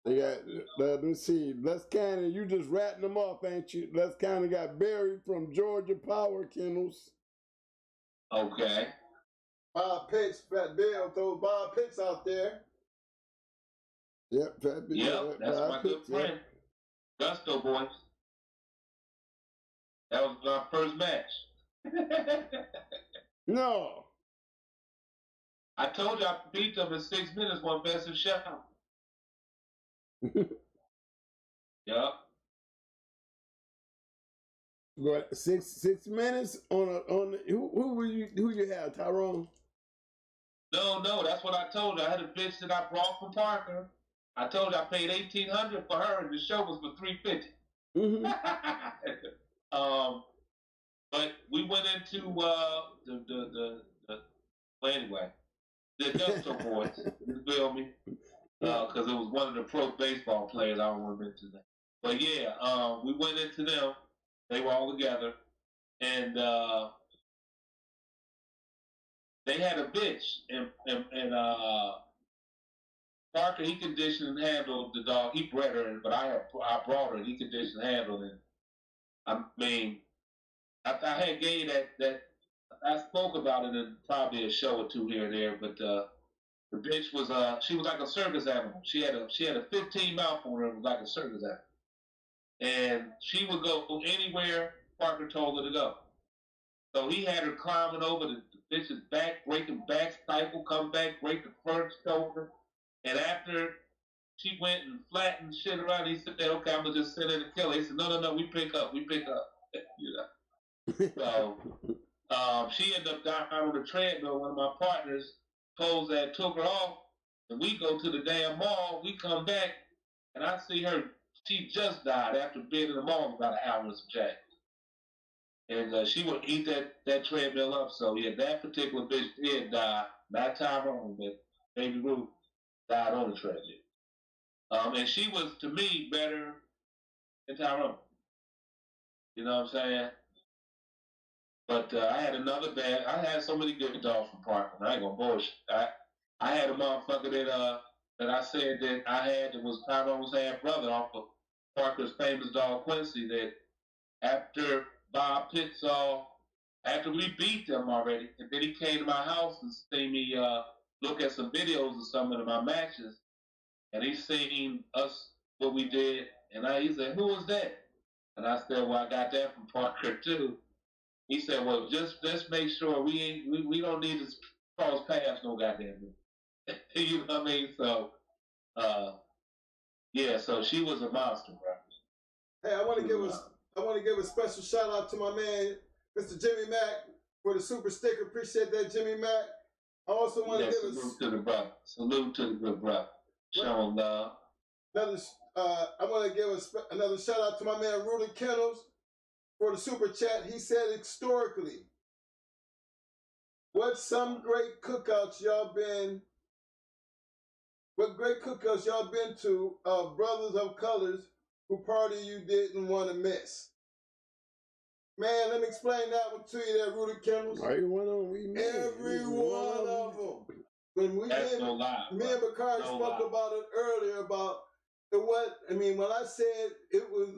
They got, let me see, Les Cannon, you just ratting them off, ain't you? Les Cannon got Barry from Georgia Power Kennels.
Okay.
Bob Pitts, Fat Bill, throw Bob Pitts out there.
Yep, Fat Bill.
Yep, that's Bob my Pitts, good friend. Yeah. Gusto Boys. That was my first match.
No.
I told you I beat them in 6 minutes, one best in show. Yep.
What, 6 minutes on who you have, Tyrone?
No, that's what I told you. I had a bitch that I brought from Parker. I told you I paid $1,800 for her, and the show was for $350.
Mm-hmm.
But we went into well, anyway, the Gusto Boys. You feel me? Because it was one of the pro baseball players. I don't want to mention that. But yeah, we went into them. They were all together, and they had a bitch, and Parker, he conditioned and handled the dog. He bred her, but I brought her, and he conditioned and handled it. I mean, I had gave that I spoke about it in probably a show or two here and there, but the bitch was she was like a circus animal. She had a 15 mouth on her. It was like a circus animal, and she would go anywhere Parker told her to go. So he had her climbing over the bitch's back, breaking back, stifle, come back, break the first shoulder, and after she went and flattened shit around, he said, "Okay, I'm gonna just sit in and kill her." He said, "No, we pick up." You know. So she ended up down on the treadmill. One of my partners posed that, took her off, and we go to the damn mall. We come back, and I see her. She just died after being in the mall about an hour and some jack. And she would eat that treadmill up. So yeah, that particular bitch did die. Not Tyrone, but Baby Ruth died on the treadmill. And she was, to me, better than Tyrone. You know what I'm saying? But I had another bad. I had so many good dogs from Parker. I ain't gonna bullshit. I had a motherfucker that I said that I had that was Tyrone's half brother off of Parker's famous dog Quincy. That after Bob Pitts after we beat them already, and then he came to my house and seen me look at some videos of some of my matches, and he seen us what we did, and he said, "Who was that?" And I said, "Well, I got that from Parker too." He said, "Well, just let's make sure we don't need to cross paths no goddamn thing. You know what I mean? So, yeah. So she was a monster, bro.
Hey, I want to give a special shout out to my man, Mr. Jimmy Mack, for the super sticker. Appreciate that, Jimmy Mack. I also want to give
salute to the brother. Salute to the good brother. Showing love.
I want to give another shout out to my man Rudy Kennels for the super chat. He said historically, what great cookouts y'all been to of brothers of colors who party you didn't want to miss? Man, let me explain that one to you there, Rudy Kennels.
Every one of them we made.
Every one of them. When we
That's
did,
no lie,
me and Bakari spoke about it earlier about when I said it was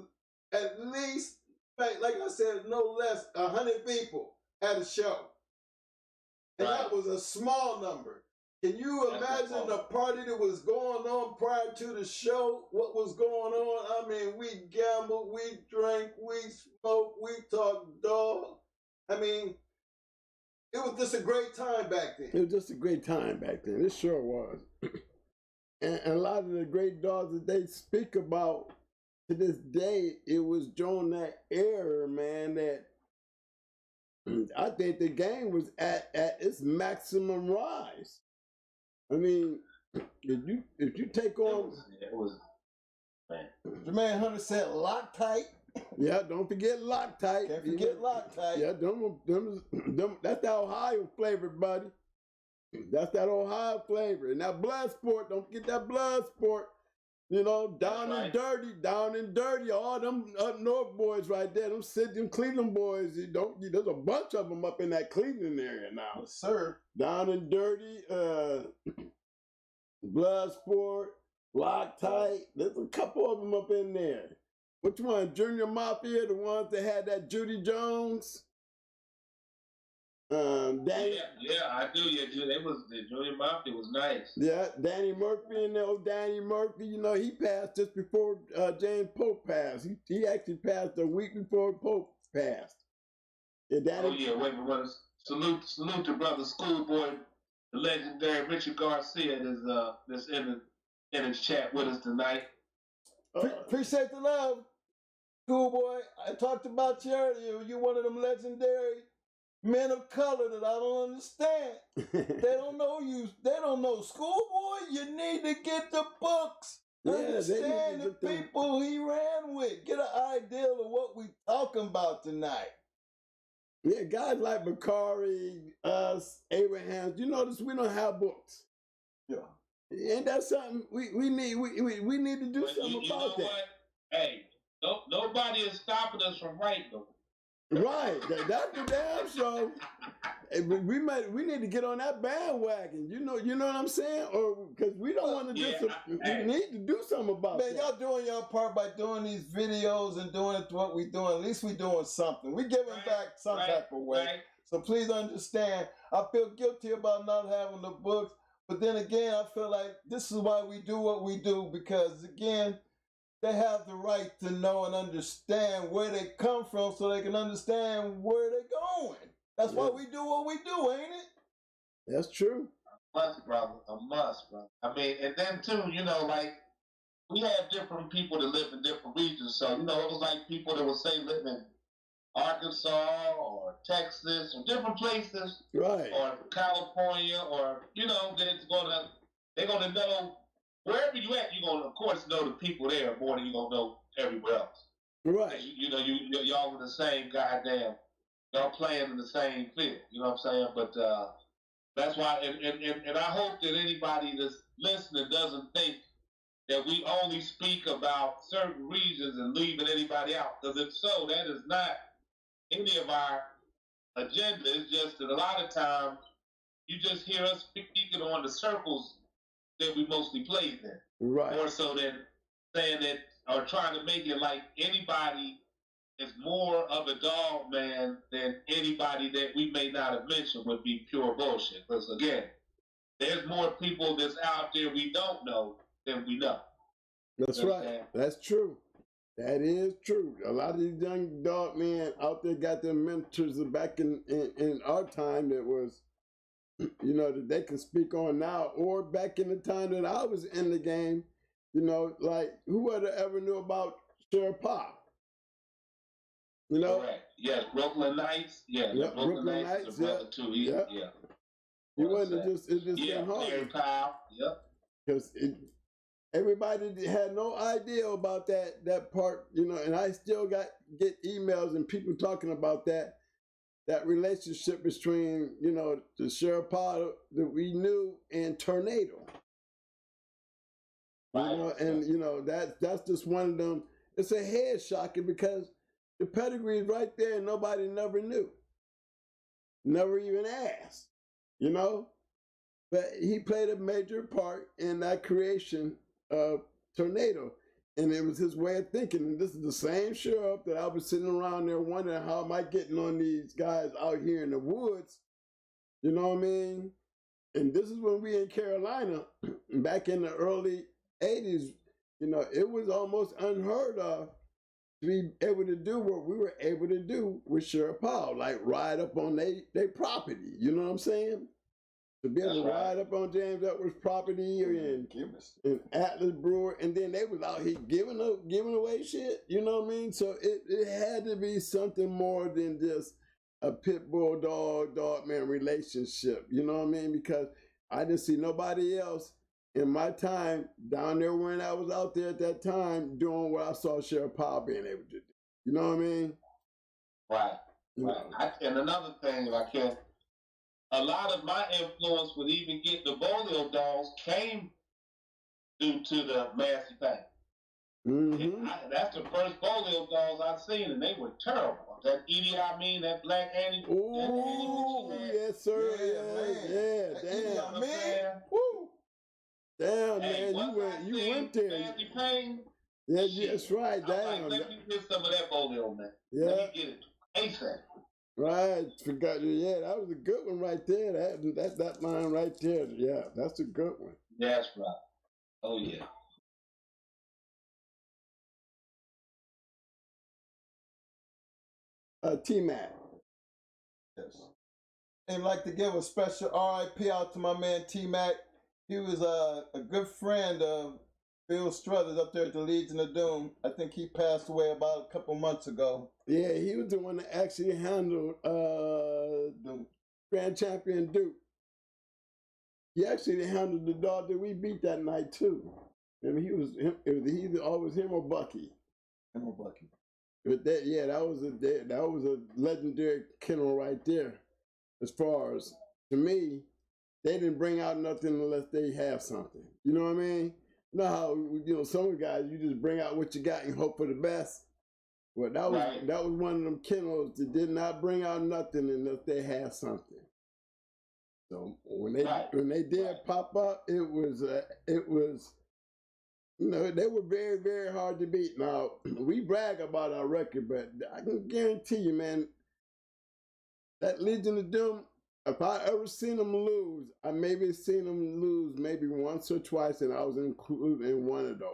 at least, like I said, no less 100 people at a show. And that was a small number. Can you imagine the party that was going on prior to the show? What was going on? I mean, we gambled, we drank, we smoked, we talked dog. I mean, it was just a great time back then.
It was just a great time back then. It sure was. And a lot of the great dogs that they speak about to this day, it was during that era, man, that I think the game was at its maximum rise. I mean, if you take on...
It was man.
Jermaine Hunter said Loctite.
Yeah, don't forget Loctite.
Can't forget Loctite.
Yeah, that's that Ohio flavor, buddy. That's that Ohio flavor. And that blood sport, don't forget that blood sport. You know, down and dirty, all them up north boys right there, them Cleveland boys, there's a bunch of them up in that Cleveland area now.
Yes, sir.
Down and dirty, blood sport, Loctite, there's a couple of them up in there. Which one? Junior Mafia, the ones that had that Judy Jones? Danny.
Yeah, I do. Yeah, the Junior Mafia was nice.
Yeah, Danny Murphy and old Danny Murphy. You know, he passed just before James Pope passed. He actually passed a week before Pope passed. Yeah, Danny.
Wait. Salute to brother Schoolboy, the legendary Richard Garcia that's in the chat with us tonight.
Appreciate the love, Schoolboy. I talked about you earlier. You're one of them legendary men of color that I don't understand. They don't know you. They don't know Schoolboy. You need to get the books. Understand the people he ran with. Get an idea of what we talking about tonight.
Yeah, guys like Bakari, us, Abraham. You notice we don't have books.
Yeah.
Ain't that something we need to do something about that?
What? Hey, nobody is stopping us from writing them.
Right, that's the damn show. We need to get on that bandwagon. You know what I'm saying? Or because we don't want to do something. We need to do something about that.
Man, y'all doing your part by doing these videos and doing it to what we doing. At least we doing something. We giving back some type of way. Right. So please understand. I feel guilty about not having the books, but then again, I feel like this is why we do what we do, because again, they have the right to know and understand where they come from so they can understand where they're going. That's why we do what we do, ain't it?
That's true.
A must, brother. I mean, and then too, like, we have different people that live in different regions. So, it was like people that would say live in Arkansas or Texas or different places.
Right.
Or California or, they're going to know. Wherever you at, you're going to, of course, know the people there more than you're going to know everywhere else.
Right.
Y'all were the same goddamn, y'all playing in the same field. You know what I'm saying? But that's why, and I hope that anybody that's listening doesn't think that we only speak about certain regions and leaving anybody out. Because if so, that is not any of our agenda. It's just that a lot of times you just hear us speaking on the circles that we mostly played in.
Right.
More so than saying that or trying to make it like anybody is more of a dog man than anybody that we may not have mentioned would be pure bullshit. Because again, there's more people that's out there we don't know than we know.
That's right. That's true. That is true. A lot of these young dog men out there got their mentors back in our time that was you know, that they can speak on now, or back in the time that I was in the game, you know, like who would have ever knew about Sheriff Pop? You know?
Correct. Yes, Brooklyn Knights. Yeah,
Yep,
Brooklyn Knights is a brother too.
Yep.
Yeah.
You wouldn't have just, it just
Yeah,
been hard.
Larry Powell. Yep.
Because everybody had no idea about that part, you know, and I still get emails and people talking about that relationship between, you know, the Sheriff Potter that we knew and Tornado.
Right.
You know, and you know that's just one of them. It's a head shocker because the pedigree is right there and nobody never knew. Never even asked, you know? But he played a major part in that creation of Tornado. And it was his way of thinking. And this is the same sheriff that I was sitting around there wondering how am I getting on these guys out here in the woods. You know what I mean? And this is when we in Carolina, back in the early 80s, you know, it was almost unheard of to be able to do what we were able to do with Sheriff Powell, like ride up on their property. You know what I'm saying? To be able to ride up on James Edwards' property and Atlas Brewer, and then they was out here giving away shit. You know what I mean? So it had to be something more than just a pit bull dog man relationship. You know what I mean? Because I didn't see nobody else in my time down there when I was out there at that time doing what I saw Sheriff Powell being able to do. You know what I mean?
Right. And another thing, if I can. A lot of my influence with even getting the Bolio dolls came due to the Massey Pack. Mm-hmm. That's the first Bolio dolls I've seen, and they were terrible. That Edie, that Black Annie.
Oh, yes, sir. Yeah, damn.
Man.
Woo. Damn, hey, man, you went there.
Massey Payne.
Yeah, that's right. Damn.
Like, let me get some of that Bolio, man.
Yeah.
Let me get it ASAP.
Right, forgot. Yeah, that was a good one right there. That line right there. Yeah, that's a good one.
That's right. Oh yeah.
T-Mac.
Yes. I'd like to give a special RIP out to my man T-Mac. He was a good friend of Bill Struthers up there at the Legion of Doom. I think he passed away about a couple months ago.
Yeah, he was the one that actually handled the Grand Champion Duke. He actually handled the dog that we beat that night too. I mean, it was either always him or Bucky. But that was a legendary kennel right there. As far as, to me, they didn't bring out nothing unless they have something. You know what I mean? You know how, you know, some guys, you just bring out what you got and hope for the best. Well, that was one of them kennels that did not bring out nothing unless they had something. So when they did pop up, it was you know, they were very, very hard to beat. Now, we brag about our record, but I can guarantee you, man, that Legion of Doom, if I ever seen them lose, I maybe seen them lose maybe once or twice, and I was included in one of those.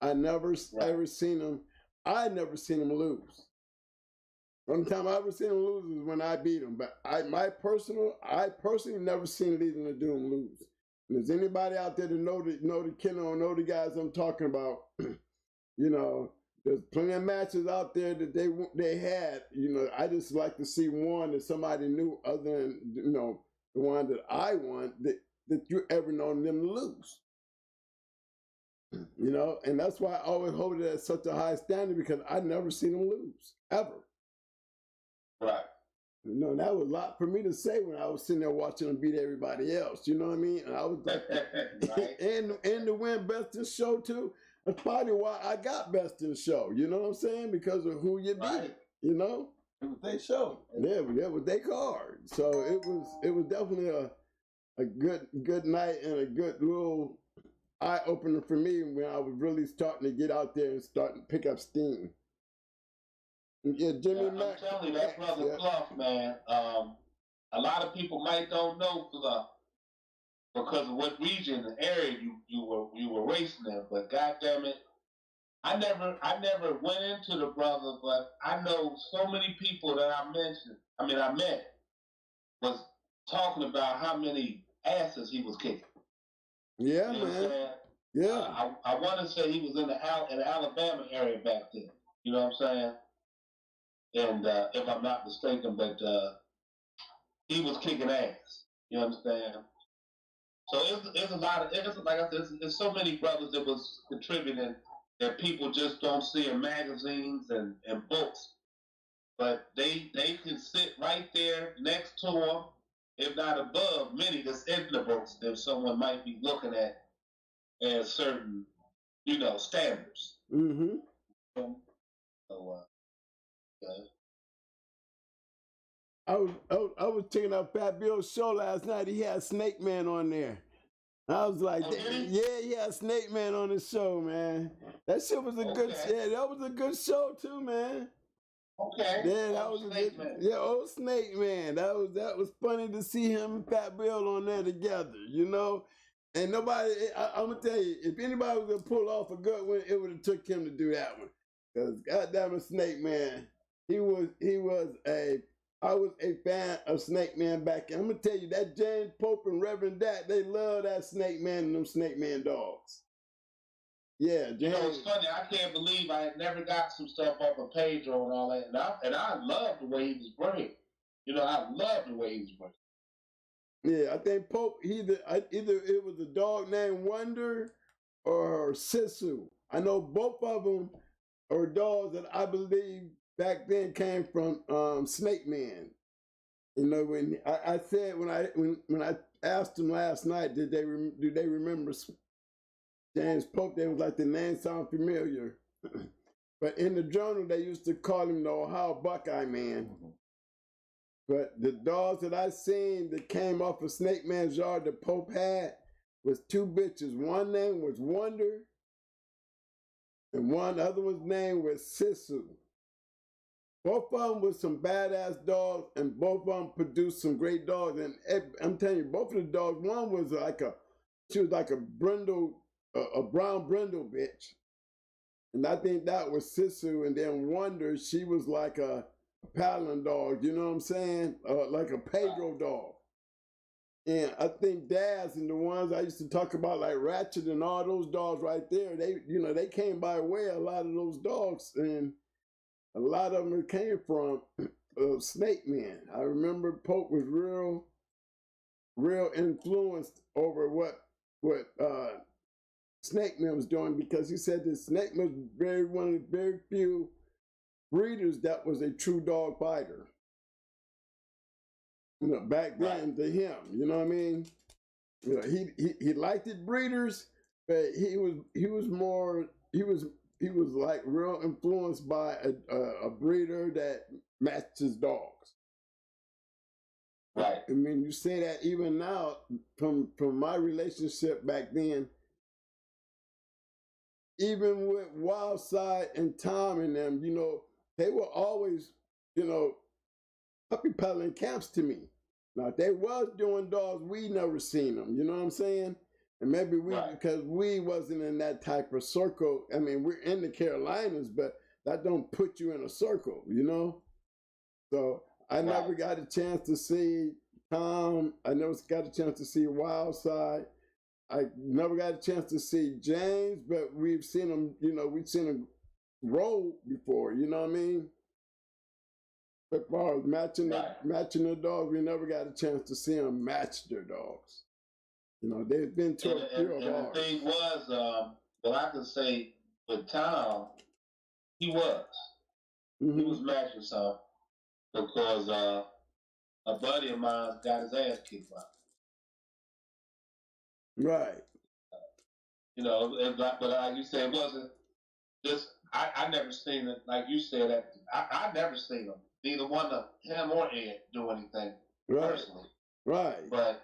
I never ever seen them. I never seen them lose. One time I ever seen them lose is when I beat them. But I personally never seen Legion of Doom lose. And there's anybody out there that know the kennel or know the guys I'm talking about, you know, there's plenty of matches out there that they had. You know, I just like to see one that somebody knew other than, you know, the one that I won that you ever known them to lose. You know, and that's why I always hold it at such a high standard, because I never seen them lose, ever.
Right.
You know, that was a lot for me to say when I was sitting there watching them beat everybody else. You know what I mean? And I was like, right. and to win Best in Show too. That's probably why I got Best in Show. You know what I'm saying? Because of who you beat. You know,
it was their show.
Yeah, that was their card. So it was definitely a good night and a good little eye opener for me when I was really starting to get out there and starting to pick up steam. Yeah, Jimmy Mack.
I'm telling you, that brother Fluff, man. A lot of people might don't know Fluff because of what region and area you were racing in. But goddamn it, I never went into the brother, but I know so many people that I met was talking about how many asses he was kicking.
Yeah,
You know what I'm
man.
saying?
Yeah.
I want to say he was in the Alabama area back then. You know what I'm saying? And if I'm not mistaken, but he was kicking ass. You understand? So it's a lot of, it's like I said, it's so many brothers that was contributing that people just don't see in magazines and books. But they can sit right there next to them, if not above many that's in the books that someone might be looking at as certain, standards.
Mm-hmm.
So, yeah.
I was checking out Fat Bill's show last night. He had Snake Man on there. I was like, yeah, he had Snake Man on the show, man. That shit was a good, yeah, that was a good show too, man.
Okay.
Yeah, that was a good, man. Yeah, old Snake Man. That was funny to see him and Fat Bill on there together, And nobody, I'm gonna tell you, if anybody was gonna pull off a good one, it would have took him to do that one. Cause goddamn it, Snake Man, I was a fan of Snake Man back then. I'm gonna tell you that James Pope and Reverend Dak, they love that Snake Man and them Snake Man dogs. Yeah, James.
It's funny. I can't believe I had never got some stuff off of Pedro and all that, and I love the way he was bringing. I love the way he was bringing.
Yeah, I think Pope either it was a dog named Wonder or Sisu. I know both of them are dogs that I believe back then came from Snake Man. When I said when I asked them last night, do they remember James Pope? They was like, the name sound familiar. But in the journal, they used to call him the Ohio Buckeye Man. But the dogs that I seen that came off of Snake Man's yard that Pope had was two bitches. One name was Wonder, and one other one's name was Sisu. Both of them was some badass dogs, and both of them produced some great dogs. And I'm telling you, both of the dogs, one was she was like a brindle, a brown brindle bitch. And I think that was Sisu. And then Wonder, she was like a paddling dog, you know what I'm saying? Like a Pedro dog. And I think Daz and the ones I used to talk about, like Ratchet and all those dogs right there, they came by way, a lot of those dogs. And a lot of them came from Snake Man. I remember Pope was real influenced over what Snake Man was doing, because he said that Snake Man was one of the very few breeders that was a true dog fighter. Back then to him, you know what I mean? He liked it breeders, but he was like real influenced by a breeder that matched his dogs.
Right.
I mean, you say that even now from my relationship back then, even with Wildside and Tom and them, they were always, puppy peddling camps to me. Now, if they was doing dogs, we never seen them, you know what I'm saying? And maybe because we wasn't in that type of circle. I mean, we're in the Carolinas, but that don't put you in a circle, So I never got a chance to see Tom. I never got a chance to see Wildside. I never got a chance to see James, but we've seen him, we've seen him roll before, you know what I mean? But as far as matching the dogs, we never got a chance to see them match their dogs. They've been to a few of ours.
The thing was, I can say with Tom, he was. Mm-hmm. He was matching some because a buddy of mine got his ass kicked by.
Right.
But like you said, it wasn't just, I never seen it, like you said, that I never seen them. Neither one of him or Ed do anything personally.
Right.
But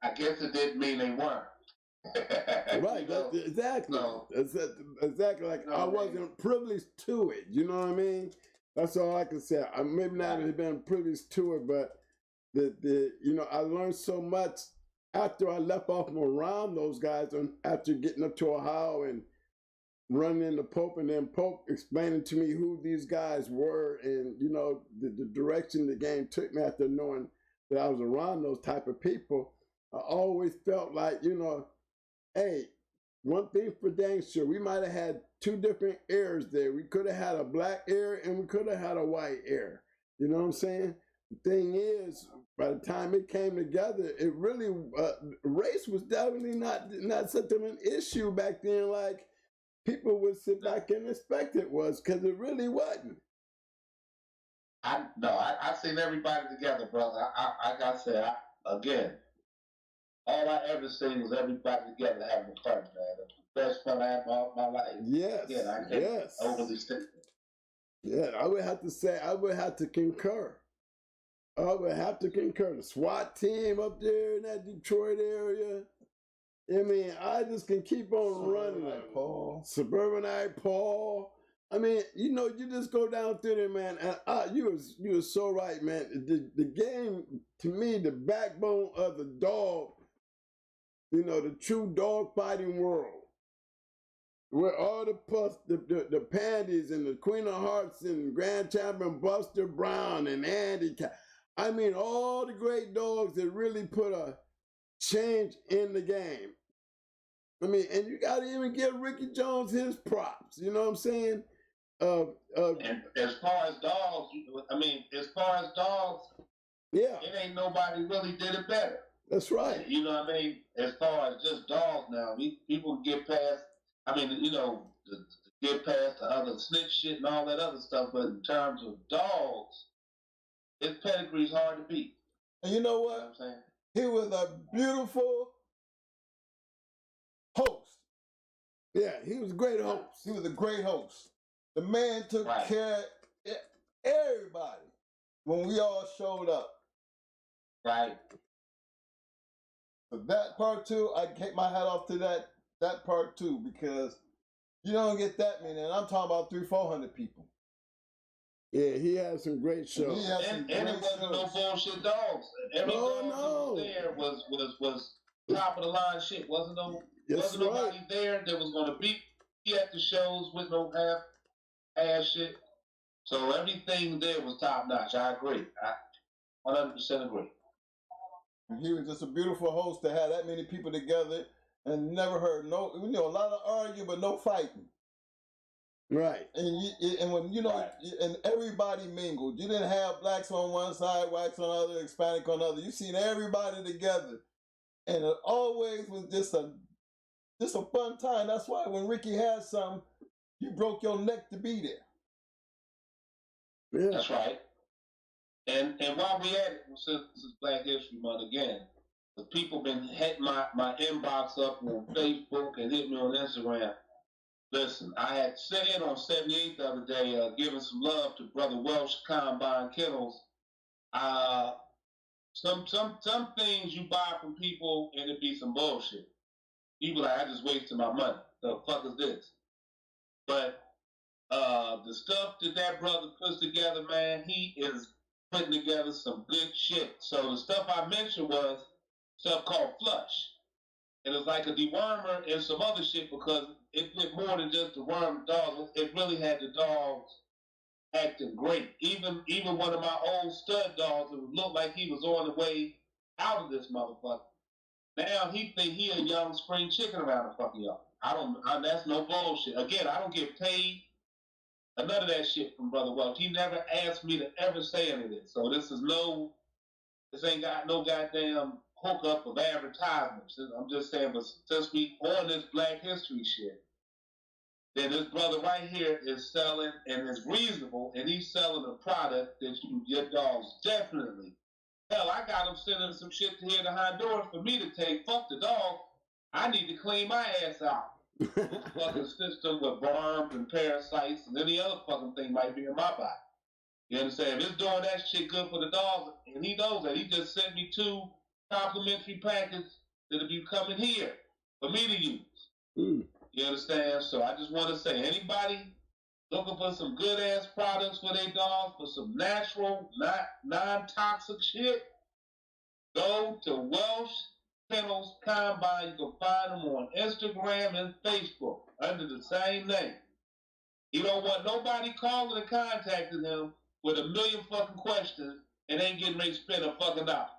I guess it didn't mean they weren't.
Right, exactly. So, exactly. Like I wasn't privileged to it. You know what I mean? That's all I can say. I maybe not have been privileged to it, but I learned so much after I left off from around those guys, and after getting up to Ohio and running into Pope, and then Pope explaining to me who these guys were, and the direction the game took me after knowing that I was around those type of people, I always felt like, you know, hey, one thing for dang sure, we might have had two different ears there. We could have had a black ear and we could have had a white ear. You know what I'm saying? The thing is, by the time it came together, it really, race was definitely not such of an issue back then like people would sit back and expect it was, because it really wasn't.
I seen everybody together, brother. Like I said, again, all I ever seen was everybody together having fun, man. The best fun I had all my life.
Yes.
Yeah, I can't overly stick.
Yeah, I would have to say, I would have to concur. I would have to concur. The SWAT team up there in that Detroit area. I mean, I just can keep on running.
Paul.
Suburbanite Paul. I mean, you know, you just go down through there, man. And you were so right, man. The game, to me, the backbone of the dog, you know, the true dog fighting world, where all the Pandies and the Queen of Hearts and Grand Champion Buster Brown and Andy, I mean, all the great dogs that really put a change in the game. I mean, and you got to even give Ricky Jones his props. You know what I'm saying?
And as far as dogs,
yeah,
it ain't nobody really did it better.
That's right.
You know what I mean? As far as just dogs now, people get past, I mean, you know, get past the other snitch shit and all that other stuff, but in terms of dogs, his pedigree's hard to beat.
And you know what?
You know what I'm saying?
He was a beautiful host.
Yeah, he was a great host.
He was a great host. The man took care of everybody when we all showed up.
Right.
But that part too, I take my hat off to that part too, because you don't get that many, and I'm talking about 300-400 people.
Yeah, he had some great shows.
And it wasn't no bullshit dogs. Every dog that was there was top of the line shit. Wasn't nobody there that was gonna be at the shows with no half ass shit. So everything there was top notch. I agree. I 100% agree.
And he was just a beautiful host to have that many people together and never heard a lot of arguing but no fighting.
Right.
And when and everybody mingled. You didn't have blacks on one side, whites on the other, Hispanic on the other. You seen everybody together, and it always was just a fun time. That's why when Ricky had something, you broke your neck to be there.
Yeah.
That's right. And while we at it, since this is Black History Month again, the people been hitting my inbox up on Facebook and hitting me on Instagram. Listen, I had said on 78 the other day, giving some love to Brother Welsh Combine Kennels. Some things you buy from people and it be some bullshit. You be like, I just wasted my money. The fuck is this? But the stuff that brother puts together, man, he is putting together some good shit. So the stuff I mentioned was stuff called Flush. And it's like a dewormer and some other shit because it did more than just the worm dogs. It really had the dogs acting great. Even one of my old stud dogs, it looked like he was on the way out of this motherfucker. Now he think he a young spring chicken around the fucking yard. That's no bullshit. Again, I don't get paid none of that shit from Brother Welch. He never asked me to ever say any of this. So this ain't got no goddamn hookup of advertisements. I'm just saying, but since we on this Black History shit, then this brother right here is selling and is reasonable, and he's selling a product that your dogs definitely. Hell, I got him sending some shit to here to Honduras for me to take. Fuck the dog. I need to clean my ass out. Fucking system with worms and parasites and any other fucking thing might be in my body. You understand? If it's doing that shit good for the dogs, and he knows that, he just sent me 2 complimentary packets that'll be coming here for me to use. You understand? So I just want to say, anybody looking for some good ass products for their dogs, for some natural, non-toxic shit, go to Welsh Kennels Combine. You can find them on Instagram and Facebook under the same name. He don't want nobody calling and contacting him with a million fucking questions and ain't getting ready to spend a fucking dollar.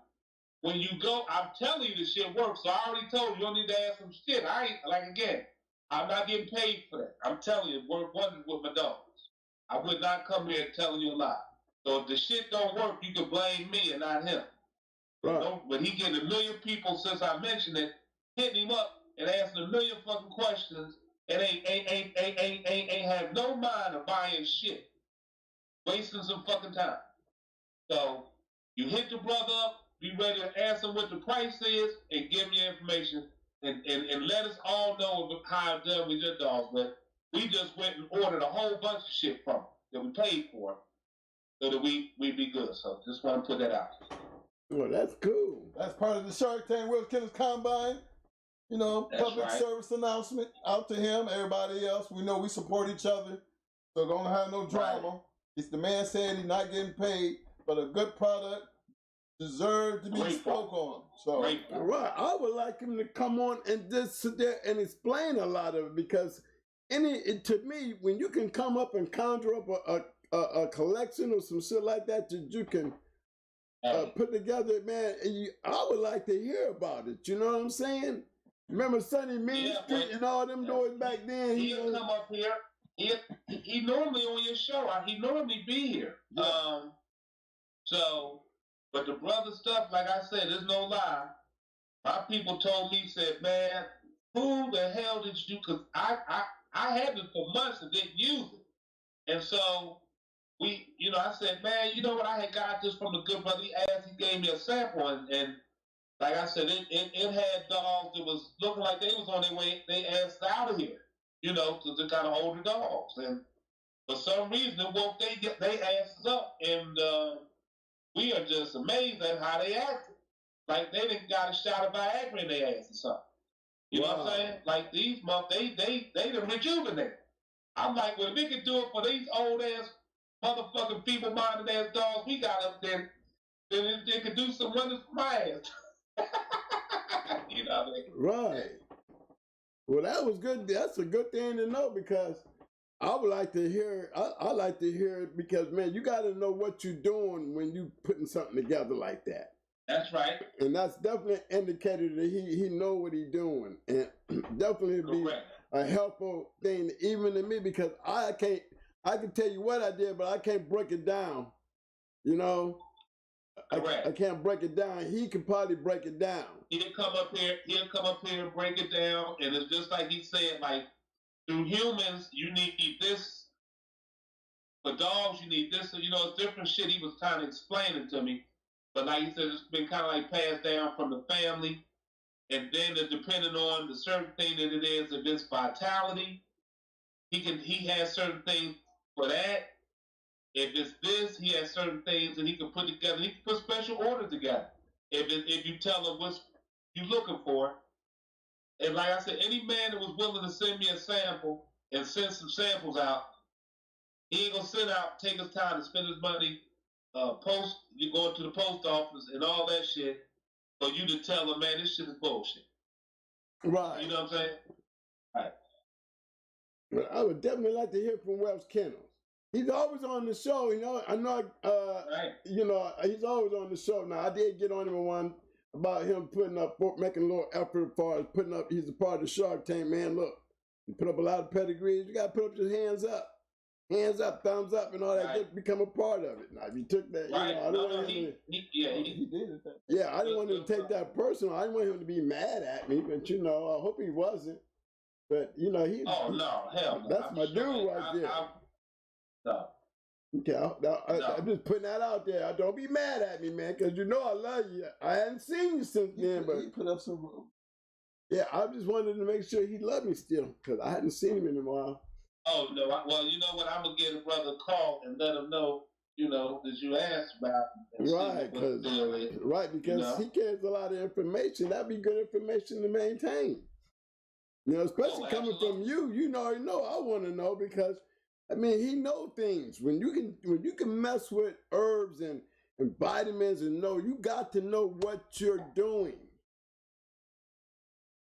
when you go, I'm telling you this shit works. So I already told you, you don't need to ask some shit. I ain't, like, again, I'm not getting paid for that. I'm telling you, it worked wonders with my dogs. I would not come here telling you a lie. So if the shit don't work, you can blame me and not him.
Right.
But he getting 1 million people since I mentioned it, hitting him up and asking 1 million fucking questions, and ain't have no mind of buying shit, wasting some fucking time. So you hit the brother up, be ready to ask him what the price is, and give him your information, and let us all know how it's done with your dogs. But we just went and ordered a whole bunch of shit from him that we paid for, so that we be good. So just want to put that out.
Well, that's cool.
That's part of the Shark Tank Will Kennels Combine. You know,
That's
public
right.
service announcement out to him, everybody else. We know we support each other, so don't have no drama.
Right.
It's the man saying he's not getting paid, but a good product deserves to be
Great
spoke on. So,
Great.
Right. I would like him to come on and just sit there and explain a lot of it, because to me, when you can come up and conjure up a collection or some shit like that you can put together, man, I would like to hear about it. You know what I'm saying? Remember Sunny Mean Street and all them doors back then?
He'll come up here. He normally on your show. He normally be here.
Yeah.
So, but the brother stuff, like I said, there's no lie. My people told me, said, man, who the hell did you do? Because I had it for months and didn't use it. And so I said, man, you know what? I had got this from the good brother. He gave me a sample, and like I said, it had dogs that was looking like they was on their way. They asked out of here, because they're kind of older dogs. And for some reason, it woke they asses up, and we are just amazed at how they acted. Like they didn't got a shot of Viagra in their ass or something. You know what I'm saying? Like these they done rejuvenate. I'm like, well, if we could do it for these old ass motherfucking feeble-minded ass dogs we got up there, then they could do some wonders for my ass. You know what I mean?
Right. Well, that was good. That's a good thing to know, because I would like to hear. I like to hear it because, man, you got to know what you're doing when you putting something together like that.
That's right.
And that's definitely an indicator that he know what he's doing, and definitely be a helpful thing even to me, because I can tell you what I did, but I can't break it down. I can't break it down. He can probably break it down.
He'll come up here and break it down, and it's just like he said, like, through humans, you need this. For dogs, you need this. So, it's different shit he was kind of explaining to me. But like he said, it's been kind of like passed down from the family. And then depending on the certain thing that it is, if it's vitality, he has certain things for that. If it's this, he has certain things that he can put together. He can put special orders together. If you tell him what you're looking for. And like I said, any man that was willing to send me a sample and send some samples out, he ain't gonna take his time to spend his money, you going to the post office and all that shit, for you to tell him, man, this shit is bullshit.
Right.
You know what I'm saying? Right.
Well, I would definitely like to hear from Wells Kennels. He's always on the show, I know,
right.
He's always on the show. Now, I did get on him one about him making a little effort as far as putting up. He's a part of the Shark Tank, man. Look, you put up a lot of pedigrees. You got to put up your hands up. Hands up, thumbs up, and all that. Just become a part of it. Now, if you took that,
right.
I don't want him
he did it.
Yeah, I didn't want him to take that personal. I didn't want him to be mad at me, but I hope he wasn't. But he.
Oh no, hell no.
That's my dude right there.
No.
Okay, I'm just putting that out there. Don't be mad at me, man, because I love you. I hadn't seen you since then, but
he put up some.
Yeah, I just wanted to make sure he loved me still, because I hadn't seen him in a while.
Oh no! Well, you know what? I'm gonna get a brother a call and let him know, that you asked about.
Right, because he carries a lot of information. That'd be good information to maintain. Especially coming from you. You already know. I want to know, because he know things. When you can mess with herbs and vitamins, and you got to know what you're doing.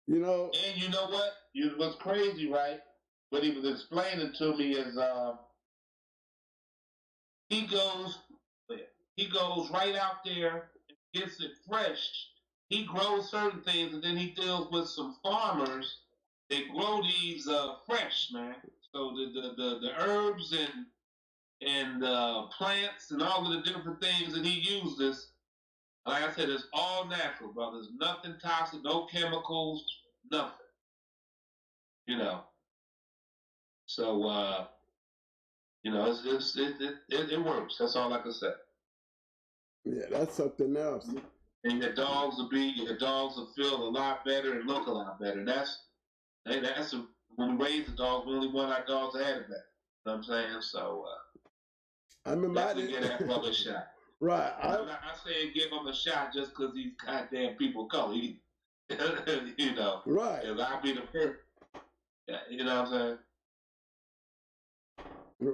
And you know what? What's crazy, right? What he was explaining to me is he goes right out there gets it fresh. He grows certain things, and then he deals with some farmers that grow these fresh, man. So the herbs and plants and all of the different things that he uses, like I said, it's all natural, brother. There's nothing toxic, no chemicals, nothing. You know. So you know, it works. That's all I can say.
Yeah, that's something else.
And your dogs will feel a lot better and look a lot better. When we raised the dogs, we only want our dogs to have it better. You know what I'm saying? So
I remember
definitely get that brother a shot.
Right.
I'm not saying give him a shot just because he's goddamn people color. You know.
Right.
Because I'll be the first. Yeah, you know what I'm saying?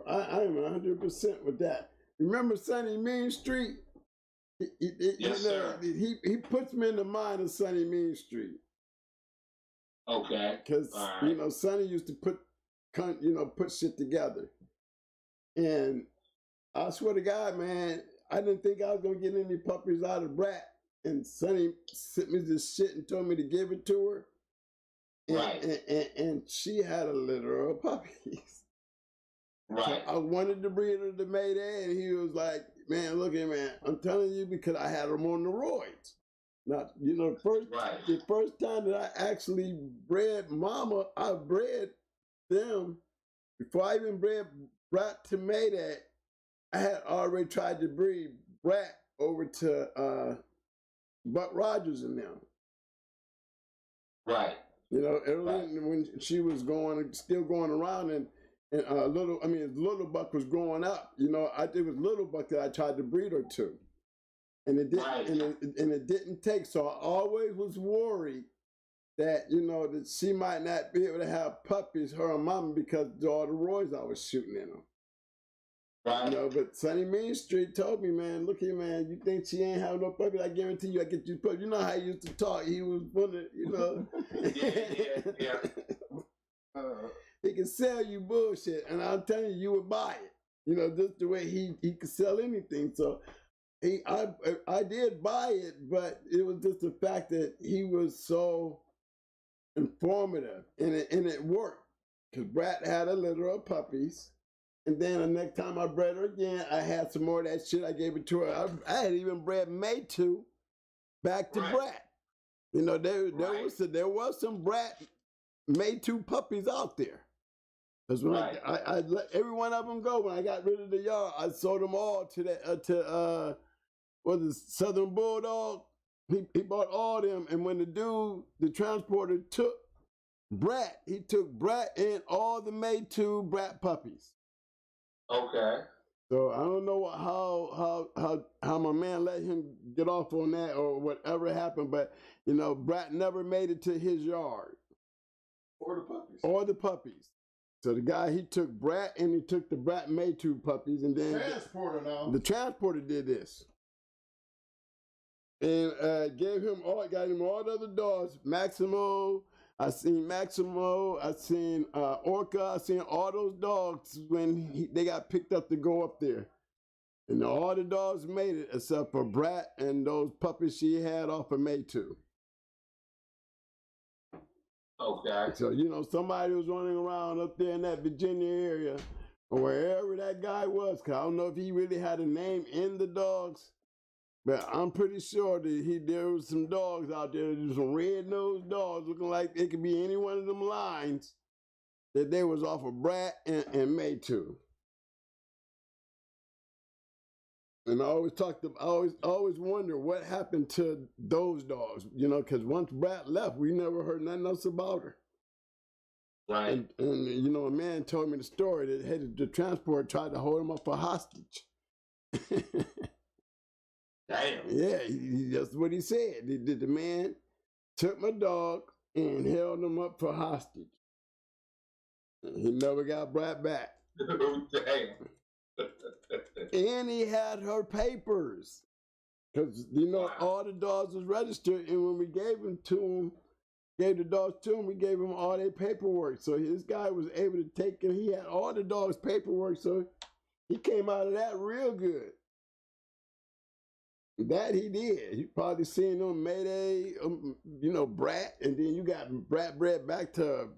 I am 100% with that. Remember Sunny Mean Street?
Yes, sir.
He puts me in the mind of Sunny Mean Street.
Okay.
Because you know, Sonny used to put shit together, and I swear to God, man, I didn't think I was gonna get any puppies out of Brat, and Sonny sent me this shit and told me to give it to her, and she had a litter of puppies.
Right.
So I wanted to breed her to Mayday, and he was like, "Man, look at man, I'm telling you because I had them on the roids." Now, you know, the first time that I actually bred Mama, I bred them before I even bred Brat to Mayday. I had already tried to breed Brat over to Buck Rogers and them.
Right.
You know, early when she was still going around, and Little Buck was growing up. You know, it was Little Buck that I tried to breed her to, and it didn't. And it didn't take. So I always was worried that that she might not be able to have puppies, her and Mama, because of all the roids I was shooting in them. Right. You know, but Sunny Mean Street told me, man, look here, man, you think she ain't have no puppy? I guarantee you I get you puppy. You know how he used to talk. He was one of,
yeah.
He can sell you bullshit, and I'm telling you, you would buy it. You know, just the way he could sell anything. So I did buy it, but it was just the fact that he was so informative, and it worked. Because Brat had a litter of puppies. And then the next time I bred her again, I had some more of that shit. I gave it to her. I had even bred Maytu back to Brat. You know, there was some Brat Maytu puppies out there. Because when I let every one of them go, when I got rid of the yard, I sold them all to Southern Bulldog. He bought all them, and when the transporter took Brat, he took Brat and all the Maytu Brat puppies.
Okay.
So I don't know how my man let him get off on that or whatever happened, but Brat never made it to his yard. Or the puppies. So the guy, he took Brat and he took the Brat Maytu puppies, and then the transporter did this. And got him all the other dogs. Maximo, I seen Orca, I seen all those dogs when they got picked up to go up there. And all the dogs made it except for Brat and those puppies she had off of Maytu.
Okay.
So, somebody was running around up there in that Virginia area or wherever that guy was, because I don't know if he really had a name in the dogs. But I'm pretty sure that there was some dogs out there, some red-nosed dogs looking like they could be any one of them lines that they was off of Brat and Maytu. And I always wonder what happened to those dogs, because once Brat left, we never heard nothing else about her.
Right.
And a man told me the story that the transport tried to hold him up for hostage.
Damn.
Yeah, that's what he said. The man took my dog and held him up for hostage. He never got Brat back.
Damn.
And he had her papers. Because, all the dogs was registered, and when we gave the dogs to him, we gave him all their paperwork. So this guy was able to take him. He had all the dogs' paperwork, so he came out of that real good.
That he did. You probably seen him Mayday, you know, Brat, and then you got Brat bred back to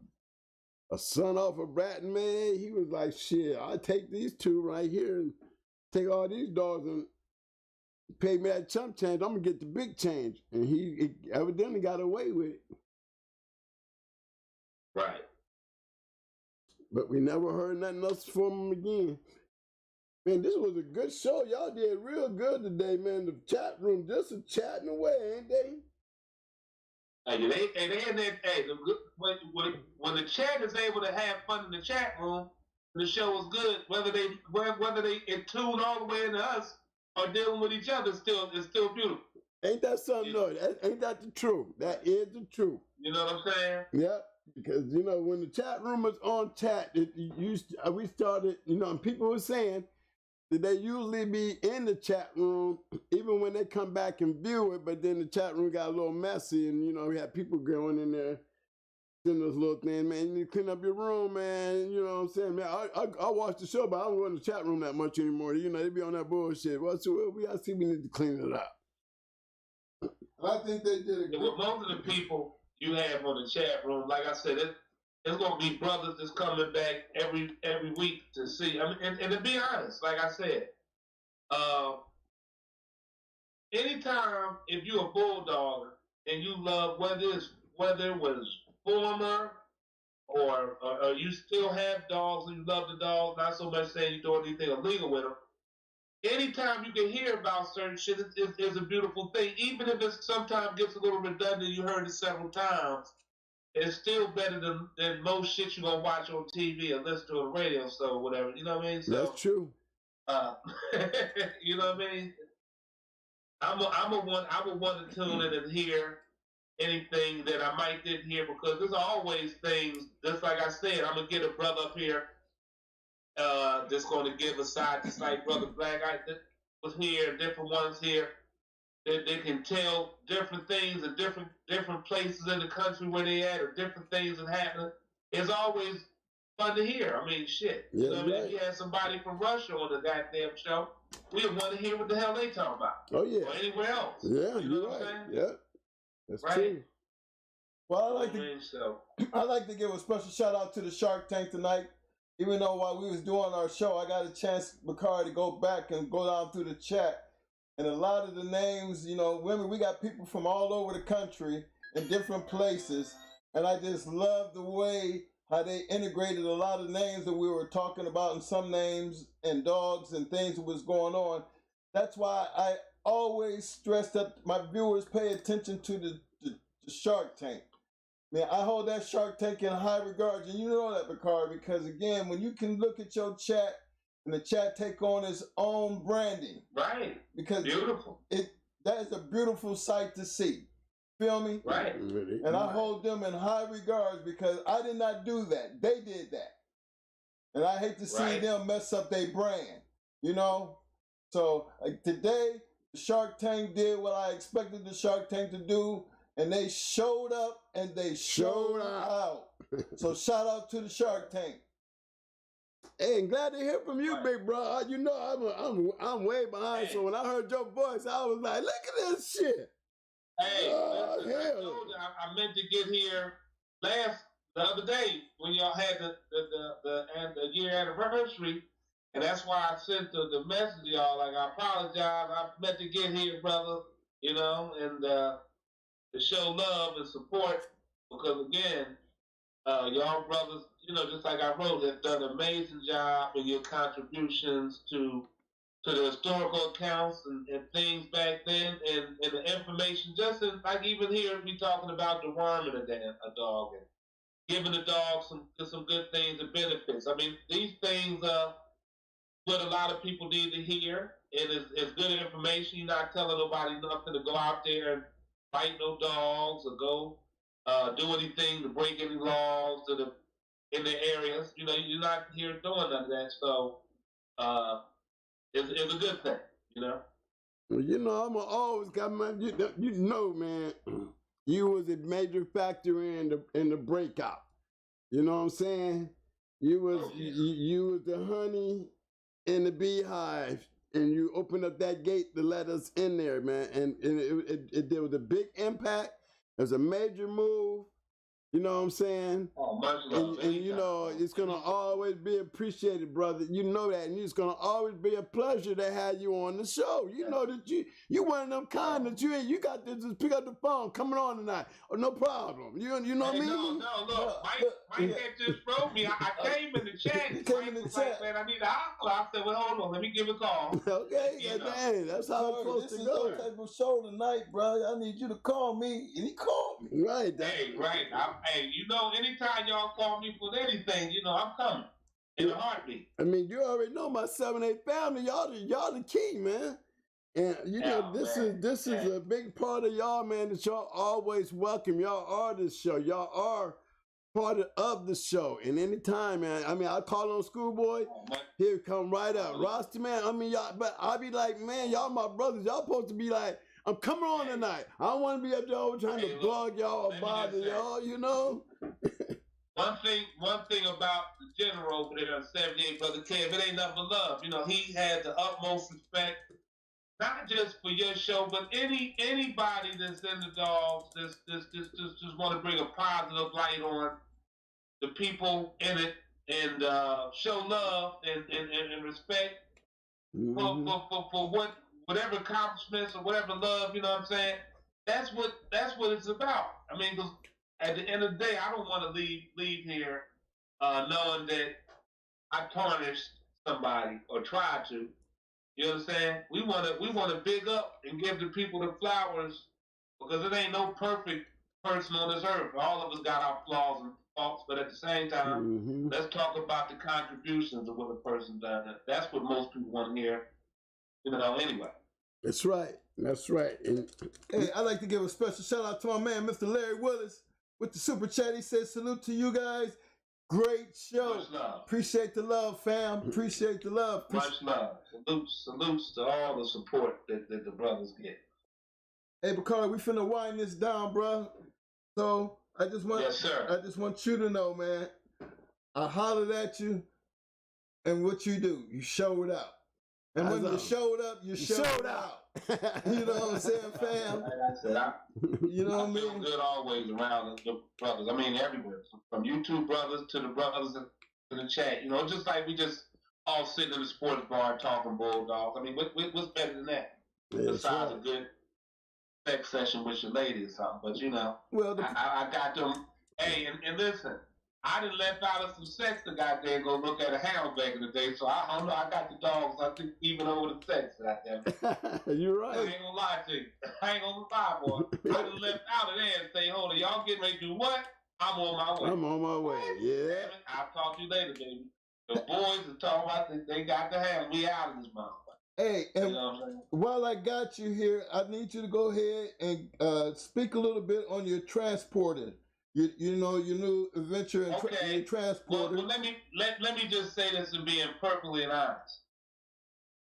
a son off of Brat, and man, he was like, shit, I'll take these two right here and take all these dogs and pay me that chump change. I'm gonna get the big change. And he evidently got away with it.
Right.
But we never heard nothing else from him again. Man, this was a good show. Y'all did real good today, man. The chat room just a chatting away, ain't they?
When the chat is able to have fun in the chat room, the show is good. Whether they in tune all the way into us or dealing with each other, it's still beautiful.
Ain't that something? No, ain't that the truth? That is the truth.
You know what I'm saying?
Yeah, because you know when the chat room was on chat, we started. You know, and people were saying that they usually be in the chat room even when they come back and view it, but then the chat room got a little messy, and you know we had people going in there sending us little things, man. You need to clean up your room, man. You know what I'm saying, man. I watch the show, but I don't go in the chat room that much anymore. You know they be on that bullshit. Well, so we gotta see. We need to clean it up.
I think they did a good
With most of the people you have on the chat room, like I said, it's gonna be brothers that's coming back every week to see. I mean, and to be honest, like I said, anytime if you're a bulldog and you love whether it was former or you still have dogs and you love the dogs, not so much saying you're doing anything illegal with them. Anytime you can hear about certain shit is a beautiful thing, even if it sometimes gets a little redundant. You heard it several times. It's still better than most shit you're gonna watch on TV or listen to on the radio, so whatever. You know what I mean? So,
that's true.
You know what I mean? I would want to tune in and hear anything that I might didn't hear, because there's always things. Just like I said, I'm gonna get a brother up here that's gonna give a side, just like Brother Black was here, different ones here. They can tell different things in different places in the country where they at, or different things that happen. It's always fun to hear. I mean, shit.
Yeah,
you know what I mean?
right.
If you had somebody from Russia on the goddamn show, we'd want to hear what the hell they talking about.
Oh yeah.
Or anywhere else.
Yeah,
you know
you're
what
right.
I'm saying?
Yeah, that's
Right.
true. Well,
I'd like to give a special shout out to the Shark Tank tonight. Even though while we was doing our show, I got a chance, Bakari, to go back and go down through the chat. And a lot of the names, you know, women, we got people from all over the country in different places. And I just love the way how they integrated a lot of names that we were talking about, and some names and dogs and things that was going on. That's why I always stress that my viewers pay attention to the Shark Tank. Man, I hold that Shark Tank in high regard, and you know that, Bakari, because again, when you can look at your chat and the chat take on its own branding,
right?
Because
beautiful.
That is a beautiful sight to see. Feel me?
Right.
And I hold them in high regards because I did not do that. They did that, and I hate to see them mess up their brand. You know, so like today, the Shark Tank did what I expected the Shark Tank to do. And they showed up and they showed out. So shout out to the Shark Tank.
Hey, glad to hear from you, big bro. You know I'm way behind. Hey. So when I heard your voice, I was like, look at this shit.
Hey, I meant to get here the other day when y'all had the year anniversary, and that's why I sent the message to y'all. Like, I apologize. I meant to get here, brother. You know, and to show love and support, because again, y'all brothers, you know, just like I wrote, have done an amazing job in your contributions to the historical accounts and things back then, and the information, just in, like even here, we talking about deworming a dog and giving the dog some good things and benefits. I mean, these things what a lot of people need to hear, and it's good information. You're not telling nobody nothing to go out there and fight no dogs or go do anything to break any laws in the areas. You know, you're not here doing none of that. So it's a good thing, you know.
Well, you know, I'm always got my. You know, man, you was a major factor in the breakout. You know what I'm saying? You was you was the honey in the beehive and you opened up that gate to let us in there, man. And there was a big impact. It was a major move. You know what I'm saying?
Oh, much love.
And you know, it's going to always be appreciated, brother. You know that. And it's going to always be a pleasure to have you on the show. You know that you one of them kind that you got to just pick up the phone, coming on tonight. Oh, no problem. You know what I mean?
No, look. Mike had just wrote me. I came in the chat.
You came in the chat.
Like, man, I need a hospital. I said, well, hold on. Let me give a call.
Okay. Dang, that's how it's supposed to go.
This is no type of show tonight, bro. I need you to call me. And he called me.
Right.
Hey, right. Hey, you know, anytime y'all call me for anything, you know, I'm coming in a heartbeat.
I mean, you already know my 7-8 family. Y'all the key, man. And you know, this is a big part of y'all, man. That y'all always welcome. Y'all are this show. Y'all are part of the show. And anytime, man. I mean, I call on Schoolboy. He'll come right up. Roster, man. I mean, y'all. But I be like, man, y'all my brothers. Y'all supposed to be like, I'm coming on tonight. I don't want to be up there always trying to bug y'all or bother y'all, you know?
One thing about the general over there on 78, Brother Kev, it ain't nothing but love. You know, he had the utmost respect, not just for your show, but anybody that's in the dogs, just want to bring a positive light on the people in it and show love and respect for whatever accomplishments or whatever love, you know what I'm saying? That's what it's about. I mean, 'cause at the end of the day, I don't want to leave here knowing that I tarnished somebody or tried to. You understand? We want to big up and give the people the flowers because it ain't no perfect person on this earth. All of us got our flaws and faults, but at the same time, let's talk about the contributions of what a person done. That's what most people want to hear. You know, anyway.
That's right. That's right. And
hey, I'd like to give a special shout out to my man, Mr. Larry Willis, with the super chat. He says, salute to you guys. Great show.
Much love.
Appreciate the love, fam. Appreciate the love.
Much love. Salutes to all the support that the brothers get.
Hey, Bacardi, we finna wind this down, bro. So I just want you to know, man, I hollered at you, and what you do, you showed up. And when you showed up, you showed out. You know what I'm saying, fam?
Like I said,
you know what I mean?
I feel good always around the brothers. I mean, everywhere. From YouTube brothers to the brothers in the chat. You know, just like we just all sitting in the sports bar talking Bulldogs. I mean, what's better than that? Besides a good sex session with your lady or something. But, you know, I got them. Hey, and listen. I done left out of some sex to goddamn go look at a hound back in the day, so I don't know. I got the dogs, I think, even over the sex, goddamn.
You're right.
I ain't gonna lie to you. I ain't gonna lie, boy. I done left out of there and say, hold on, y'all getting ready to do what? I'm on my way.
I'm on my way, yeah.
I'll talk to you later, baby. The boys are talking about they got the hound. We out of this motherfucker.
Hey, and
you know what I'm saying?
While I got you here, I need you to go ahead and speak a little bit on your transporter. You know, your new adventure and your transporter.
Well, let me just say this and being perfectly honest.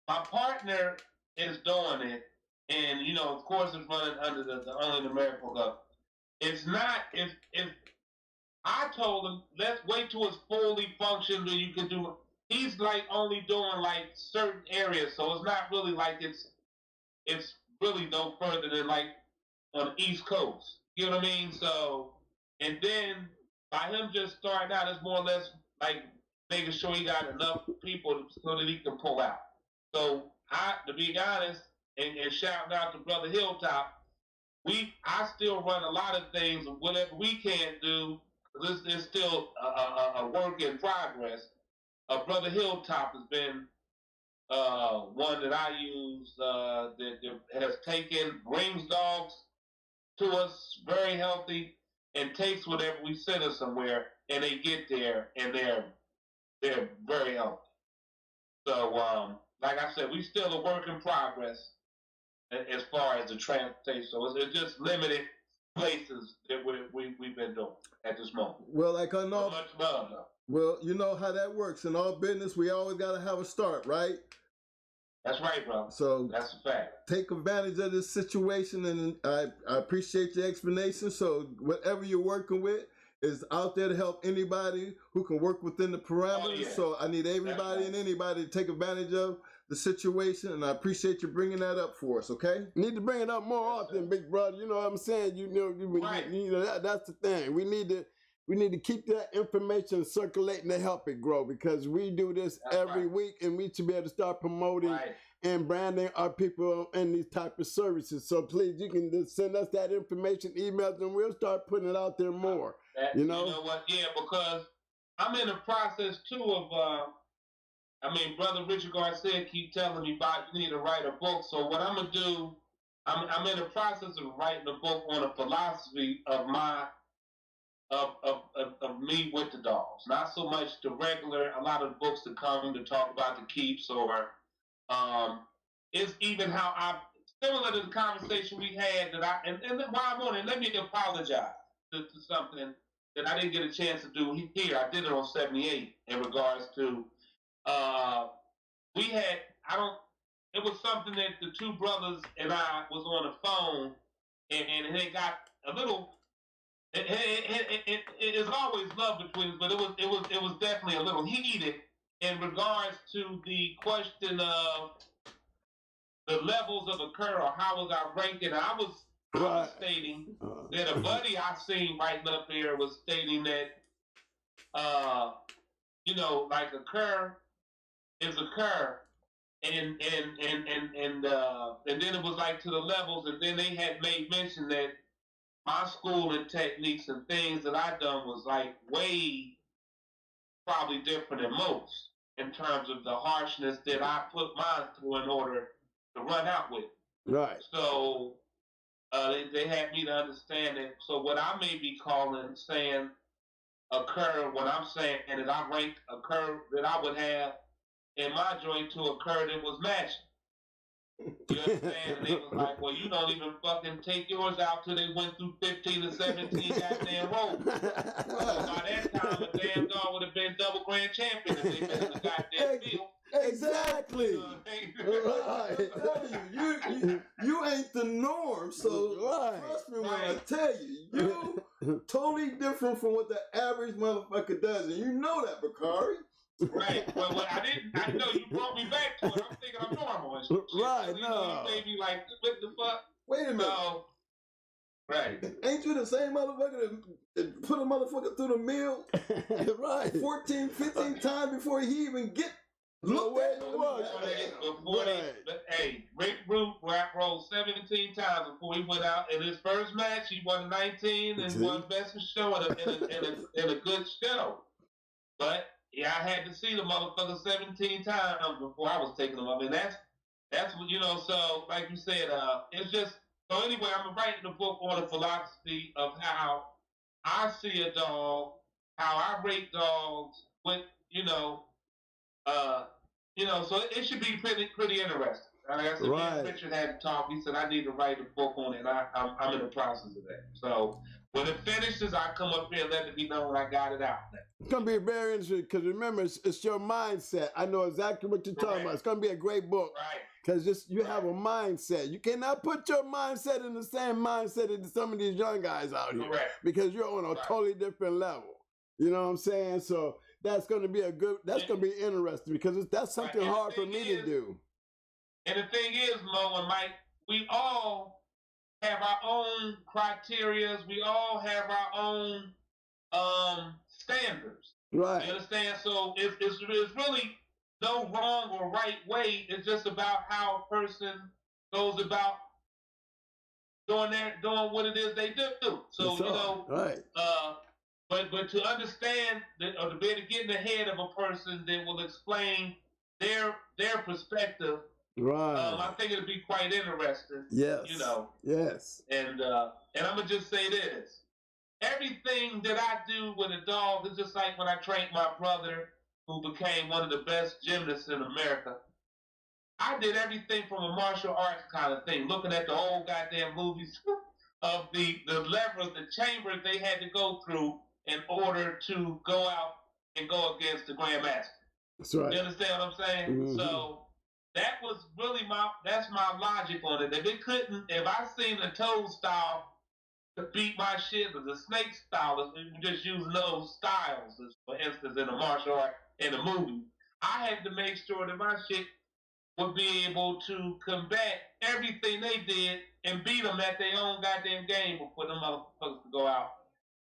My partner is doing it, and you know, of course, it's running under the Only the Miracle Cup. It's not. If I told him, let's wait till it's fully functioned, then you can do it. He's like only doing like certain areas, so it's not really like it's really no further than like on the East Coast. You know what I mean? So. And then, by him just starting out, it's more or less like making sure he got enough people so that he can pull out. So, to be honest, and shouting out to Brother Hilltop, I still run a lot of things, whatever we can't do, because it's still a work in progress. Brother Hilltop has been one that I use that brings dogs to us, very healthy, and takes whatever we send us somewhere, and they get there, and they're very healthy. So, like I said, we still a work in progress as far as the transportation. So it's just limited places that we've been doing at this moment.
Well, like I know,
much love, though.
Well, you know how that works. In all business, we always got to have a start, right?
That's right, bro.
So
that's a fact.
Take advantage of this situation, and I appreciate your explanation. So whatever you're working with is out there to help anybody who can work within the parameters. So I need everybody and anybody to take advantage of
the situation, and I appreciate you bringing that up for us. Okay.
Need to bring it up more often, big brother. You know what I'm saying? That's the thing. We need to keep that information circulating to help it grow, because we do this every week, and we should be able to start promoting and branding our people in these type of services. So please, you can just send us that information, emails, and we'll start putting it out there more. You know
what? Yeah, because I'm in the process too of. Brother Richard Garcia keep telling me about you need to write a book. So what I'm gonna do, I'm in the process of writing a book on a philosophy of my of me with the dogs. Not so much the regular, a lot of the books that come to talk about the keeps, or it's even how similar to the conversation we had and while I'm on it, let me apologize to something that I didn't get a chance to do here. I did it on 78 in regards to it was something that the two brothers and I was on the phone, and it got a little. It's always love between us, but it was definitely a little heated in regards to the question of the levels of a cur, or how was I ranking. I was stating that a buddy I seen writing up there was stating that like a cur is a cur, and then it was like to the levels, and then they had made mention that my schooling techniques and things that I done was like way probably different than most in terms of the harshness that I put mine through in order to run out with.
Right.
So they had me to understand that. So what I may be saying a cur, what I'm saying is I ranked a cur that I would have in my joint to a cur that was matching. You understand? And they was like, well, you don't even fucking take yours out till they went through 15 or 17 goddamn rolls. So by that time, a damn dog would have been double grand champion if they been in the goddamn field.
Exactly.
You ain't the norm, so trust me when I tell you, you totally different from what the average motherfucker does, and you know that, Bakari.
Right. Well, I know you brought me back to it. I'm thinking I'm normal.
Right.
No. You made me like, what the fuck?
Wait a minute.
So, right.
Ain't you the same motherfucker that put a motherfucker through the mill?
Right.
14, 15 times before he even get looked at?
Hey, Rick Root rolled 17 times before he went out. In his first match, he won 19 and won best of show in a good show. But yeah, I had to see the motherfucker 17 times before I was taking them up. And that's what, so like you said, it's just, so anyway, I'm writing a book on the philosophy of how I see a dog, how I rate dogs with, so it should be pretty interesting. Like I said,
right.
Richard had to talk. He said, I need to write a book on it, and I'm in the process of that. So when it finishes, I come up here and let it be known I got it out.
It's going to be very interesting, because remember, it's your mindset. I know exactly what you're talking about. It's going to be a great book.
Right.
Because you have a mindset. You cannot put your mindset in the same mindset as some of these young guys out here.
Correct.
Because you're on a totally different level. You know what I'm saying? So that's going to be going to be interesting, because that's something hard for me to do.
And the thing is, Mo and Mike, we all have our own criteria. We all have our own standards.
Right.
You understand? So it's really no wrong or right way. It's just about how a person goes about doing what it is they do. So
right.
But to understand or to be able to get in the head of a person that will explain their perspective.
Right.
I think it'll be quite interesting.
Yes. Yes.
And I'm gonna just say this: everything that I do with a dog is just like when I trained my brother, who became one of the best gymnasts in America. I did everything from a martial arts kind of thing, looking at the old goddamn movies of the levers, the chambers they had to go through in order to go out and go against the Grandmaster.
That's right.
You understand what I'm saying?
Mm-hmm.
So that was really that's my logic on it. If I seen a Toad style to beat my shit, or the Snake style, just using those styles, for instance, in a martial art in a movie, I had to make sure that my shit would be able to combat everything they did and beat them at their own goddamn game before them motherfuckers to go out.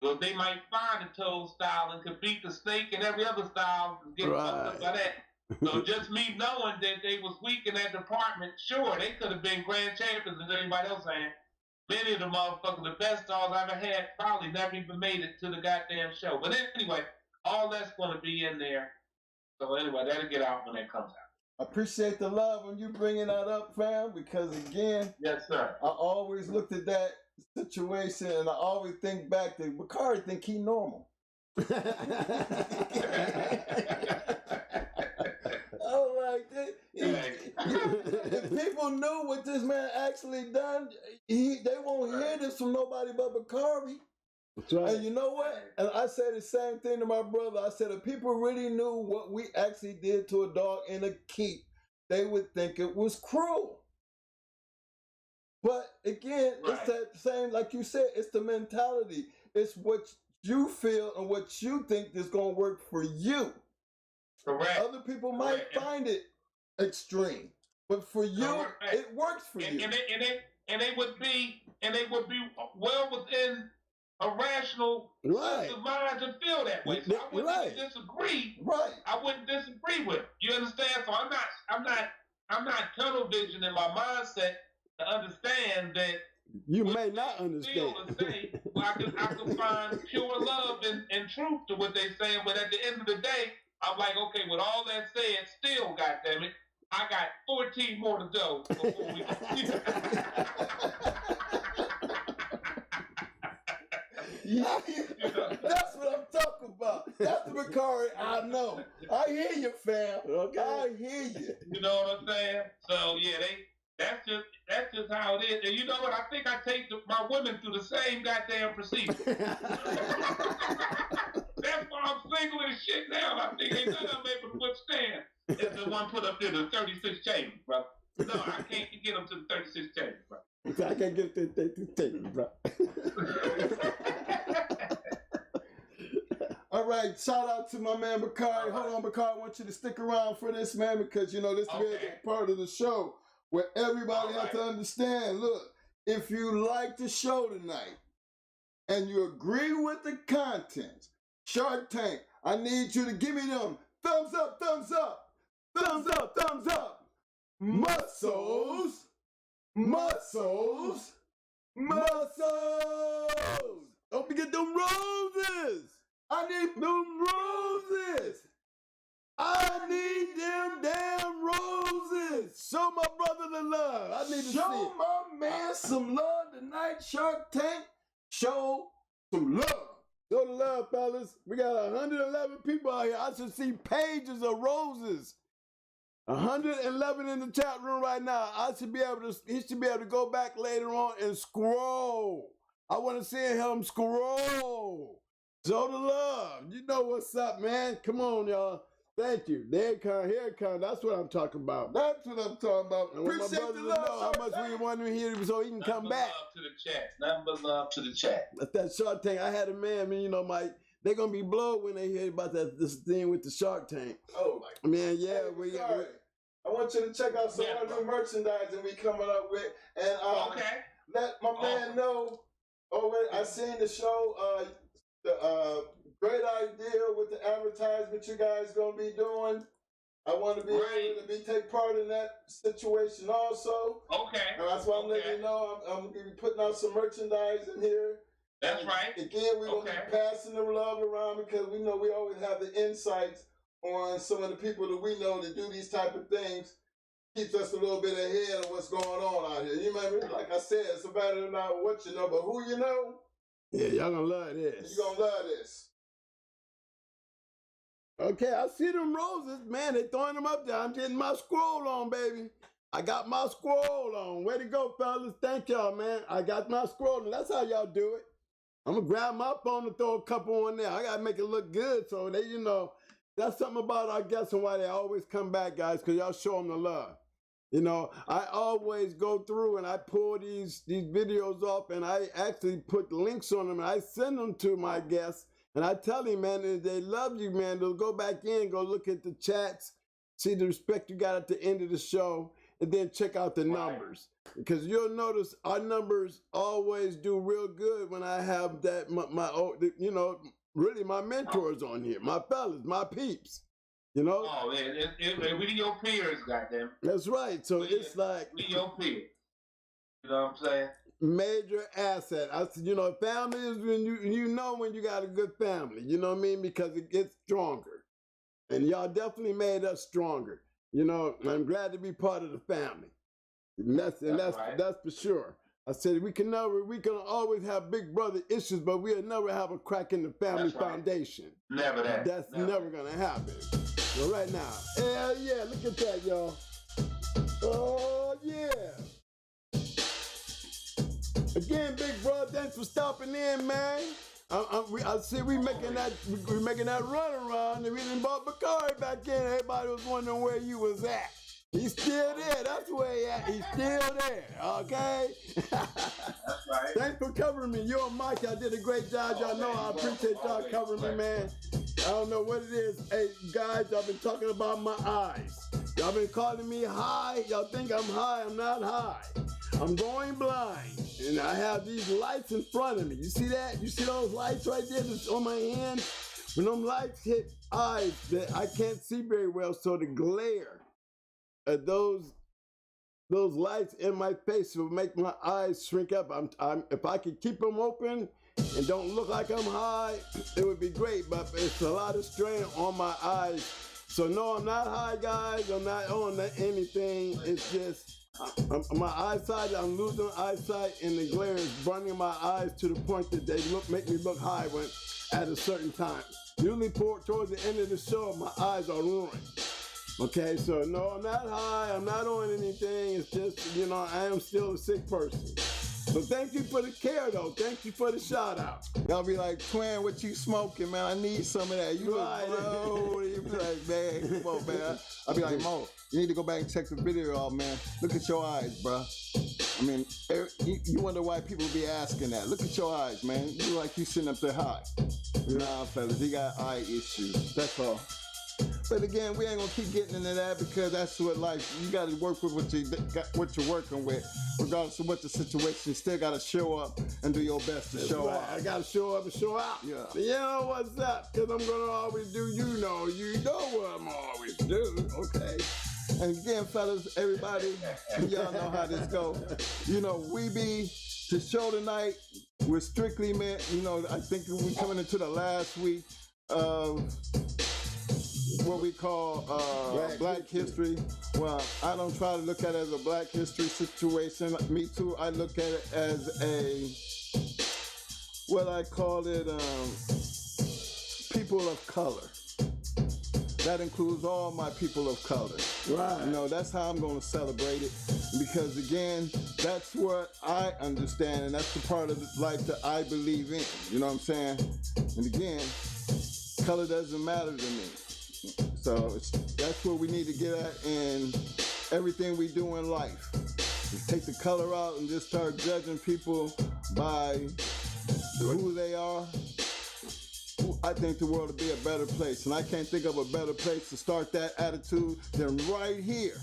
So they might find a toad style and could beat the snake and every other style and get fucked up by that. So just me knowing that they was weak in that department, sure, they could have been grand champions as anybody else saying. Many of the motherfuckers, the best dogs I ever had, probably never even made it to the goddamn show. But anyway, all that's going to be in there. So anyway, that'll get out when it comes out.
I appreciate the love when you bringing that up, fam, because again,
yes, sir.
I always looked at that situation and I always think back to Bakari think he normal. Oh, like if people knew what this man actually done, they won't hear this from nobody but Bakari.
That's right.
And you know what? And I said the same thing to my brother. I said if people really knew what we actually did to a dog in a keep, they would think it was cruel. But again, it's that same, like you said, it's the mentality. It's what you feel and what you think is going to work for you.
Correct.
Other people might find it extreme, but for you, it works for you.
And they would be well within a rational sense of mind to feel that way. So I wouldn't disagree. I wouldn't disagree with it. You understand? So I'm not tunnel vision in my mindset to understand that
you may not understand.
I can find pure love and truth to what they're saying, but at the end of the day, I'm like, okay, with all that said, still, goddammit, I got 14 more to go before we
That's what I'm talking about. That's the Bakari I know. I hear you, fam. Okay. I hear you.
You know what I'm saying? So yeah, that's just how it is. And you know what? I think I take my women through the same goddamn procedure. That's why I'm single as shit now. I think ain't none of them able to withstand. It's the one put up there, the 36 chambers, bro. No, I can't get them to the 36 chambers, bro.
I can't get to the 36 chambers, bro.
All right, shout out to my man Bakari. Hold on, Bakari, I want you to stick around for this, man, because, you know, this is part of the show where everybody has to understand, look, if you like the show tonight and you agree with the contents, Shark Tank, I need you to give me them thumbs up, thumbs up, thumbs up, thumbs up. Muscles, muscles, muscles. Don't forget them roses. I need them roses. I need them damn roses. Show my brother the love. I need to show my man some love tonight, Shark Tank. Show some love.
Show the love, fellas. We got 111 people out here. I should see pages of roses. 111 in the chat room right now. He should be able to go back later on and scroll. I want to see him scroll. Show the love. You know what's up, man. Come on, y'all. Thank you. There it comes. Here it comes. That's what I'm talking about.
That's what I'm talking about. Appreciate the love.
How much we want to hear so he can come back.
Love to the chat. Nothing but love to the chat.
That's that Shark Tank. I had a man, you know, they're going to be blown when they hear about this thing with the Shark Tank.
Oh, my God.
Man, yeah.
I want you to check out some of the new merchandise that we coming up with. And let my man know. I seen the show. Great idea with the advertisement you guys gonna be doing. I want to be able to take part in that situation also.
Okay.
And that's why I'm letting you know I'm gonna be putting out some merchandise in here.
That's right.
Again, we're gonna be passing the love around because we know we always have the insights on some of the people that we know that do these type of things. Keeps us a little bit ahead of what's going on out here. You remember, like I said, it's a matter of not what you know, but who you know.
Yeah, y'all gonna love this.
You're gonna love this.
Okay, I see them roses. Man, they throwing them up there. I'm getting my scroll on, baby. I got my scroll on. Way to go, fellas. Thank y'all, man. I got my scroll on. That's how y'all do it. I'm gonna grab my phone and throw a couple on there. I gotta make it look good so they, you know, that's something about our guests and why they always come back, guys, because y'all show them the love. You know, I always go through and I pull these videos off and I actually put links on them and I send them to my guests and I tell them, man, if they love you, man, they'll go back in, go look at the chats, see the respect you got at the end of the show, and then check out the numbers. Because you'll notice our numbers always do real good when I have that, really my mentors on here, my fellas, my peeps, you know?
Oh, man, we your peers, goddamn.
That's right. So it's like...
We your peers. You know what I'm saying?
Major asset. I said, family is when when you got a good family, you know what I mean? Because it gets stronger. And y'all definitely made us stronger. I'm glad to be part of the family. And that's for sure. I said we can always have big brother issues, but we'll never have a crack in the family foundation.
Never that.
That's never gonna happen. So right now, hell yeah, look at that, y'all. Oh yeah. Again, big bro, thanks for stopping in, man. I see we're making that run around, and we done brought Bakari back in. Everybody was wondering where you was at. He's still there. That's where he at. He's still there. Okay.
That's right.
Thanks for covering me. You and Mike, y'all did a great job. Y'all know I appreciate y'all covering me, man. I don't know what it is. Hey, guys, y'all been talking about my eyes. Y'all been calling me high. Y'all think I'm high. I'm not high. I'm going blind, and I have these lights in front of me. You see that? You see those lights right there that's on my hand? When them lights hit eyes that I can't see very well, so the glare of those lights in my face will make my eyes shrink up. If I could keep them open and don't look like I'm high, it would be great, but it's a lot of strain on my eyes. So no, I'm not high, guys. I'm not on anything. It's just... my eyesight, I'm losing eyesight, and the glare is burning my eyes to the point that they make me look high at a certain time. Usually towards the end of the show, my eyes are ruined. Okay, so no, I'm not high, I'm not on anything. It's just, I am still a sick person. So thank you for the care, though. Thank you for the shout out.
Y'all be like, Twin, what you smoking, man? I need some of that. You
right.
You be like, man, come on, man. I be like, Mo, you need to go back and check the video out, man. Look at your eyes, bro. I mean, you wonder why people be asking that. Look at your eyes, man. You look like you sitting up there high. Nah, fellas, he got eye issues. That's all. But again, we ain't gonna keep getting into that because that's what life. You got to work with what you're working with, regardless of what the situation. You still got to show up and do your best to show up.
I got to show up and show out.
Yeah.
You know what's up? Because I'm gonna always do. You know what I'm always do. Okay.
And again, fellas, everybody, y'all know how this go. We be the show tonight. We're strictly, man. I think we're coming into the last week of what we call Black History. Well, I don't try to look at it as a Black History situation. Me too. I look at it as what I call it, people of color. That includes all my people of color.
Right.
That's how I'm going to celebrate it. Because again, that's what I understand, and that's the part of life that I believe in. You know what I'm saying? And again, color doesn't matter to me. So that's what we need to get at in everything we do in life. Just take the color out and just start judging people by who they are. I think the world would be a better place. And I can't think of a better place to start that attitude than right here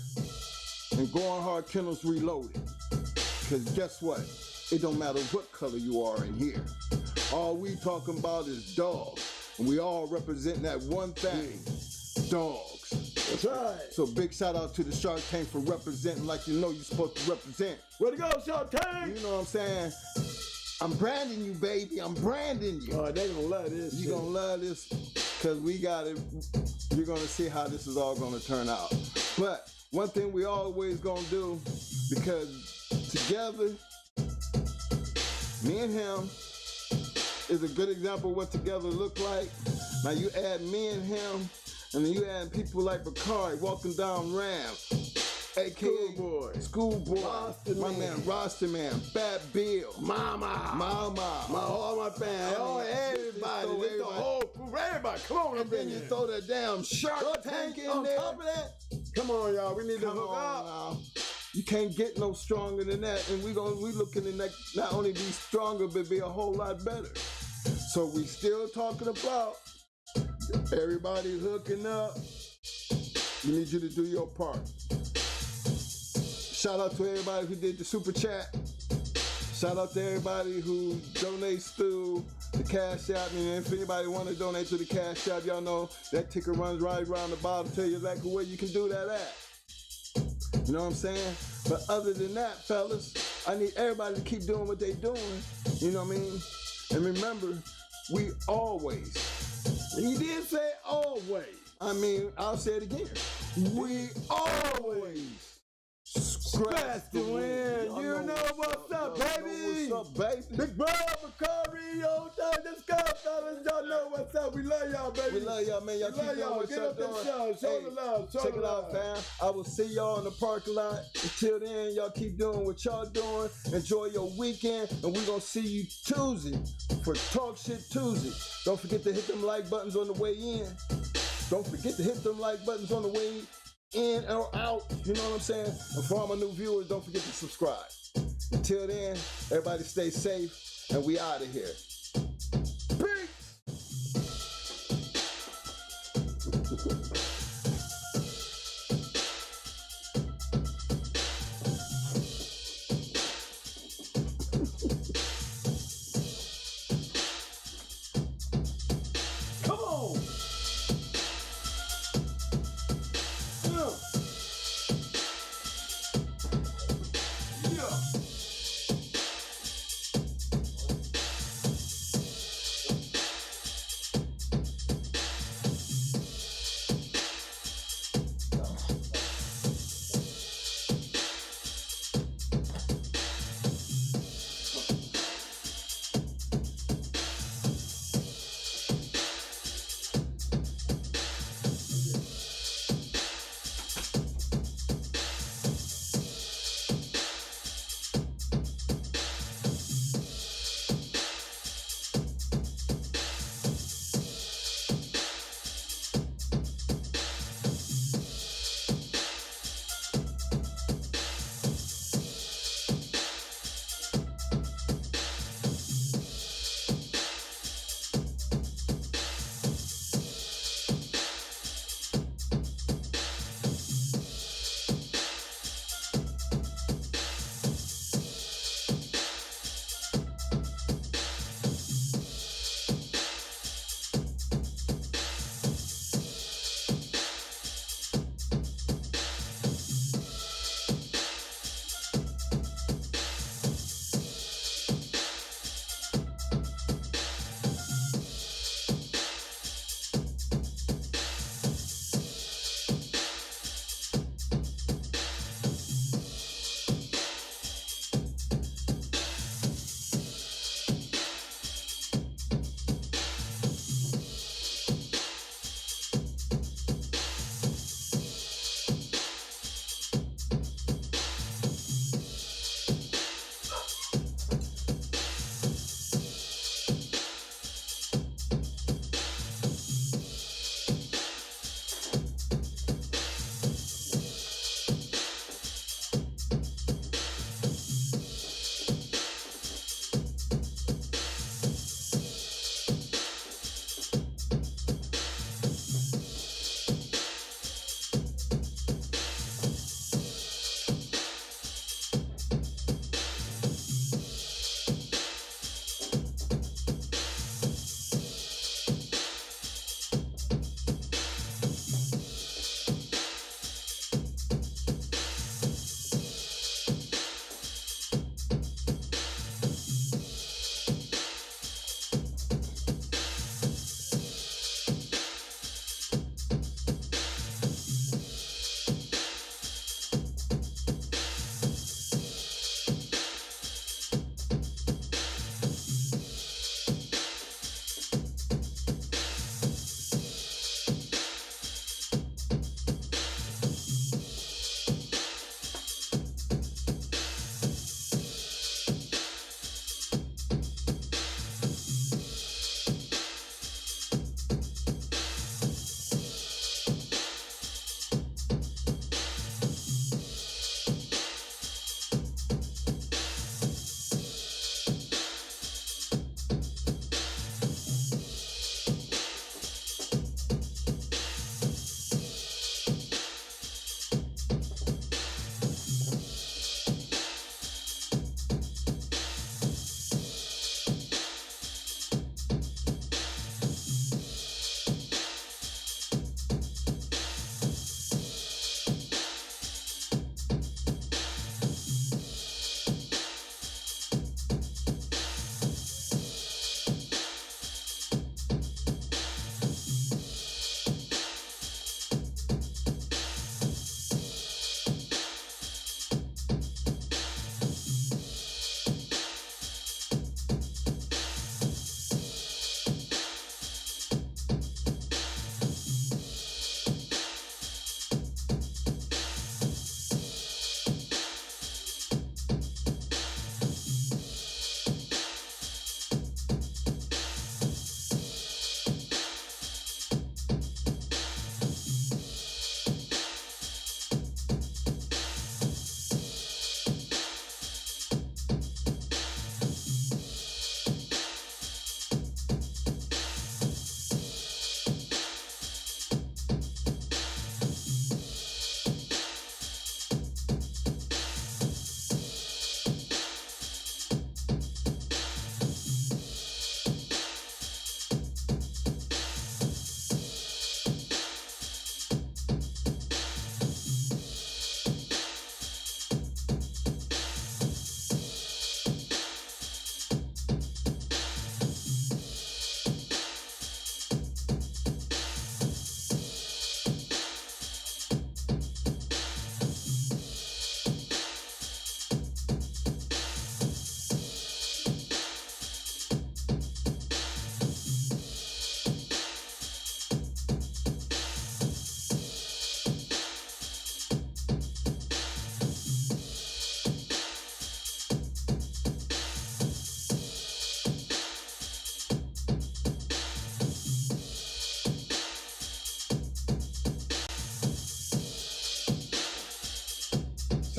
and Going Hard Kennels Reloaded. Because guess what? It don't matter what color you are in here. All we talking about is dogs. And we all represent that one thing. Dogs.
That's right.
So big shout out to the Shark Tank for representing like you're supposed to represent.
Where to go, Shark Tank?
You know what I'm saying? I'm branding you, baby. I'm branding you.
Oh, they gonna love this.
You gonna love this because we got it. You're gonna see how this is all gonna turn out. But one thing we always gonna do, because together, me and him is a good example of what together look like. Now you add me and him, and then you add people like Bakari walking down ramp, aka Schoolboy, my man Roster Man, Fat Bill, Mama,
all my fans, everybody, the whole crew, everybody, come on,
and then you throw that damn Shark Tank in
on
there.
top of that. Come on, y'all, we need to hook up.
Now. You can't get no stronger than that, and we looking to not only be stronger, but be a whole lot better. So we still talking about everybody hooking up
We need you to do your part. Shout out to everybody who did the super chat. Shout out to everybody who donates through the Cash App. And if anybody want to donate to the Cash App, y'all know that ticker runs right around the bottom. Tell you exactly where you can do that at. You know what I'm saying? But other than that, fellas, I need everybody to keep doing what they doing. You know what I mean? And remember, we always, and you did say always. I mean, I'll say it again. We always scratch the wind. You know what's up, baby?
What's up, baby?
Big brother, Macario, let's go, fellas. Y'all know what's up. We love y'all, baby.
We love y'all, man. Y'all keep doing what
Get
y'all
up and
doing.
show the love.
Check it out, fam. I will see y'all in the parking lot. Until then, y'all keep doing what y'all doing. Enjoy your weekend, and we're gonna see you Tuesday for Talk Shit Tuesday. Don't forget to hit them like buttons on the way in. Don't forget to hit them like buttons on the way in or out. You know what I'm saying? And for all my new viewers, don't forget to subscribe. Until then, everybody stay safe, and we out of here. Peace!
Come on.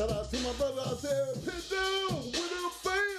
Shout out to my brother out there, Pit Down, what up, fam?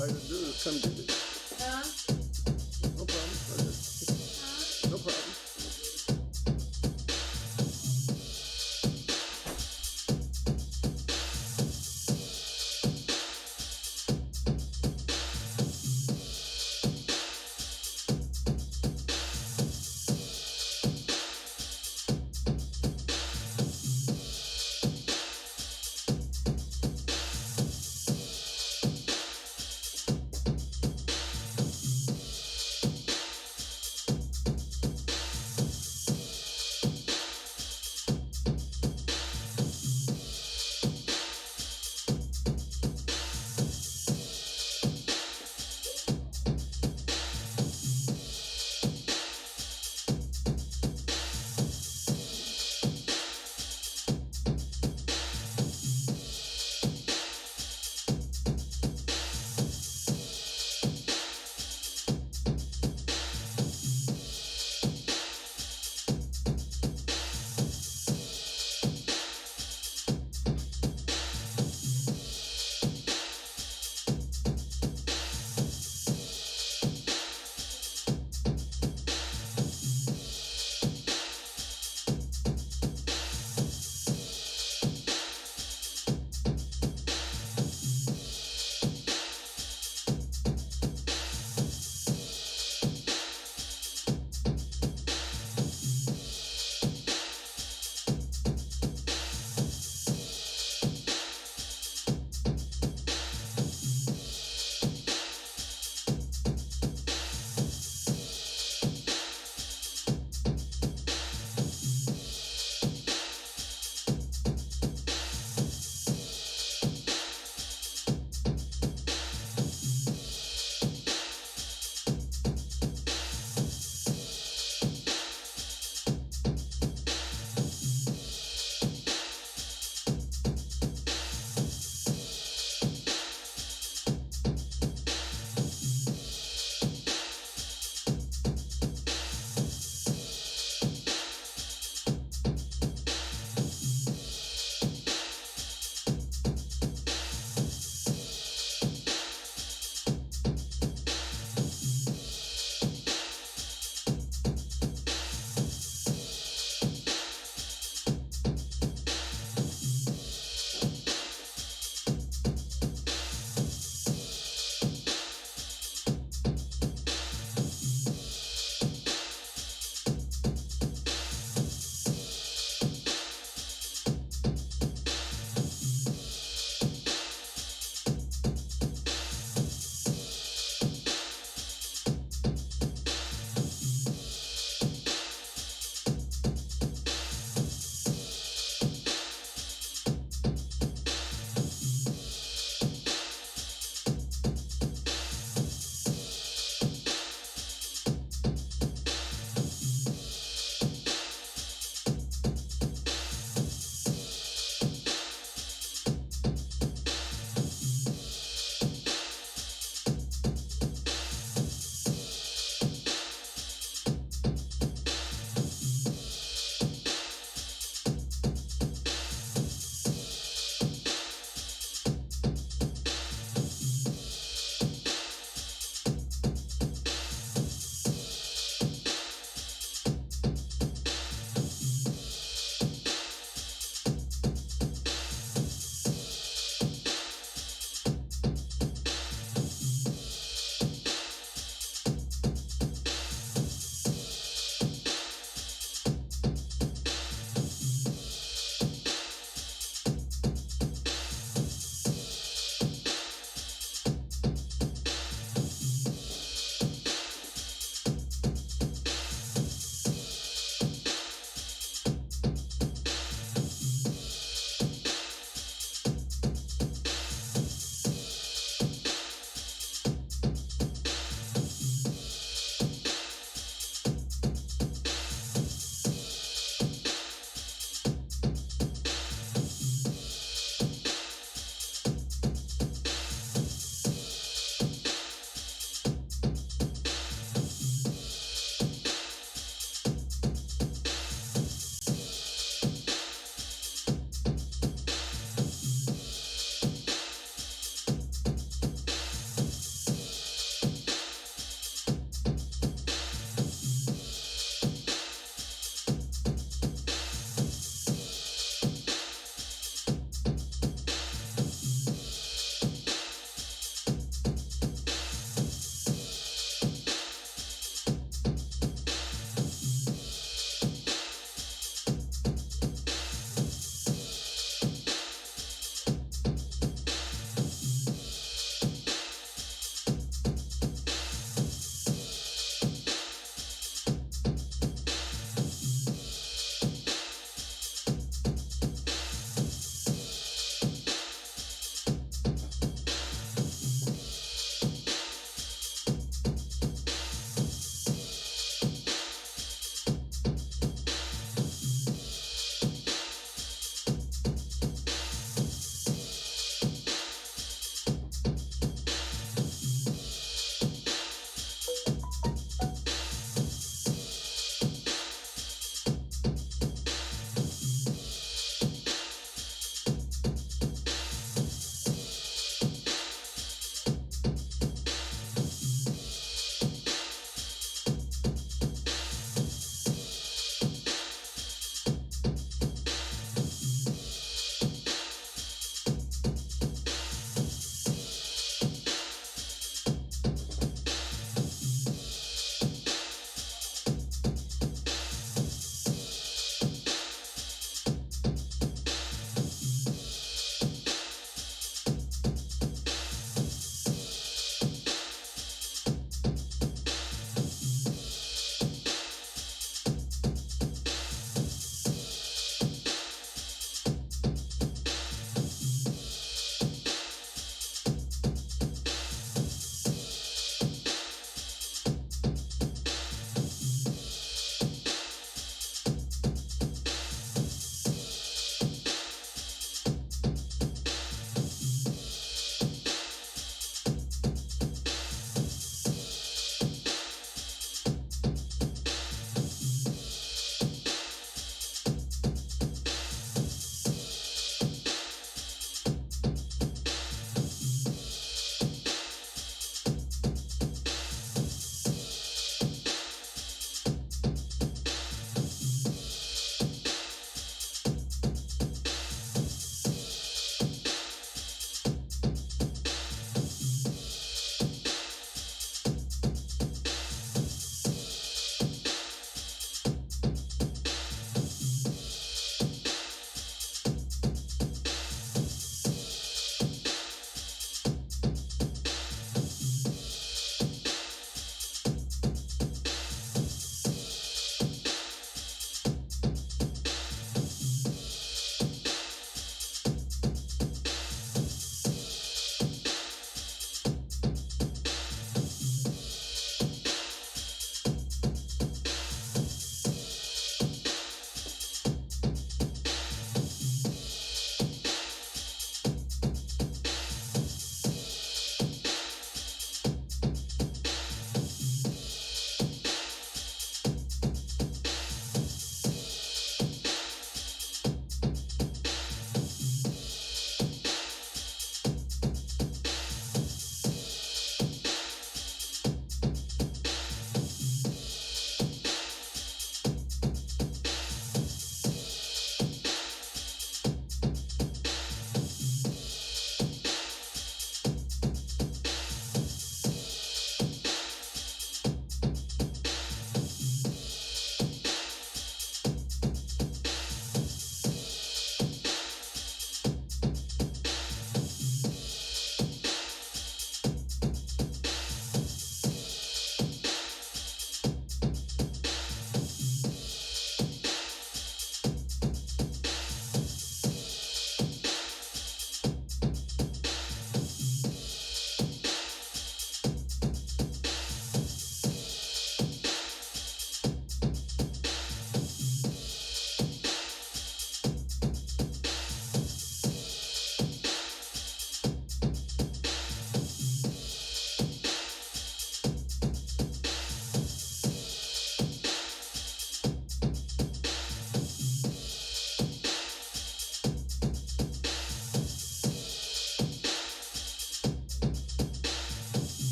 All you do is come get it. No problem. No problem.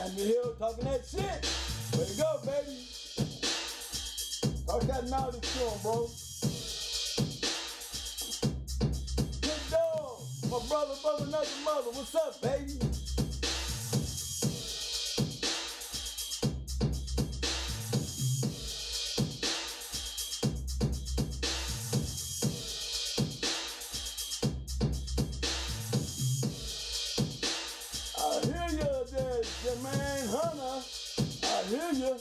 Riding the hill, talking that shit. Way to go, baby. Talk that knowledge to him, bro. Good dog. My brother from another mother. What's up, baby? I hear you there, Jermaine Hunter. I hear you.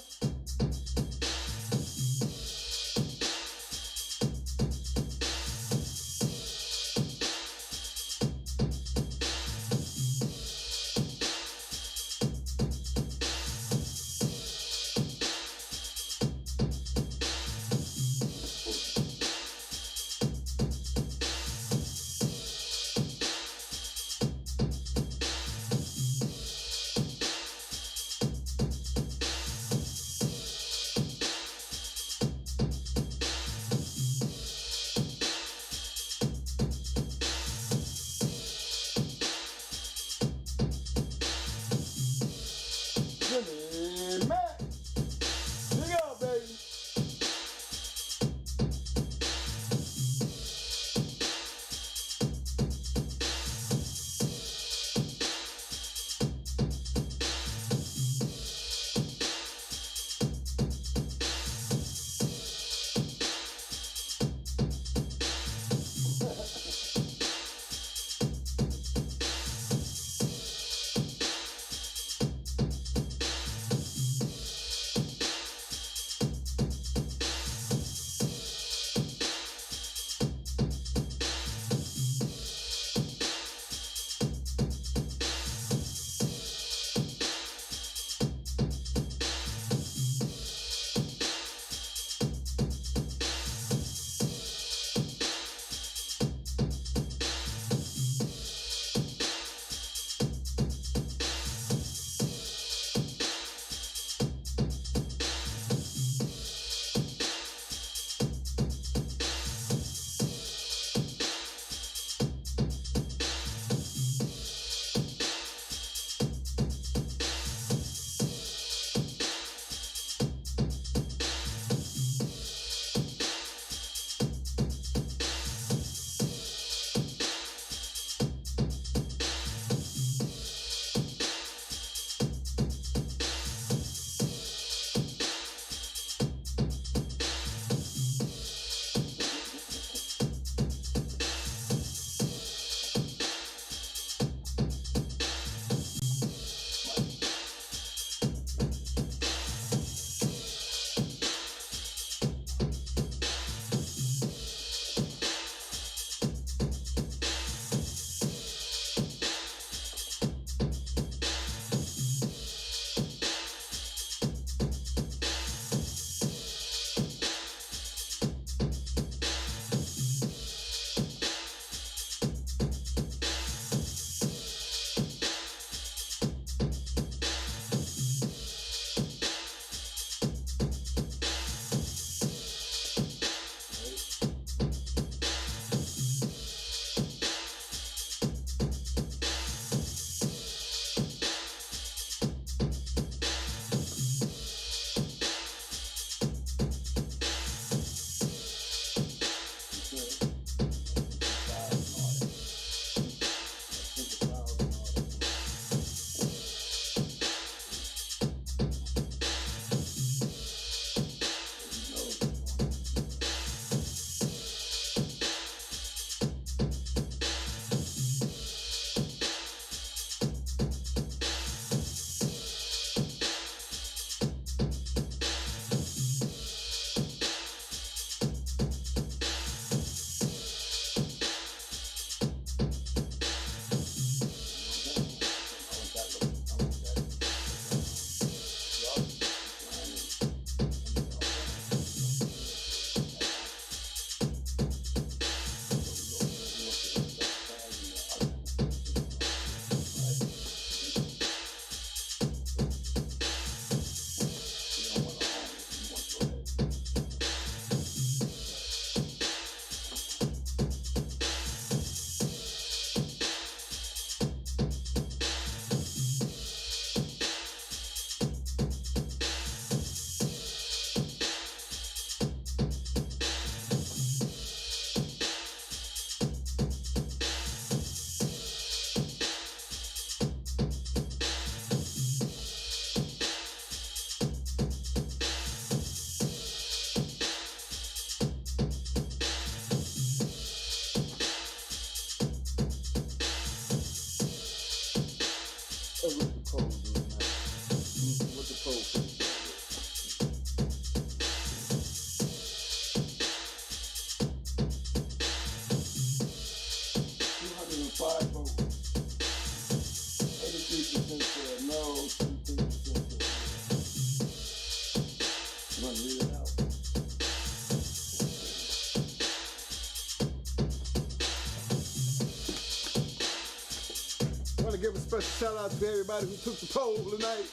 special shout out to everybody who took the poll tonight.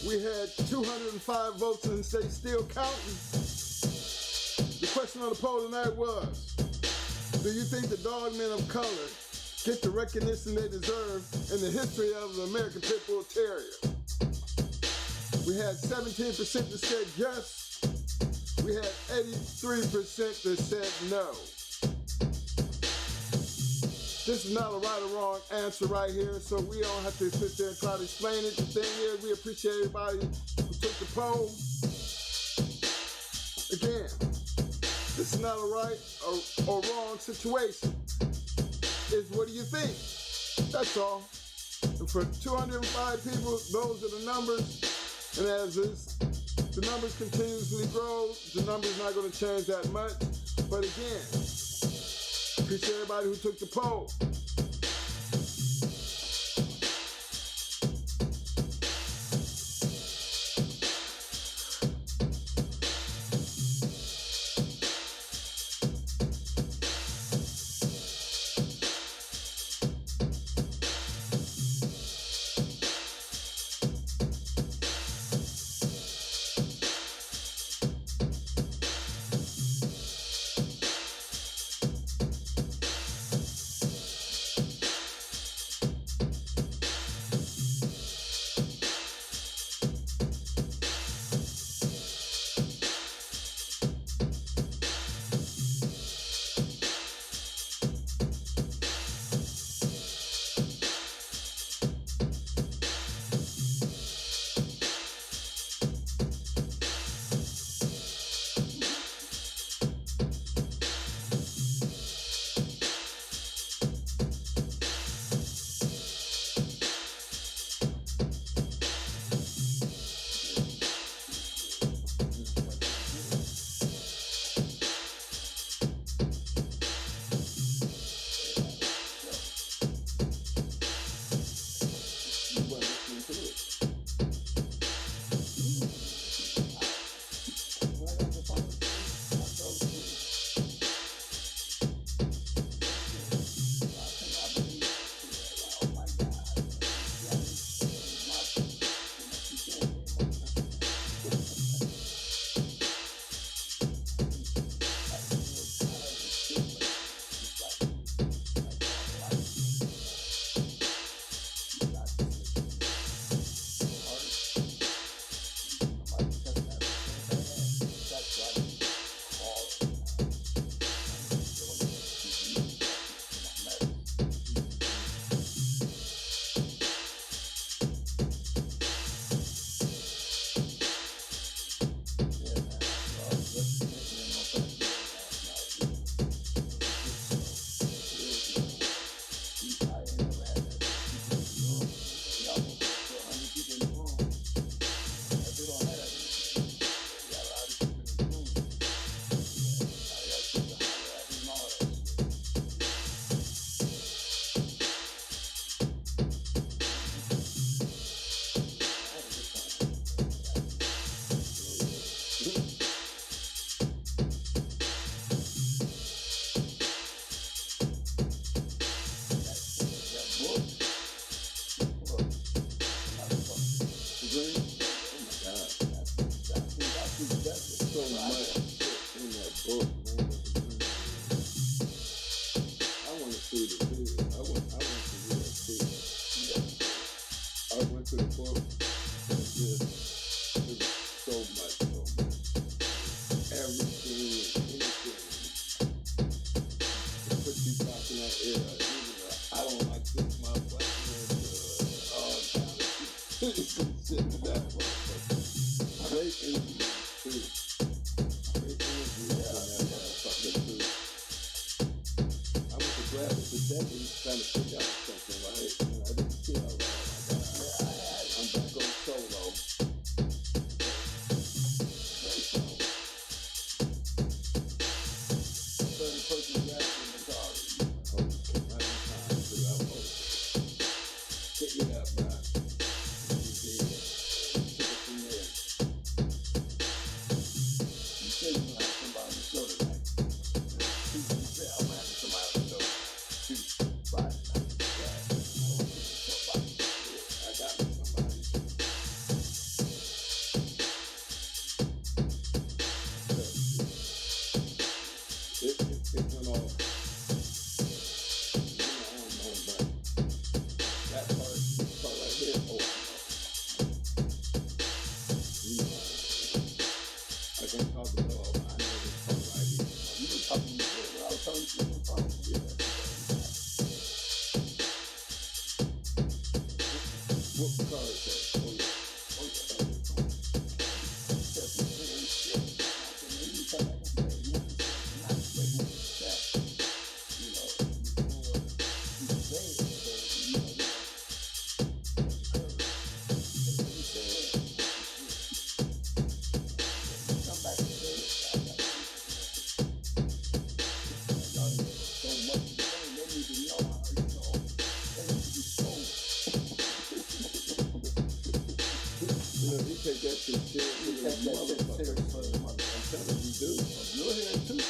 We had 205 votes and they still counting. The question on the poll tonight was, do you think the dog men of color get the recognition they deserve in the history of the American Pit Bull Terrier? We had 17% that said yes. We had 83% that said no. This is not a right or wrong answer right here, so we don't have to sit there and try to explain it. The thing is, we appreciate everybody who took the poll. Again, this is not a right or wrong situation. It's what do you think? That's all. And for 205 people, those are the numbers. And as the numbers continuously grow, the number's not going to change that much. But again, appreciate everybody who took the poll.
What the card say? Oh yeah. He take that shit serious. I'm telling you, dude. You're here too.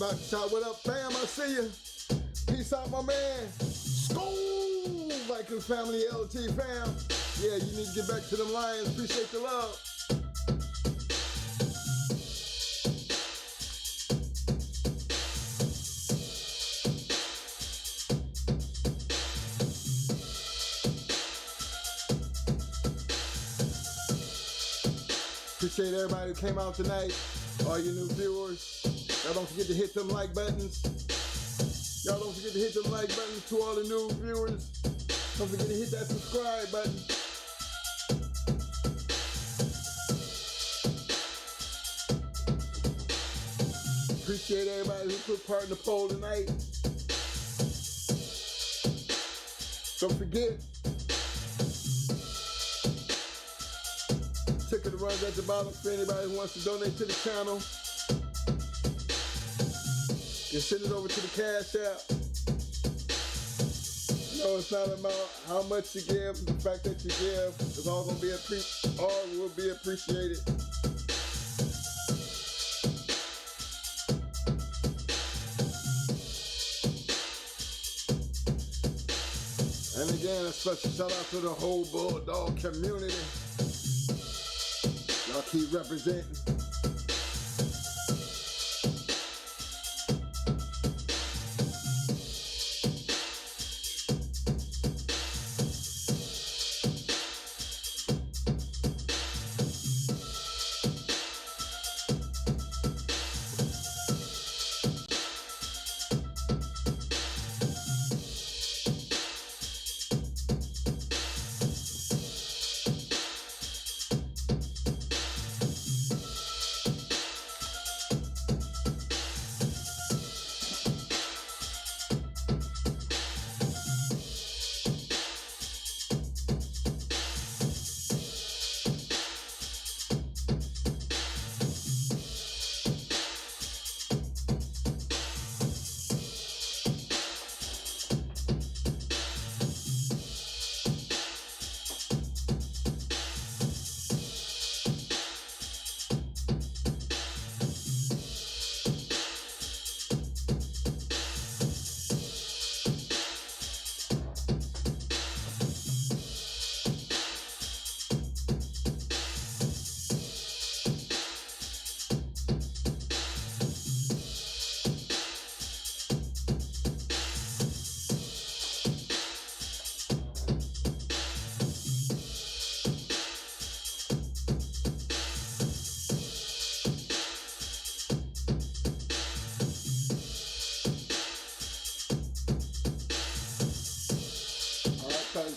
about to shout, what up, fam? I see you. Peace out, my man. School! Vikings family, LT fam. Yeah, you need to get back to them Lions. Appreciate the love. Appreciate everybody who came out tonight. All you new viewers. Y'all don't forget to hit them like buttons. Y'all don't forget to hit them like buttons to all the new viewers. Don't forget to hit that subscribe button. Appreciate everybody who took part in the poll tonight. Don't forget, ticket runs at the bottom for anybody who wants to donate to the channel. You send it over to the Cash App. No, it's not about how much you give. The fact that you give is all gonna be all will be appreciated. And again, a special shout out to the whole Bulldog community. Y'all keep representing.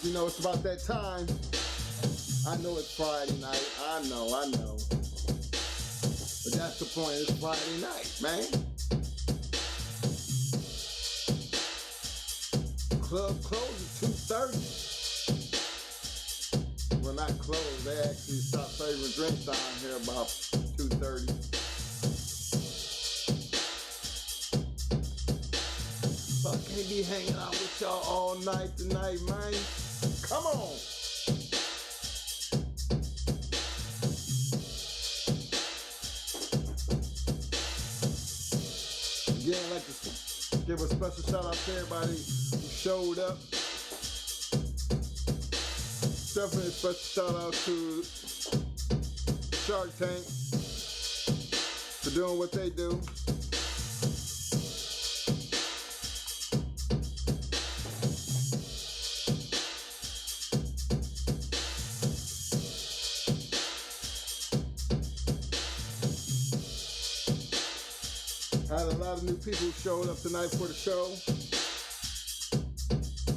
You know, it's about that time. I know it's Friday night. I know. But that's the point. It's Friday night, man. Club closed at 2:30. Well, not closed. They actually stopped serving drinks down here about 2:30. So I can't be hanging out with y'all all night tonight, man. Come on. Again, I'd like to give a special shout out to everybody who showed up. Definitely a special shout out to Shark Tank for doing what they do. I had a lot of new people who showed up tonight for the show.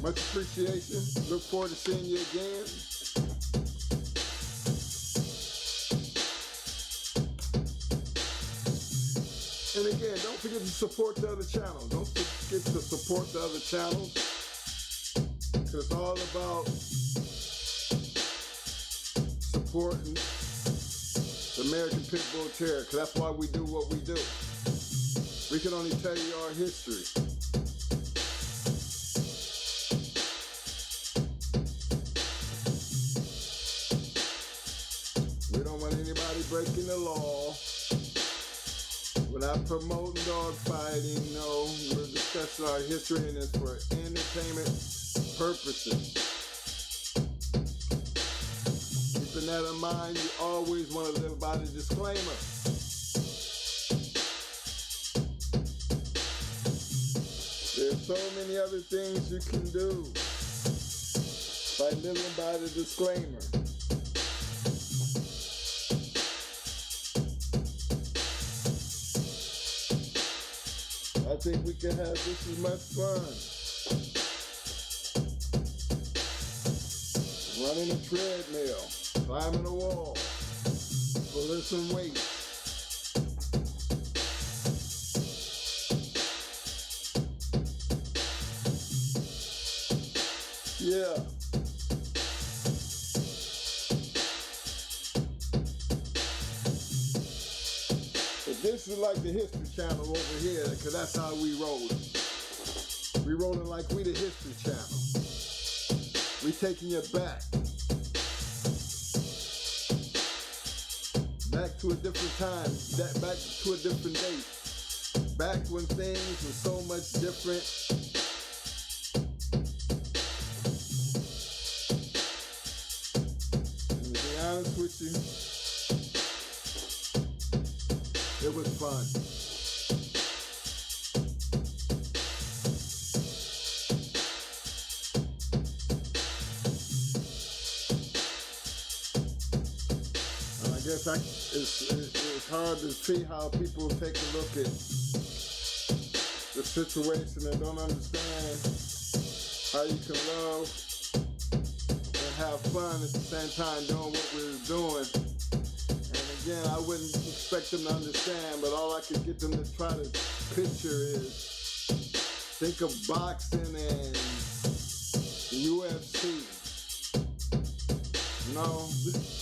Much appreciation. Look forward to seeing you again. And again, don't forget to support the other channels. Don't forget to support the other channels. Because it's all about supporting the American Pit Bull Terrier. Because that's why we do what we do. We can only tell you our history. We don't want anybody breaking the law.
We're not promoting dog fighting, no. We're discussing our history and it's for entertainment purposes. Keeping that in mind, you always want to live by the disclaimer. There's so many other things you can do by living by the disclaimer. I think we can have just as much fun running a treadmill, climbing a wall, pulling some weight. Yeah. But this is like the History Channel over here, because that's how we roll. We rolling like we the History Channel. We taking you back to a different time, back to a different date, back when things were so much different. And to be honest with you, it was fun. And I guess it's hard to see how people take a look at the situation and don't understand how you can love and have fun at the same time doing what we're doing. Again, I wouldn't expect them to understand, but all I could get them to try to picture is think of boxing and the UFC. You know,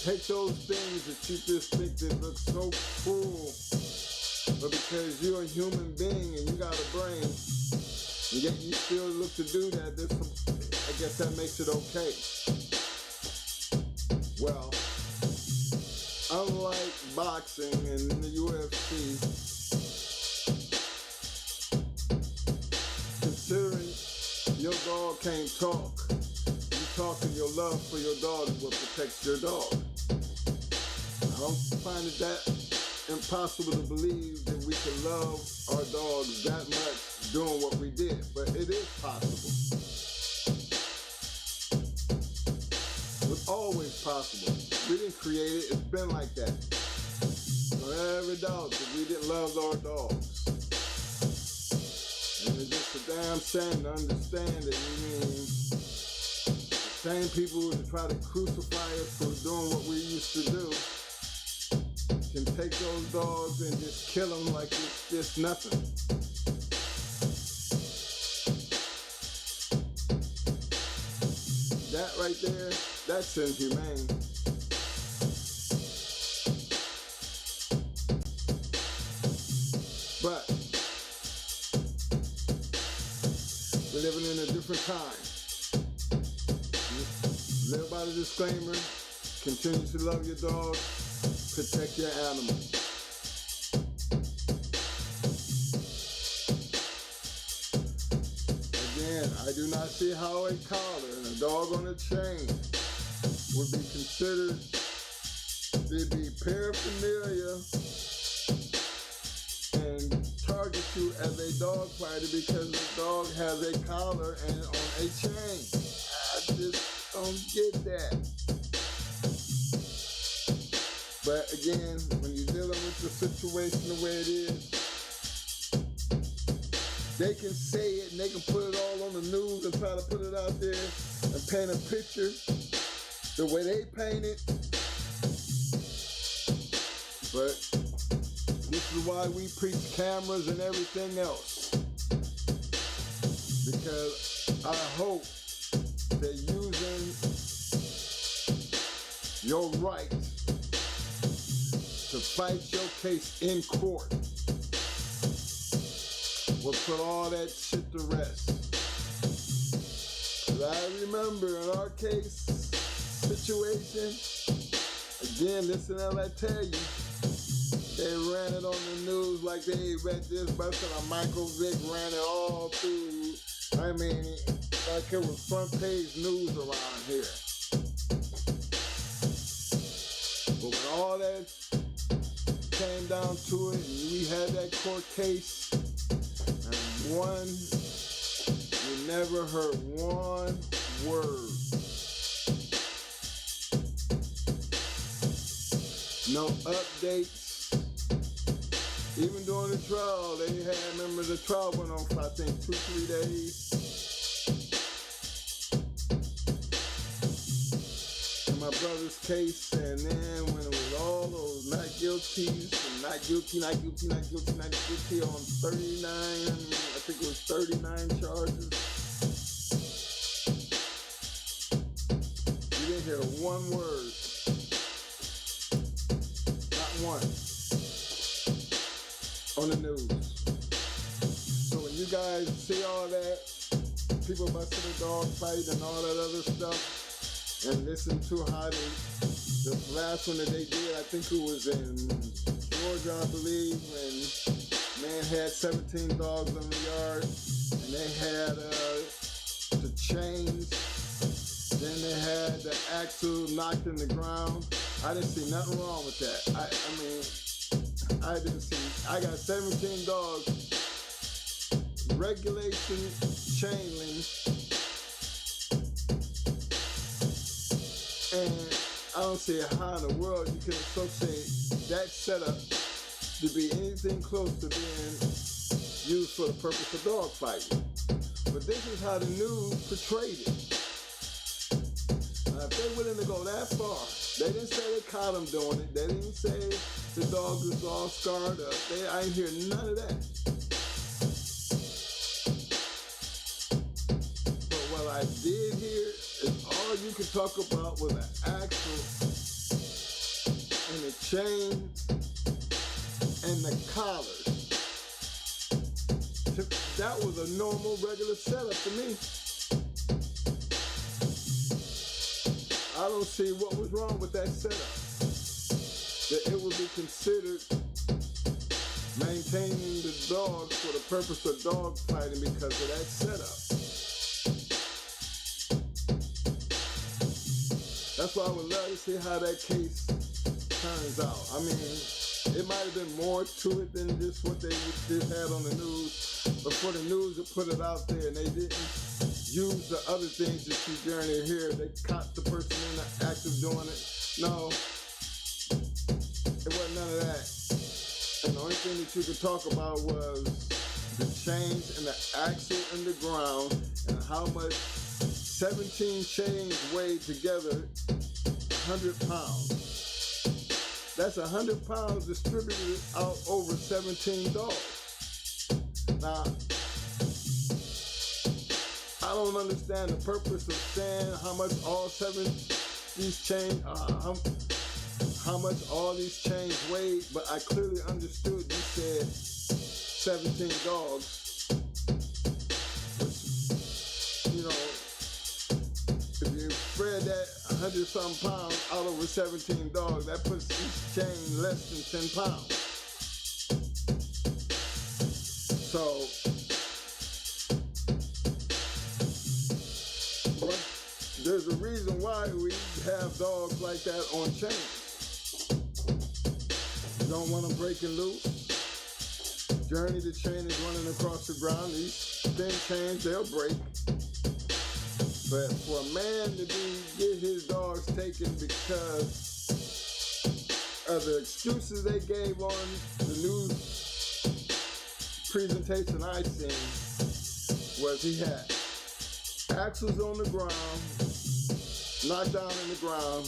take those things that you just think that look so cool, but because you're a human being and you got a brain, and yet you still look to do that, I guess that makes it okay. Well, unlike boxing and the UFC, considering your dog can't talk, you talking your love for your dog is what protects your dog. I don't find it that impossible to believe that we can love our dogs that much doing what we did, but it is possible. It was always possible. We didn't create it, it's been like that. So every dog, that we didn't love our dogs. And it's just a damn shame to understand that the same people who try to crucify us for doing what we used to do can take those dogs and just kill them like it's just nothing. That right there, that's inhumane. But we're living in a different time. Live by the disclaimer, continue to love your dog, protect your animal. Again, I do not see how a collar and a dog on a chain would be considered to be paraphernalia and target you as a dog fighter because the dog has a collar and on a chain. I just don't get that. But again, when you're dealing with the situation the way it is, they can say it and they can put it all on the news and try to put it out there and paint a picture the way they paint it. But this is why we preach cameras and everything else. Because I hope that using your right to fight your case in court will put all that shit to rest. 'Cause I remember in our case situation, again, listen to what I tell you, They ran it on the news like they read this busting a Michael Vick, ran it all through. I mean, like it was front page news around here. But when all that came down to it, and we had that court case, and we never heard one word. No updates. Even during the trial, they had, remember the trial went on for I think 2-3 days. In my brother's case, and then when it was all those not guilties, and not guilty on 39, I think it was 39 charges. You didn't hear one word. Not one. On the news. So when you guys see all that, people busting the dog fight and all that other stuff, and listen to how the last one that they did, I think it was in Georgia, I believe, and man had 17 dogs in the yard, and they had the chains, then they had the axle knocked in the ground. I didn't see nothing wrong with that. I didn't see. I got 17 dogs, regulation chain link, and I don't see how in the world you can associate that setup to be anything close to being used for the purpose of dog fighting. But this is how the news portrayed it. If they're willing to go that far, they didn't say they caught them doing it. They didn't say the dog was all scarred up. I ain't hear none of that. But what I did hear is all you could talk about was an axle and the chain and the collars. That was a normal, regular setup to me. I don't see what was wrong with that setup. That it would be considered maintaining the dogs for the purpose of dog fighting because of that setup. That's why I would love to see how that case turns out. I mean, it might have been more to it than just what they just had on the news. But for the news to put it out there and they didn't use the other things that you during to hear, they caught the person in the act of doing it. No, it wasn't none of that. And the only thing that you could talk about was the chains and the axle in the ground and how much 17 chains weighed together 100 pounds. That's 100 pounds distributed out over 17 dogs. Now, I don't understand the purpose of saying how much all these chains, how much all these chains weigh, but I clearly understood you said 17 dogs, which, you know, if you spread that 100-something pounds out over 17 dogs, that puts each chain less than 10 pounds. So, there's a reason why we have dogs like that on chains. You don't want them breaking loose. Journey, the chain is running across the ground. These thin chains, they'll break. But for a man to get his dogs taken because of the excuses they gave on the news presentation I seen, was he had axles on the ground, knocked down in the ground,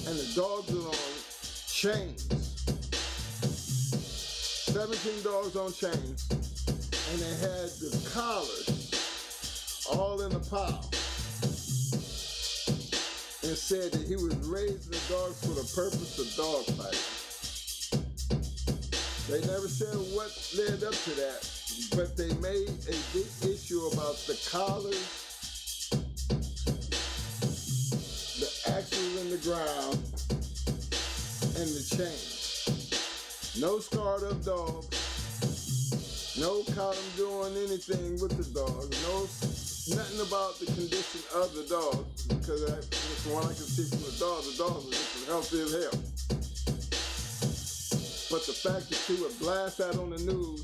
and the dogs are on chains. 17 dogs on chains, and they had the collars all in a pile, and said that he was raising the dogs for the purpose of dog fighting. They never said what led up to that, but they made a big issue about the collars, the axles in the ground, and the chain. No scarred up dogs. No caught them doing anything with the dog. Nothing about the condition of the dog. Because from what I can see from the dog was just as healthy as hell. But the fact that you would blast that on the news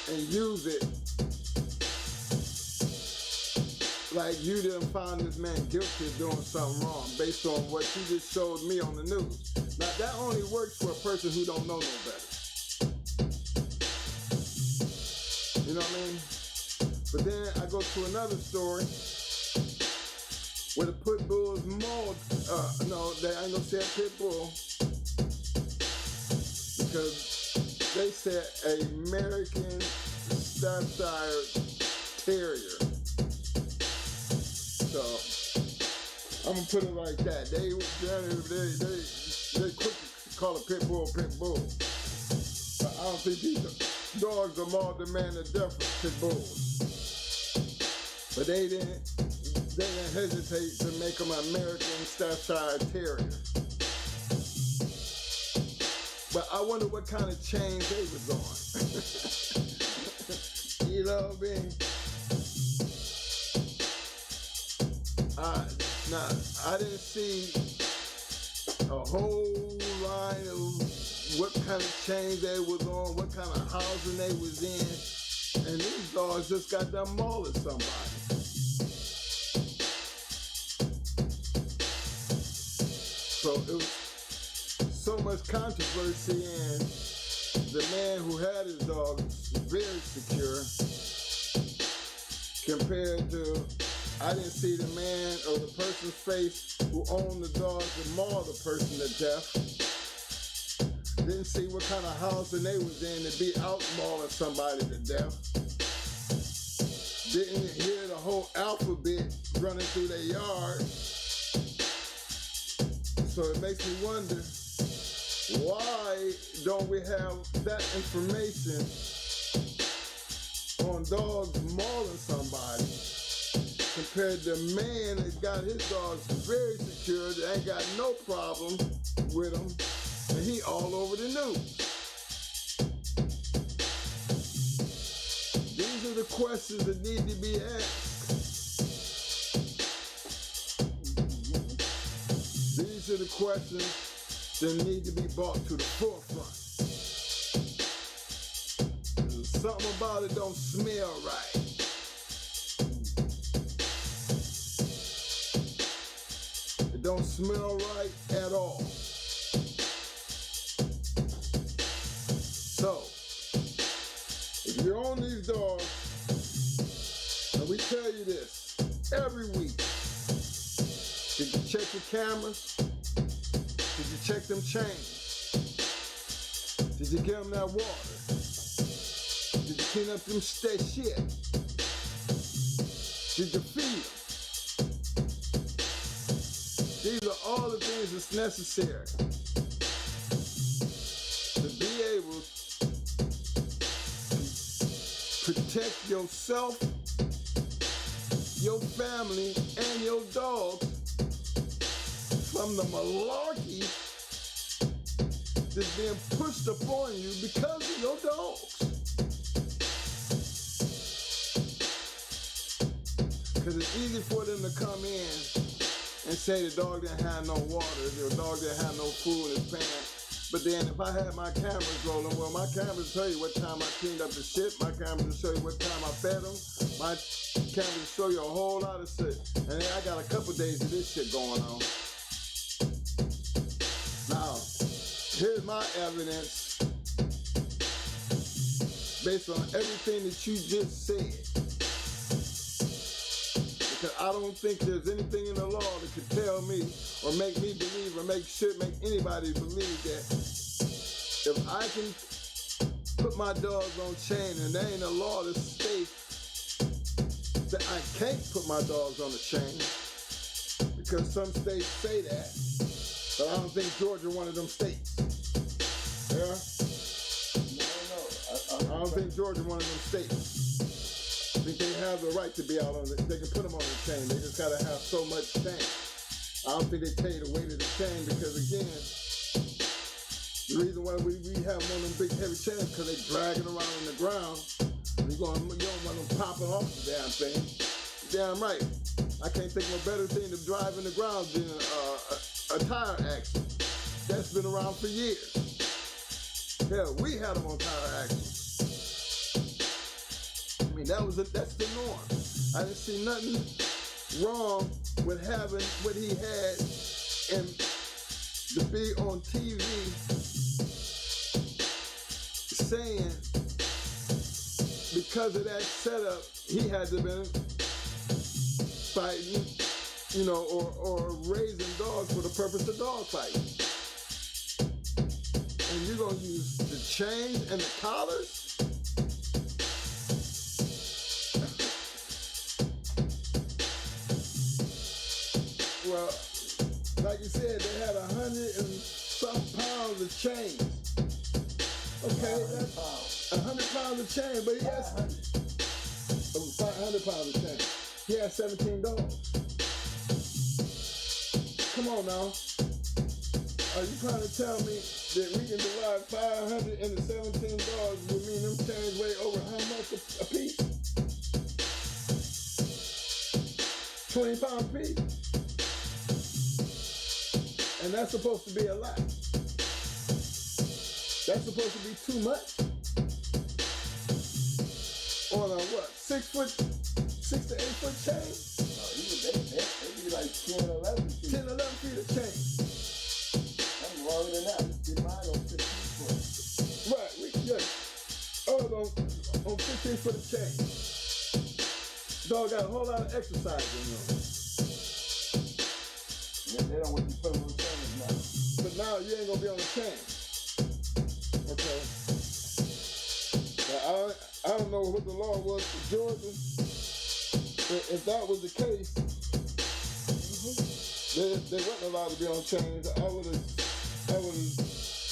and use it like you didn't find this man guilty of doing something wrong based on what you just showed me on the news. Now that only works for a person who don't know no better. You know what I mean? But then I go to another story where the pit bull is mauled. No, they ain't gonna say a pit bull because they said American Staffordshire Terrier. So I'm gonna put it like that. They quick to call a pit bull. But I don't think these dogs are mauled the man to death with pit bulls. But they didn't hesitate to make them American Staffordshire Terrier. But I wonder what kind of chain they was on. You know what I mean? Now, I didn't see a whole line of what kind of chain they was on, what kind of housing they was in, and these dogs just got done mauling somebody. So it was so much controversy, and the man who had his dog was very secure compared to, I didn't see the man or the person's face who owned the dog to maul the person to death. Didn't see what kind of housing they was in to be out mauling somebody to death. Didn't hear the whole alphabet running through their yard. So it makes me wonder, why don't we have that information on dogs mauling somebody compared to a man that got his dogs very secure, that ain't got no problem with them, and he all over the news. These are the questions that need to be asked. These are the questions that need to be brought to the forefront. Something about it don't smell right. It don't smell right at all. So, if you're on these dogs, and we tell you this every week, did you check your cameras? Did you check them chains? Did you give them that water? Did you clean up them shit? Did you feed them? These are all the things that's necessary to be able to protect yourself, your family, and your dog from the malarkey that's being pushed upon you because of your dogs. Because it's easy for them to come in and say the dog didn't have no water, the dog didn't have no food in his pants. But then if I had my cameras rolling, well, my cameras tell you what time I cleaned up the shit, my cameras show you what time I fed them, my cameras show you a whole lot of shit. And then I got a couple days of this shit going on. Now, here's my evidence based on everything that you just said. Because I don't think there's anything in the law that could tell me or make me believe or make anybody believe that if I can put my dogs on chain and there ain't a law that states that I can't put my dogs on a chain, because some states say that, but I don't think Georgia one of them states. Yeah? I don't think Georgia one of them states. I think they have the right to be out on it. They can put them on the chain. They just gotta have so much chain.
I don't think they tell you the weight of the chain because, again, the reason why we have one of them big heavy chains because they drag it around on the ground. You don't want them popping off the damn thing. Damn right. I can't think of a better thing to drive in the ground than a tire axle. That's been around for years. Hell, we had them on tire axles. I mean, that's the norm. I didn't see nothing wrong with having what he had and to be on TV saying because of that setup, he had to been fighting, you know, or raising dogs for the purpose of dog fighting. And you're gonna use the chains and the collars? Well, like you said, they had 100 and some pounds of chains. Okay, that's 100 pounds of chain, but he has 500 pounds of chain. He has 17 dogs. Come on now. Are you trying to tell me that we can divide 500 into 17 dogs would mean them chains weigh over how much a piece? 20 pounds a piece? And that's supposed to be a lot. That's supposed to be too much. On a what? 6 to 8 foot chain?
They be like 10, 11 feet.
10, 11 feet of chain.
I'm longer than that. We mine on 15 foot.
Right, on 15 foot of chain. Dog got a whole lot of exercise in them.
Yeah, they don't want you to put them on chains now.
But now you ain't gonna be on the chain. Okay. Now, I don't know what the law was for Georgia. But if that was the case, they wasn't allowed to be on chains. I would have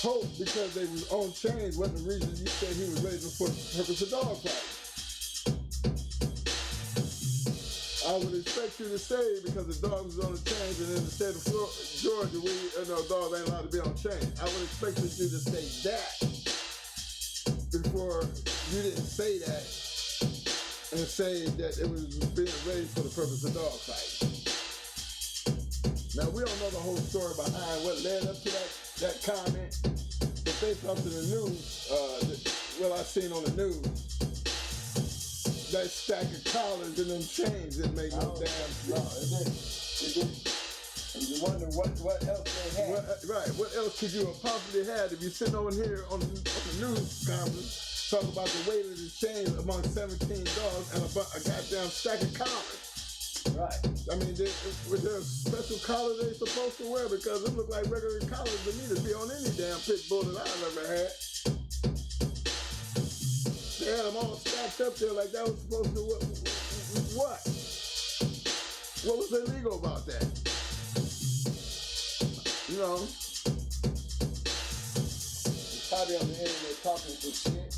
hoped because they was on chains wasn't the reason you said he was raising for the purpose of dog fighting. I would expect you to say because the dog was on the chains and in the state of Georgia, dogs ain't allowed to be on chains. I would expect you to say that before you didn't say that and say that it was being raised for the purpose of dog fighting. Now, we don't know the whole story behind what led up to that comment, but based off of the news, what I seen on the news, that stack of collars and them chains didn't make no damn sense.
No, it didn't. And you wonder what else they had.
Right, what else could you have possibly had if you're sitting over here on the news conference talking about the weight of the chains among 17 dogs and a goddamn stack of collars?
Right.
I mean, was there a special collar they supposed to wear? Because it looked like regular collars to me to be on any damn pit bull that I've ever had. They had them all stacked up there like that was supposed to what? What was illegal about that? You know?
It's probably on the internet talking some shit.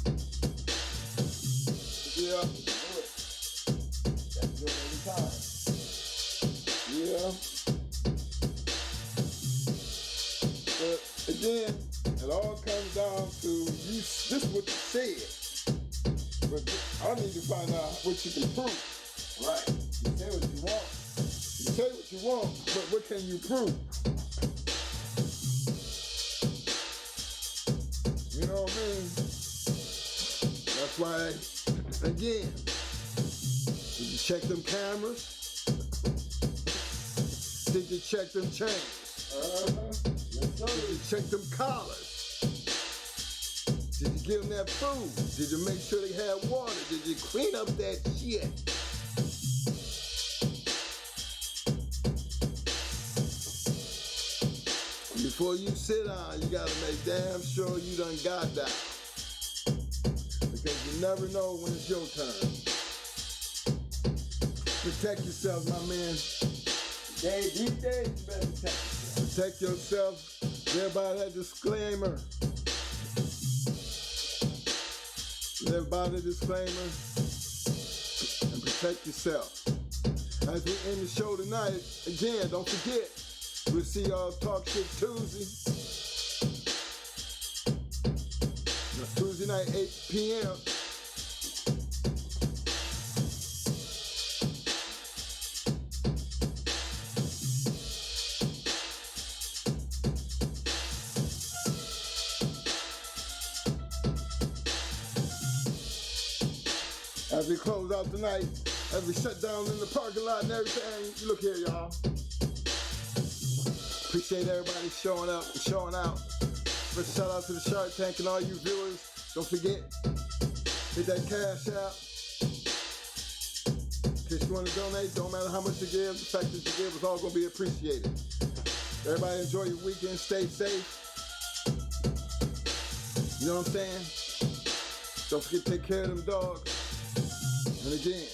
Yeah.
Do it. That's good every time.
Yeah. But again, it all comes down to this is what you said. But I need to find out what you can prove.
Right. You say what you want.
You say what you want, but what can you prove? You know what I mean? That's why, again, did you check them cameras? Did you check them chains?
Yes, sir.
Did you check them collars? Did you give them that food? Did you make sure they had water? Did you clean up that shit? Before you sit down, you gotta make damn sure you done got down. Because you never know when it's your turn. Protect yourself, my man.
These days, you better protect yourself.
Protect yourself. Live by that disclaimer. Live by the disclaimer. And protect yourself. As we end the show tonight, again, don't forget, We'll see y'all Talk Shit Tuesday. Tuesday night, 8 p.m. As we close out tonight, as we shut down in the parking lot and everything, look here, y'all. Appreciate everybody showing up and showing out. First shout out to the Shark Tank and all you viewers. Don't forget, hit that cash out. In case you want to donate, don't matter how much you give, the fact that you give is all going to be appreciated. Everybody enjoy your weekend, stay safe. You know what I'm saying? Don't forget to take care of them dogs. And again,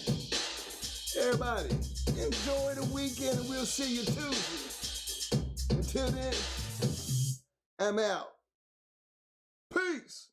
everybody, enjoy the weekend and we'll see you Tuesday. Until then, I'm out. Peace.